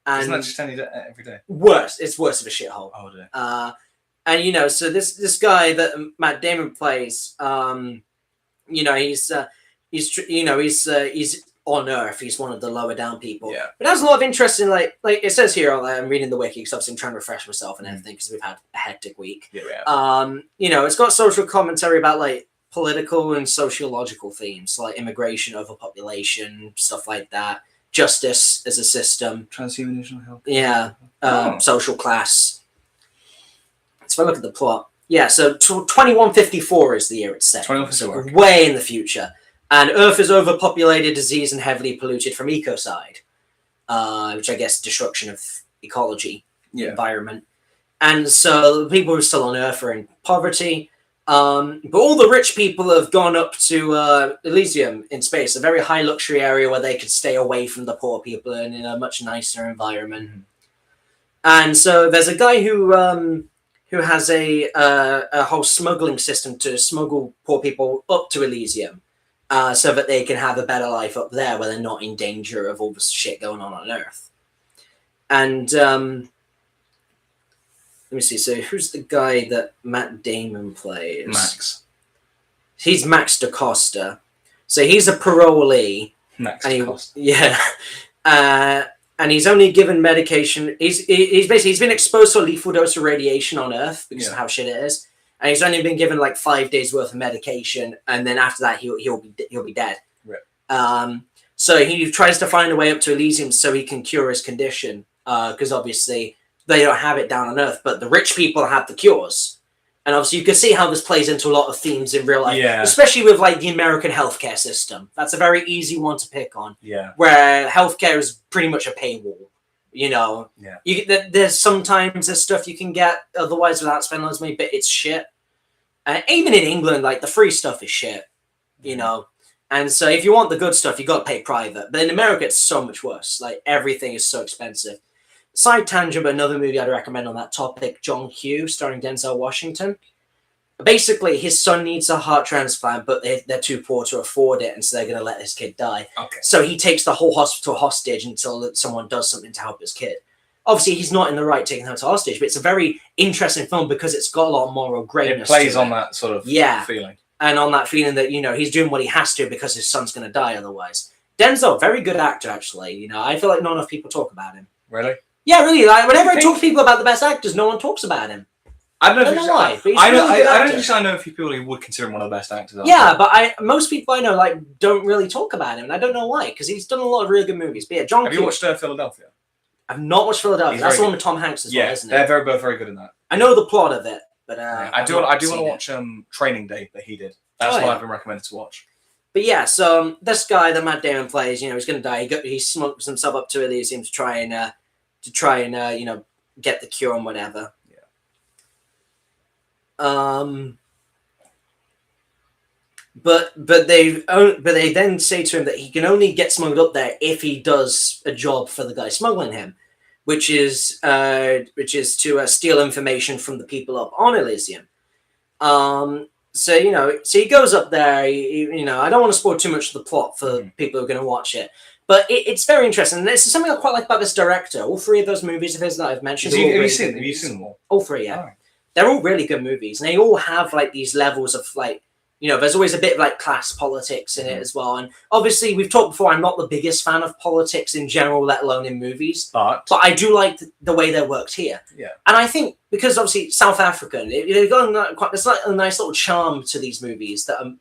A: And
B: isn't that just every day?
A: Worse. It's worse of a shithole.
B: Oh dear.
A: And you know, so this guy that Matt Damon plays, you know, he's on Earth. He's one of the lower down people.
B: Yeah.
A: But it has a lot of interest in like it says here. I'm reading the wiki because obviously I'm trying to refresh myself and everything because we've had a hectic week.
B: Yeah.
A: You know, it's got social commentary about like political and sociological themes like immigration, overpopulation, stuff like that. Justice as a system.
B: Transhumanism health.
A: Yeah. Social class. Let's have a look at the plot. Yeah, so 2154 is the year it's set.
B: 2154.
A: So way in the future. And Earth is overpopulated, diseased, and heavily polluted from ecocide, which I guess destruction of ecology, environment. And so the people who are still on Earth are in poverty. But all the rich people have gone up to Elysium in space, a very high luxury area where they could stay away from the poor people and in a much nicer environment. Mm-hmm. And so there's a guy who has a whole smuggling system to smuggle poor people up to Elysium, so that they can have a better life up there where they're not in danger of all the shit going on Earth. And let me see. So who's the guy that Matt Damon plays?
B: Max.
A: He's Max DaCosta. So he's a parolee.
B: Max
A: DaCosta. Yeah. And he's only given medication. He's been exposed to a lethal dose of radiation on Earth because of how shit it is. And he's only been given like 5 days worth of medication, and then after that he'll be dead.
B: Right.
A: So he tries to find a way up to Elysium so he can cure his condition. Because obviously they don't have it down on Earth, but the rich people have the cures. And obviously you can see how this plays into a lot of themes in real life, especially with like the American healthcare system. That's a very easy one to pick on.
B: Yeah.
A: Where healthcare is pretty much a paywall. You know, there's sometimes stuff you can get otherwise without spending loads of money, but it's shit. Even in England, like the free stuff is shit, you know. And so if you want the good stuff, you got to pay private. But in America, it's so much worse. Like everything is so expensive. Side tangent, but another movie I'd recommend on that topic, John Q, starring Denzel Washington. basically his son needs a heart transplant, but they're too poor to afford it, and so they're going to let this kid die.
B: Okay.
A: So he takes the whole hospital hostage until someone does something to help his kid. Obviously, he's not in the right taking them to hostage, but it's a very interesting film because it's got a lot of moral grayness.
B: It plays on that sort of feeling.
A: And on that feeling that, he's doing what he has to because his son's going to die otherwise. Denzel, very good actor, actually. I feel like not enough people talk about him.
B: Really?
A: Yeah, really. Like, whenever I talk to people about the best actors, no one talks about him.
B: I don't know why. I know a few people who would consider him one of the best actors.
A: Yeah, but most people I know don't really talk about him, and I don't know why, because he's done a lot of really good movies. But yeah, John.
B: Have you watched Philadelphia?
A: I've not watched Philadelphia. That's the one with Tom Hanks as well, isn't it?
B: Yeah, they're both very good in that.
A: I know the plot of it, but
B: I do want to watch Training Day that he did. That's what I've been recommended to watch.
A: But yeah, so this guy that Matt Damon plays, he's going to die. He smokes himself up to Elysium to try and get the cure and whatever. But they then say to him that he can only get smuggled up there if he does a job for the guy smuggling him, which is to steal information from the people up on Elysium. So he goes up there. I don't want to spoil too much of the plot for people who are going to watch it. But it's very interesting. And this is something I quite like about this director. All three of those movies of his that I've mentioned.
B: Have you seen them all?
A: All three, yeah. Oh. They're all really good movies. And they all have these levels of there's always a bit of class politics in it as well. And obviously we've talked before, I'm not the biggest fan of politics in general, let alone in movies. But I do like the way they're worked here.
B: Yeah.
A: And I think because obviously South African, there's a nice little charm to these movies that,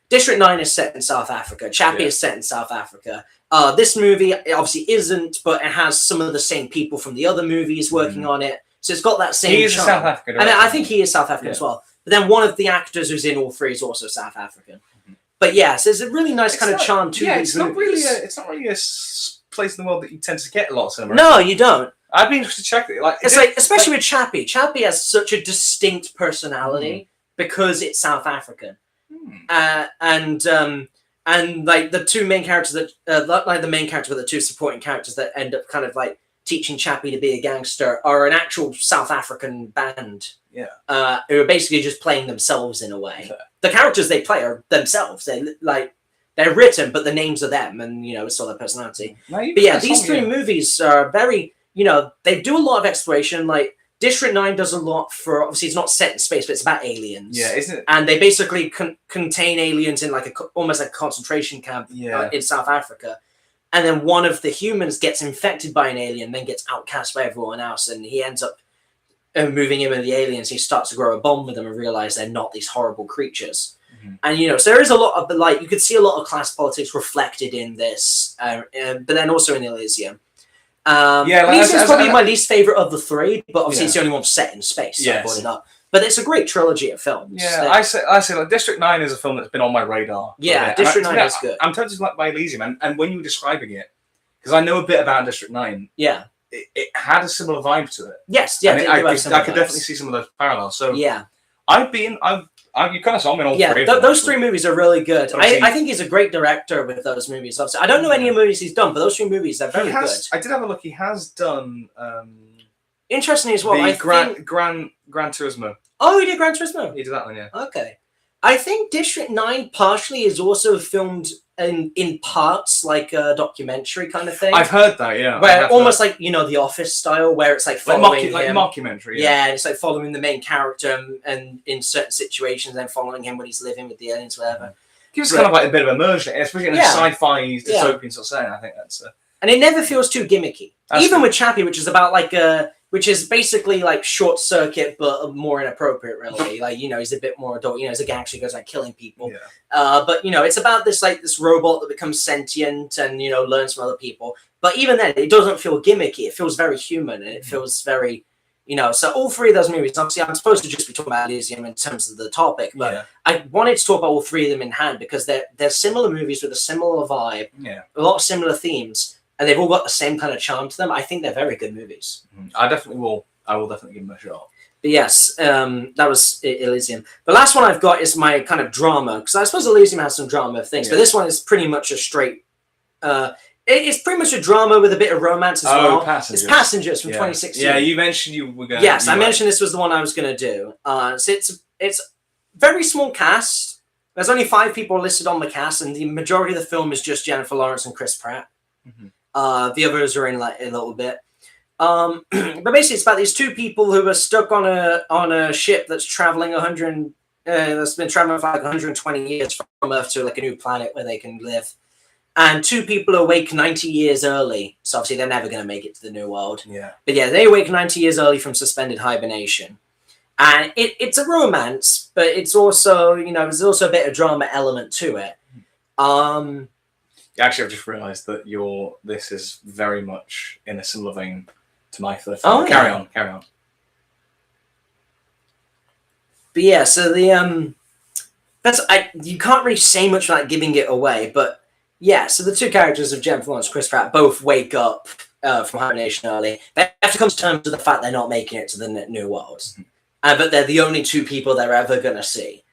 A: District 9 is set in South Africa. Chappie is set in South Africa. This movie obviously isn't, but it has some of the same people from the other movies working on it. So it's got that same charm.
B: He is South African.
A: And I think he is South African as well. But then one of the actors who's in all three is also South African. But yes, there's a really nice kind of charm to these movies.
B: It's not really a place in the world that you tend to get a lot of cinema.
A: No, you don't.
B: I'd be interested to check it.
A: Especially with Chappie. Chappie has such a distinct personality because it's South African. And the two main characters the main character, but the two supporting characters that end up kind of teaching Chappie to be a gangster are an actual South African band.
B: Yeah.
A: Who are basically just playing themselves in a way. Yeah. The characters they play are themselves. They're written, but the names are them, and it's all their personality. But yeah, these three movies are very, they do a lot of exploration. District 9 does a lot for, obviously it's not set in space, but it's about aliens.
B: Yeah, isn't it?
A: And they basically contain aliens in almost like a concentration camp in South Africa. And then one of the humans gets infected by an alien, then gets outcast by everyone else, and he ends up moving in with the aliens. He starts to grow a bond with them and realize they're not these horrible creatures. And so there is a lot of you could see a lot of class politics reflected in this, but then also in Elysium. Elysium's probably my least favorite of the three, but obviously it's the only one set in space, so I brought it up. But it's a great trilogy of films.
B: Yeah, I say District 9 is a film that's been on my radar.
A: Yeah, District 9 is good.
B: I'm tempted by Elysium, and when you were describing it, because I know a bit about District 9.
A: Yeah.
B: It had a similar vibe to it.
A: Yes, yeah.
B: I could definitely see some of those parallels. So
A: yeah,
B: you kind of saw me in all three.
A: Yeah, those three movies are really good. I think he's a great director with those movies. Obviously, I don't know any of the movies he's done, but those three movies are very good.
B: I did have a look. He has done.
A: Interestingly as well,
B: Gran Turismo.
A: Oh, he did Gran Turismo.
B: He did that one, yeah.
A: Okay. I think District 9 partially is also filmed in parts like a documentary kind of thing.
B: I've heard that, yeah.
A: Where almost like, The Office style, where it's following him.
B: Like mockumentary,
A: yeah. Yeah, it's following the main character and in certain situations, then following him when he's living with the aliens, whatever.
B: Gives kind of a bit of immersion, especially in a sci-fi dystopian sort of setting. I think that's.
A: And it never feels too gimmicky. Even with Chappie, which is about which is basically Short Circuit, but more inappropriate, really. He's a bit more adult. He's a gangster, he goes killing people. Yeah. But it's about this this robot that becomes sentient and learns from other people. But even then, it doesn't feel gimmicky. It feels very human, and it feels very, So all three of those movies. Obviously, I'm supposed to just be talking about Elysium in terms of the topic, but I wanted to talk about all three of them in hand because they're similar movies with a similar vibe.
B: Yeah.
A: A lot of similar themes. And they've all got the same kind of charm to them. I think they're very good movies.
B: I will definitely give them a shot.
A: But yes, that was Elysium. The last one I've got is my kind of drama, because I suppose Elysium has some drama things, but this one is pretty much a straight. It's pretty much a drama with a bit of romance as well.
B: Passengers.
A: It's Passengers from 2016.
B: Yeah, you mentioned you were going.
A: Yes, I mentioned this was the one I was going to do. So it's very small cast. There's only 5 people listed on the cast, and the majority of the film is just Jennifer Lawrence and Chris Pratt. The others are in like a little bit. But basically, it's about these 2 people who are stuck on a ship that's traveling that's been traveling for like 120 years from Earth to like a new planet where they can live. And 2 people awake 90 years early. So obviously they're never going to make it to the new world.
B: Yeah.
A: But yeah, they awake 90 years early from suspended hibernation. And it's a romance, but it's also, there's also a bit of drama element to it.
B: Actually, I've just realised that this is very much in a similar vein to my third film.
A: Oh,
B: carry on.
A: But yeah, so you can't really say much without giving it away, but yeah, so the 2 characters of Jennifer Lawrence and Chris Pratt both wake up from hibernation early. They have to come to terms with the fact they're not making it to the new world. But they're the only 2 people they're ever going to see.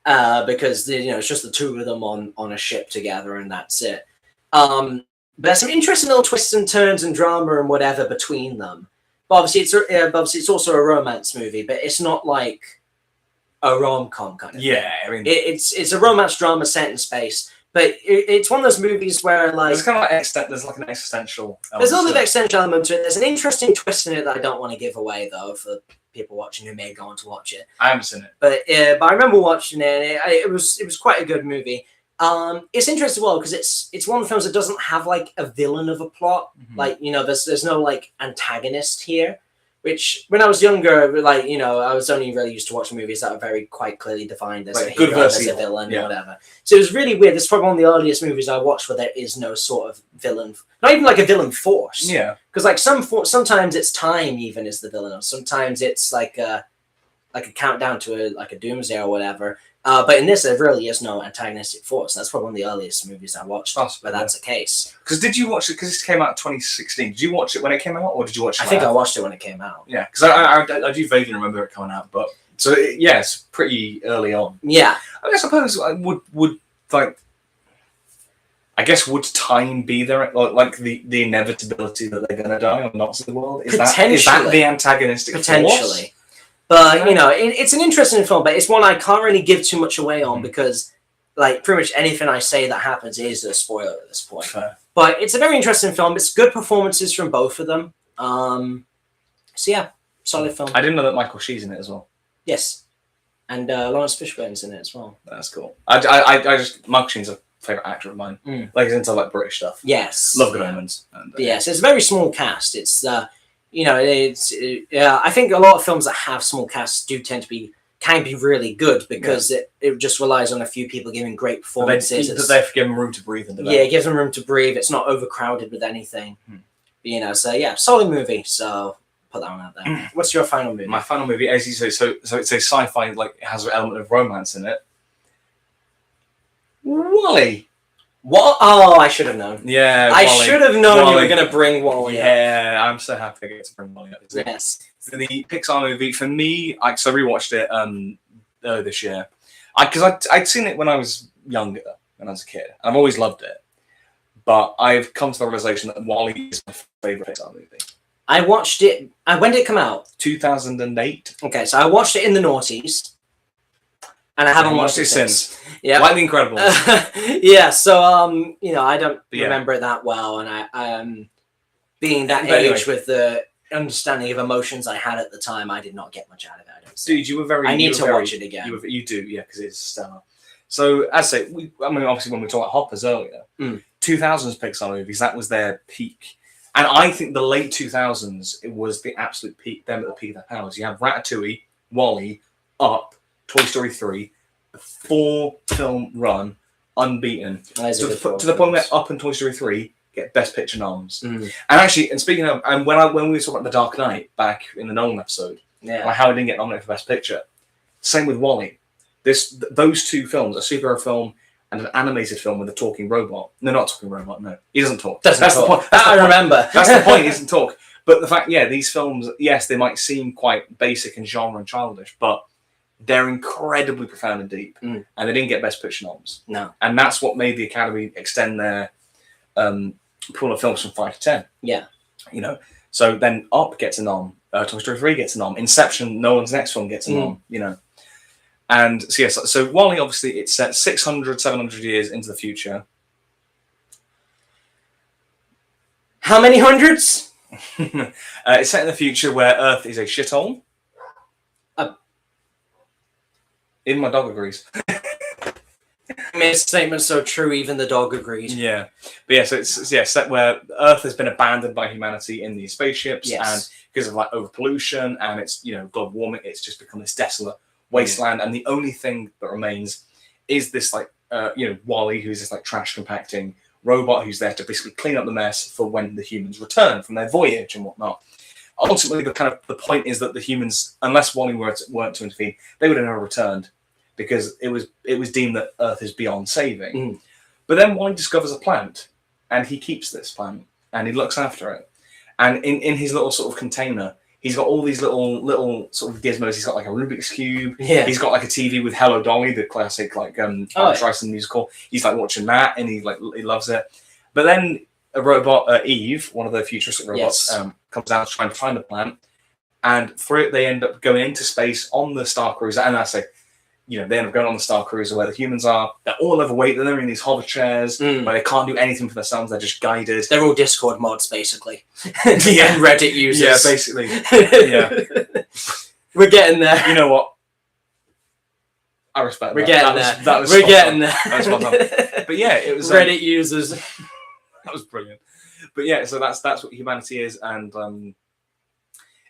A: Because, it's just the 2 of them on a ship together, and that's it. But there's some interesting little twists and turns and drama and whatever between them. But obviously it's also a romance movie, but it's not like a rom-com kind of thing.
B: Yeah, I mean...
A: It's a romance drama set in space. But it's one of those movies where, like...
B: There's kind of there's like an existential element.
A: There's a little bit of existential element to it. There's an interesting twist in it that I don't want to give away, though, for people watching who may go on to watch it.
B: I haven't seen it.
A: But I remember watching it, and it was quite a good movie. It's interesting as well, because it's one of the films that doesn't have, like, a villain of a plot. Like, there's no, like, antagonist here. Which, when I was younger, like, I was only really used to watching movies that are very quite clearly defined as
B: like
A: a hero, as a villain, or whatever. So it was really weird. This is probably one of the earliest movies I watched where there is no sort of villain, not even like a villain force.
B: Yeah.
A: Because like sometimes it's time even is the villain, or sometimes it's like a countdown to a doomsday or whatever. But in this, there really is no antagonistic force. That's probably one of the earliest movies I watched where that's the case.
B: Because did you watch it? Because this came out in 2016. Did you watch it when it came out, or did you watch it?
A: I think I watched it when it came out.
B: Yeah, because I do vaguely remember it coming out, but so it's pretty early on.
A: Yeah,
B: I suppose would time be there, like the inevitability that they're going to die or not to the world? Is that the antagonistic force?
A: But, it's an interesting film, but it's one I can't really give too much away on because, like, pretty much anything I say that happens is a spoiler at this point.
B: Fair.
A: But it's a very interesting film. It's good performances from both of them. So, yeah, solid film.
B: I didn't know that Michael Shee's in it as well.
A: Yes. And Lawrence Fishburne's in it as well.
B: That's cool. Michael Sheen's a favourite actor of mine. Like, he's into, like, British stuff.
A: Yes.
B: Love Good Omens.
A: Yes, it's a very small cast. It's... I think a lot of films that have small casts can be really good because it just relies on a few people giving great performances.
B: But they've given room to breathe and develop.
A: Yeah, it gives them room to breathe. It's not overcrowded with anything. So yeah, solid movie. So put that one out there. What's your final movie?
B: My final movie, as you say, so it's a sci-fi, like it has an element of romance in it. WALL-E.
A: What? Oh, I should have known.
B: Yeah,
A: I should have known you were going to bring WALL-E.
B: Yeah, I'm so happy I get to bring WALL-E up.
A: Yes.
B: The Pixar movie, for me, I rewatched it this year. Because I'd seen it when I was younger, when I was a kid. And I've always loved it. But I've come to the realization that WALL-E is my favourite Pixar movie. I
A: watched it... when did it come out?
B: 2008.
A: Okay, so I watched it in the noughties. And I haven't watched it since.
B: Yeah, like The Incredibles.
A: Yeah, so I don't remember it that well, and I being that age with the understanding of emotions I had at the time, I did not get much out of it. I don't see.
B: Dude, you were very.
A: I need to watch it again.
B: You do, yeah, because it's stellar. So as I say, obviously when we talked about Hoppers earlier, 2000s Pixar movies, that was their peak, and I think the late 2000s it was the absolute peak. Them at the peak of their powers. You have Ratatouille, WALL-E, Up, Toy Story 3, a 4-film run, unbeaten. To the point where Up and Toy Story 3 get Best Picture noms. And actually, and speaking of, and when we were talking about The Dark Knight back in the Nolan episode, like how it didn't get nominated for Best Picture, same with WALL-E. Those 2 films, a superhero film and an animated film with a talking robot. No, not a talking robot, no. He doesn't talk. That's the point.
A: I remember.
B: That's the point, he doesn't talk. But the fact, these films, yes, they might seem quite basic and genre and childish, but they're incredibly profound and deep, and they didn't get Best Picture noms.
A: No,
B: and that's what made the Academy extend their pool of films from 5 to 10.
A: Yeah,
B: So then Up gets a nom, Toy Story 3 gets a nom, Inception, Nolan's next film gets a nom. And so yes, so WALL-E obviously it's set 600, 700 years into the future.
A: How many hundreds?
B: It's set in the future where Earth is a shithole. Even my dog agrees.
A: Made a statement so true, even the dog agreed.
B: Yeah, but yeah, so it's set where Earth has been abandoned by humanity in these spaceships, and because of like overpollution and it's global warming, it's just become this desolate wasteland, and the only thing that remains is this like WALL-E, who's this like trash compacting robot who's there to basically clean up the mess for when the humans return from their voyage and whatnot. Ultimately, the point is that the humans, unless WALL-E weren't to intervene, they would have never returned because it was deemed that Earth is beyond saving. But then WALL-E discovers a plant, and he keeps this plant and he looks after it. And in his little sort of container, he's got all these little sort of gizmos. He's got like a Rubik's Cube.
A: Yeah.
B: He's got like a TV with Hello Dolly, the classic like Art Streisand musical. He's like watching that, and he loves it. But then a robot, Eve, one of the futuristic robots, comes out trying to find the plant, and through it they end up going into space on the Star Cruiser. And I say, they end up going on the Star Cruiser where the humans are. They're all overweight. They're in these hover chairs where they can't do anything for themselves. They're just guided.
A: They're all Discord mods, basically.
B: Yeah,
A: and Reddit users.
B: Yeah, basically. Yeah,
A: we're getting there.
B: You know what? I respect.
A: We're getting there.
B: We're
A: getting there.
B: That's what But yeah, it was
A: Reddit users.
B: That was brilliant. But yeah, so that's what humanity is, and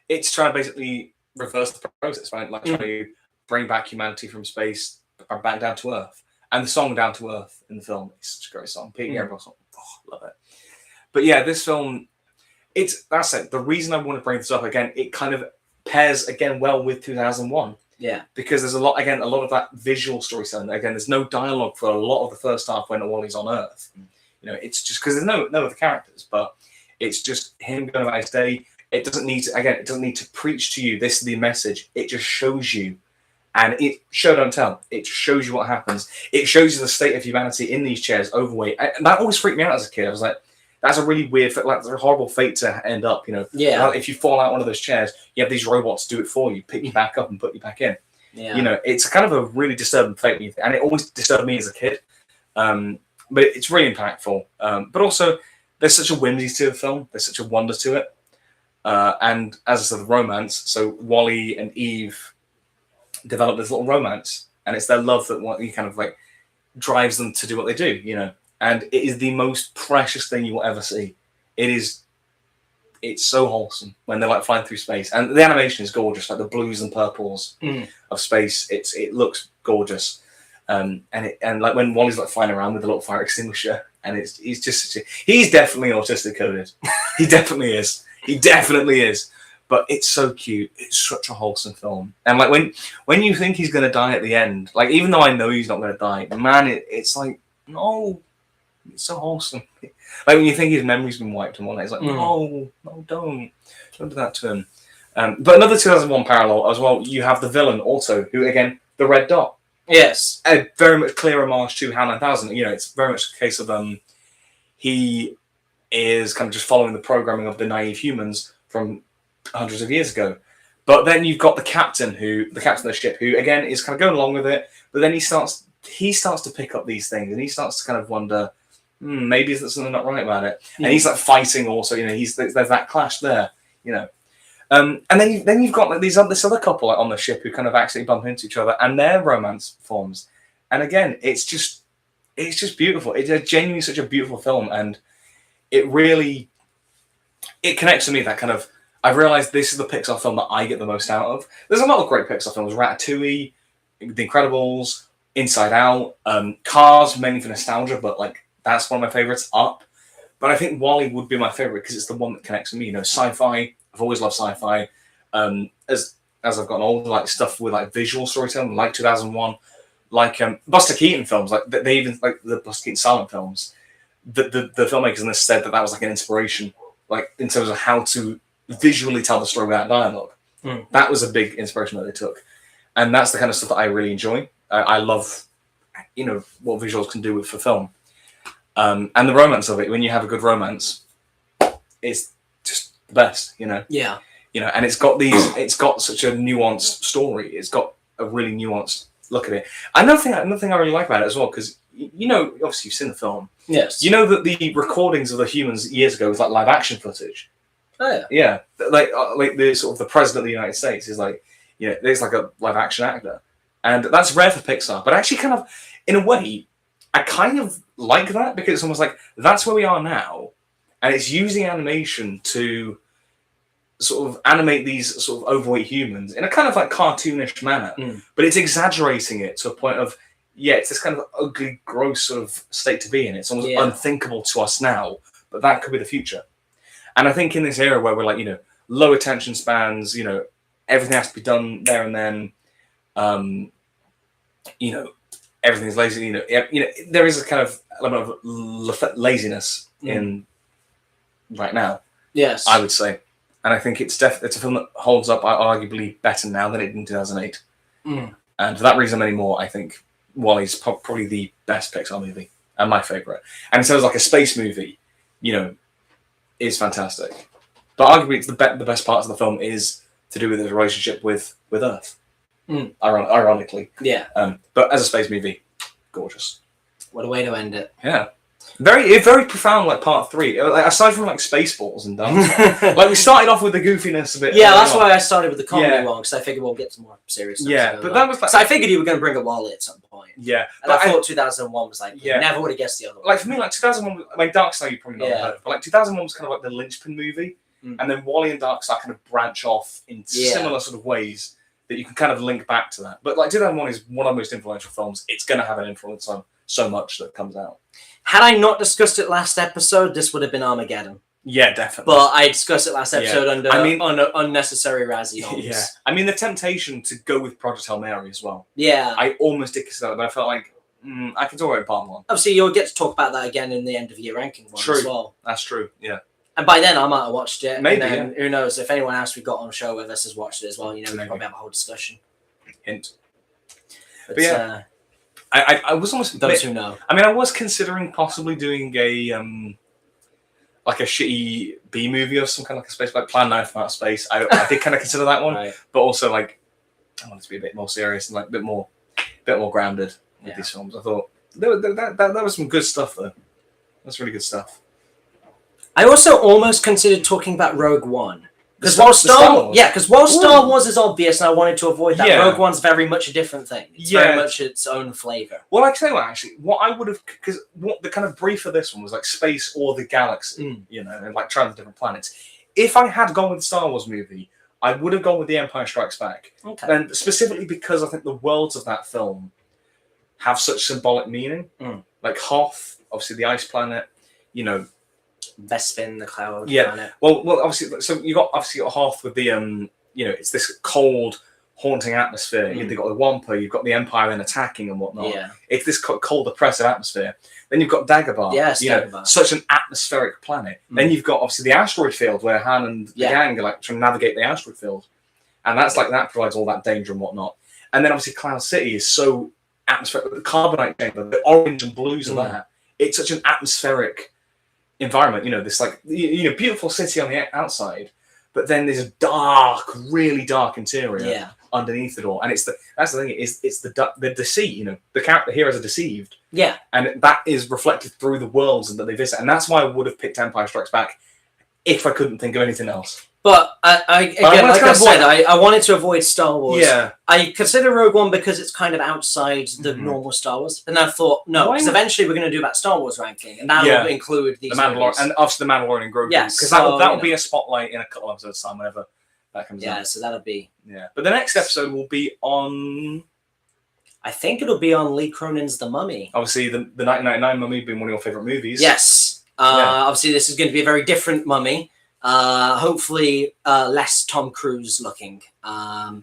B: it's trying to basically reverse the process, right? Like trying to bring back humanity from space back down to Earth. And the song "Down to Earth" in the film is such a great song. Pete Gabriel's song, love it. But yeah, this film, that's it. The reason I want to bring this up again, it kind of pairs again well with 2001.
A: Yeah,
B: because there's a lot of that visual storytelling. Again, there's no dialogue for a lot of the first half when WALL-E's on Earth. It's just because there's no other characters, but it's just him going about his day. It doesn't need to preach to you. This is the message. It just shows you, and it show don't tell. It shows you what happens. It shows you the state of humanity in these chairs, overweight, and that always freaked me out as a kid. I was like, that's a really weird, like, a horrible fate to end up.
A: Yeah.
B: If you fall out one of those chairs, you have these robots do it for you, pick you back up and put you back in.
A: Yeah.
B: It's kind of a really disturbing fate, and it always disturbed me as a kid. But it's really impactful. But also, there's such a whimsy to the film. There's such a wonder to it. And as I said, the romance. So WALL-E and Eve develop this little romance, and it's their love that kind of like drives them to do what they do. And it is the most precious thing you will ever see. It's so wholesome when they're like flying through space, and the animation is gorgeous, like the blues and purples of space. It looks gorgeous. And like when WALL-E's like flying around with a little fire extinguisher, and he's definitely autistic coded. He definitely is. He definitely is. But it's so cute. It's such a wholesome film. And like when you think he's gonna die at the end, like even though I know he's not gonna die, man, it's like no, it's so wholesome. Like when you think his memory's been wiped and whatnot, it's like no, don't do that to him. But another 2001 parallel as well. You have the villain also, who again the Red Dot.
A: Yes,
B: a very much clear homage to HAL 9000. It's very much a case of he is kind of just following the programming of the naive humans from hundreds of years ago. But then you've got the captain of the ship, who again is kind of going along with it. But then he starts to pick up these things, and he starts to kind of wonder, maybe there's something not right about it. And he's like fighting also. There's that clash there. And then you've got like this other couple like, on the ship who kind of accidentally bump into each other, and their romance forms. And again, it's just beautiful. It's genuinely such a beautiful film, and it connects to me. That kind of, I've realized this is the Pixar film that I get the most out of. There's a lot of great Pixar films: Ratatouille, The Incredibles, Inside Out, Cars, mainly for nostalgia, but like that's one of my favorites. Up, but I think WALL-E would be my favorite because it's the one that connects to me. Sci-fi. I've always loved sci-fi. As I've gotten older, like stuff with like visual storytelling, like 2001, like Buster Keaton films, like they even like the Buster Keaton silent films. The filmmakers in this said that was like an inspiration, like in terms of how to visually tell the story without dialogue. That was a big inspiration that they took, and that's the kind of stuff that I really enjoy. I love, what visuals can do for film, and the romance of it. When you have a good romance, it's just the best,
A: Yeah.
B: And it's got such a nuanced story. It's got a really nuanced look at it. Another thing I really like about it as well, because you know, obviously you've seen the film.
A: Yes.
B: You know that the recordings of the humans years ago was like live action footage.
A: Oh yeah.
B: Yeah, like the sort of the president of the United States is like, you know, there's like a live action actor, and that's rare for Pixar. But actually, kind of in a way, I kind of like that because it's almost like that's where we are now, and it's using animation to sort of animate these sort of overweight humans in a kind of like cartoonish manner, but it's exaggerating it to a point of, yeah, it's this kind of ugly, gross sort of state to be in. It's almost unthinkable to us now, but that could be the future. And I think in this era where we're like, you know, low attention spans, you know, everything has to be done there and then, you know, everything's lazy, you know, there is a kind of element of laziness in right now.
A: Yes.
B: I would say. And I think it's a film that holds up arguably better now than it did in 2008. And for that reason, many more, I think WALL-E's probably the best Pixar movie and my favourite. And in terms of like a space movie, you know, is fantastic. But arguably, it's the best parts of the film is to do with his relationship with Earth. Ironically.
A: Yeah.
B: But as a space movie, gorgeous.
A: What a way to end it.
B: Yeah. Very profound, like part 3. Like, aside from like Spaceballs and dance, like we started off with the goofiness a bit.
A: Yeah, that's why I started with the comedy one, because I figured we'll get some more serious stuff.
B: Yeah, but that was like,
A: so I figured you were going to bring a WALL-E at some point.
B: Yeah,
A: and I thought 2001 was like, never would have guessed the other one.
B: Like for me, like 2001, I mean, Dark Star you probably not heard of, but like 2001 was kind of like the linchpin movie, and then WALL-E and Dark Star kind of branch off in similar sort of ways that you can kind of link back to that. But like 2001 is one of the most influential films. It's going to have an influence on so much that comes out.
A: Had I not discussed it last episode, this would have been Armageddon.
B: Yeah, definitely.
A: But I discussed it last episode under unnecessary Razzie homes.
B: Yeah. I mean, the temptation to go with Project Hail Mary as well.
A: Yeah.
B: I almost did consider that, but I felt like, I can talk about part 1.
A: Obviously, you'll get to talk about that again in the end of year ranking one as well.
B: That's true, yeah.
A: And by then, I might have watched it.
B: Maybe,
A: and then, who knows, if anyone else we got on the show with us has watched it as well, you know, we probably have a whole discussion.
B: Hint.
A: But yeah.
B: I was almost
A: those who know.
B: I mean, I was considering possibly doing a like a shitty B movie or some kind of like a space, like Plan 9 from Outer Space. I did kind of consider that one, but also like I wanted to be a bit more serious and like a bit more grounded with these films. I thought that was some good stuff though. That's really good stuff.
A: I also almost considered talking about Rogue One. Because while Star Wars is obvious, and I wanted to avoid that, Rogue One's very much a different thing. It's very much its own flavour.
B: Well, I tell you what, actually, what I would have, because what the kind of brief of this one was like space or the galaxy, you know, and like trying the different planets. If I had gone with the Star Wars movie, I would have gone with The Empire Strikes Back. Okay. And specifically because I think the worlds of that film have such symbolic meaning. Like Hoth, obviously the ice planet, you know,
A: Bespin, the cloud planet.
B: Well, obviously, so you got Hoth with the you know, it's this cold, haunting atmosphere. You've got the Wampa, you've got the Empire then attacking and whatnot. Yeah, it's this cold, oppressive atmosphere. Then you've got Dagobah.
A: Yes,
B: Dagobah. Such an atmospheric planet. Then you've got obviously the asteroid field where Han and the gang are like trying to navigate the asteroid field, and that's like that provides all that danger and whatnot. And then obviously Cloud City is so atmospheric. The carbonite chamber, the orange and blues of that. It's such an atmospheric environment, you know, this like beautiful city on the outside, but then there's a dark, really dark interior underneath it all, and that's the thing, it's the deceit, you know, the heroes are deceived, and that is reflected through the worlds that they visit, and that's why I would have picked Empire Strikes Back if I couldn't think of anything else. But I wanted to avoid Star Wars. Yeah. I consider Rogue One because it's kind of outside the normal Star Wars. And I thought, no, because eventually we're going to do that Star Wars ranking. And that will include these movies. And obviously the Mandalorian and Grogu. Yes. Because that will be a spotlight in a couple of episodes time whenever that comes out. Yeah, so that'll be... Yeah. But the next episode will be on... I think it'll be on Lee Cronin's The Mummy. Obviously, the 1999 Mummy being one of your favourite movies. Yes. Obviously, this is going to be a very different Mummy. Hopefully less Tom Cruise looking. But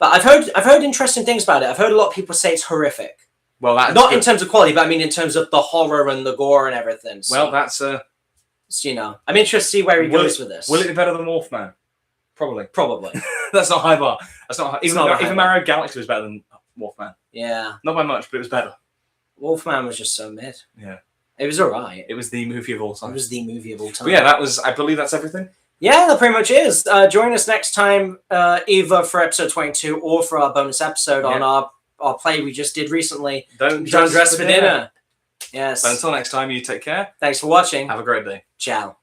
B: I've heard interesting things about it. I've heard a lot of people say it's horrific. Well, that's not in terms of quality, but I mean in terms of the horror and the gore and everything. So, well, that's so, you know, I'm interested to see where he goes with this. Will it be better than Wolfman? Probably. That's not high bar. That's not high. Even Mario Galaxy was better than Wolfman. Yeah. Not by much, but it was better. Wolfman was just so mid. Yeah. It was alright. It was the movie of all time. But yeah, I believe that's everything. Yeah, that pretty much is. Join us next time, either for episode 22 or for our bonus episode on our
A: our play we just did recently.
B: Don't
A: dress for dinner. Yes.
B: But until next time, you take care.
A: Thanks for watching.
B: Have a great day.
A: Ciao.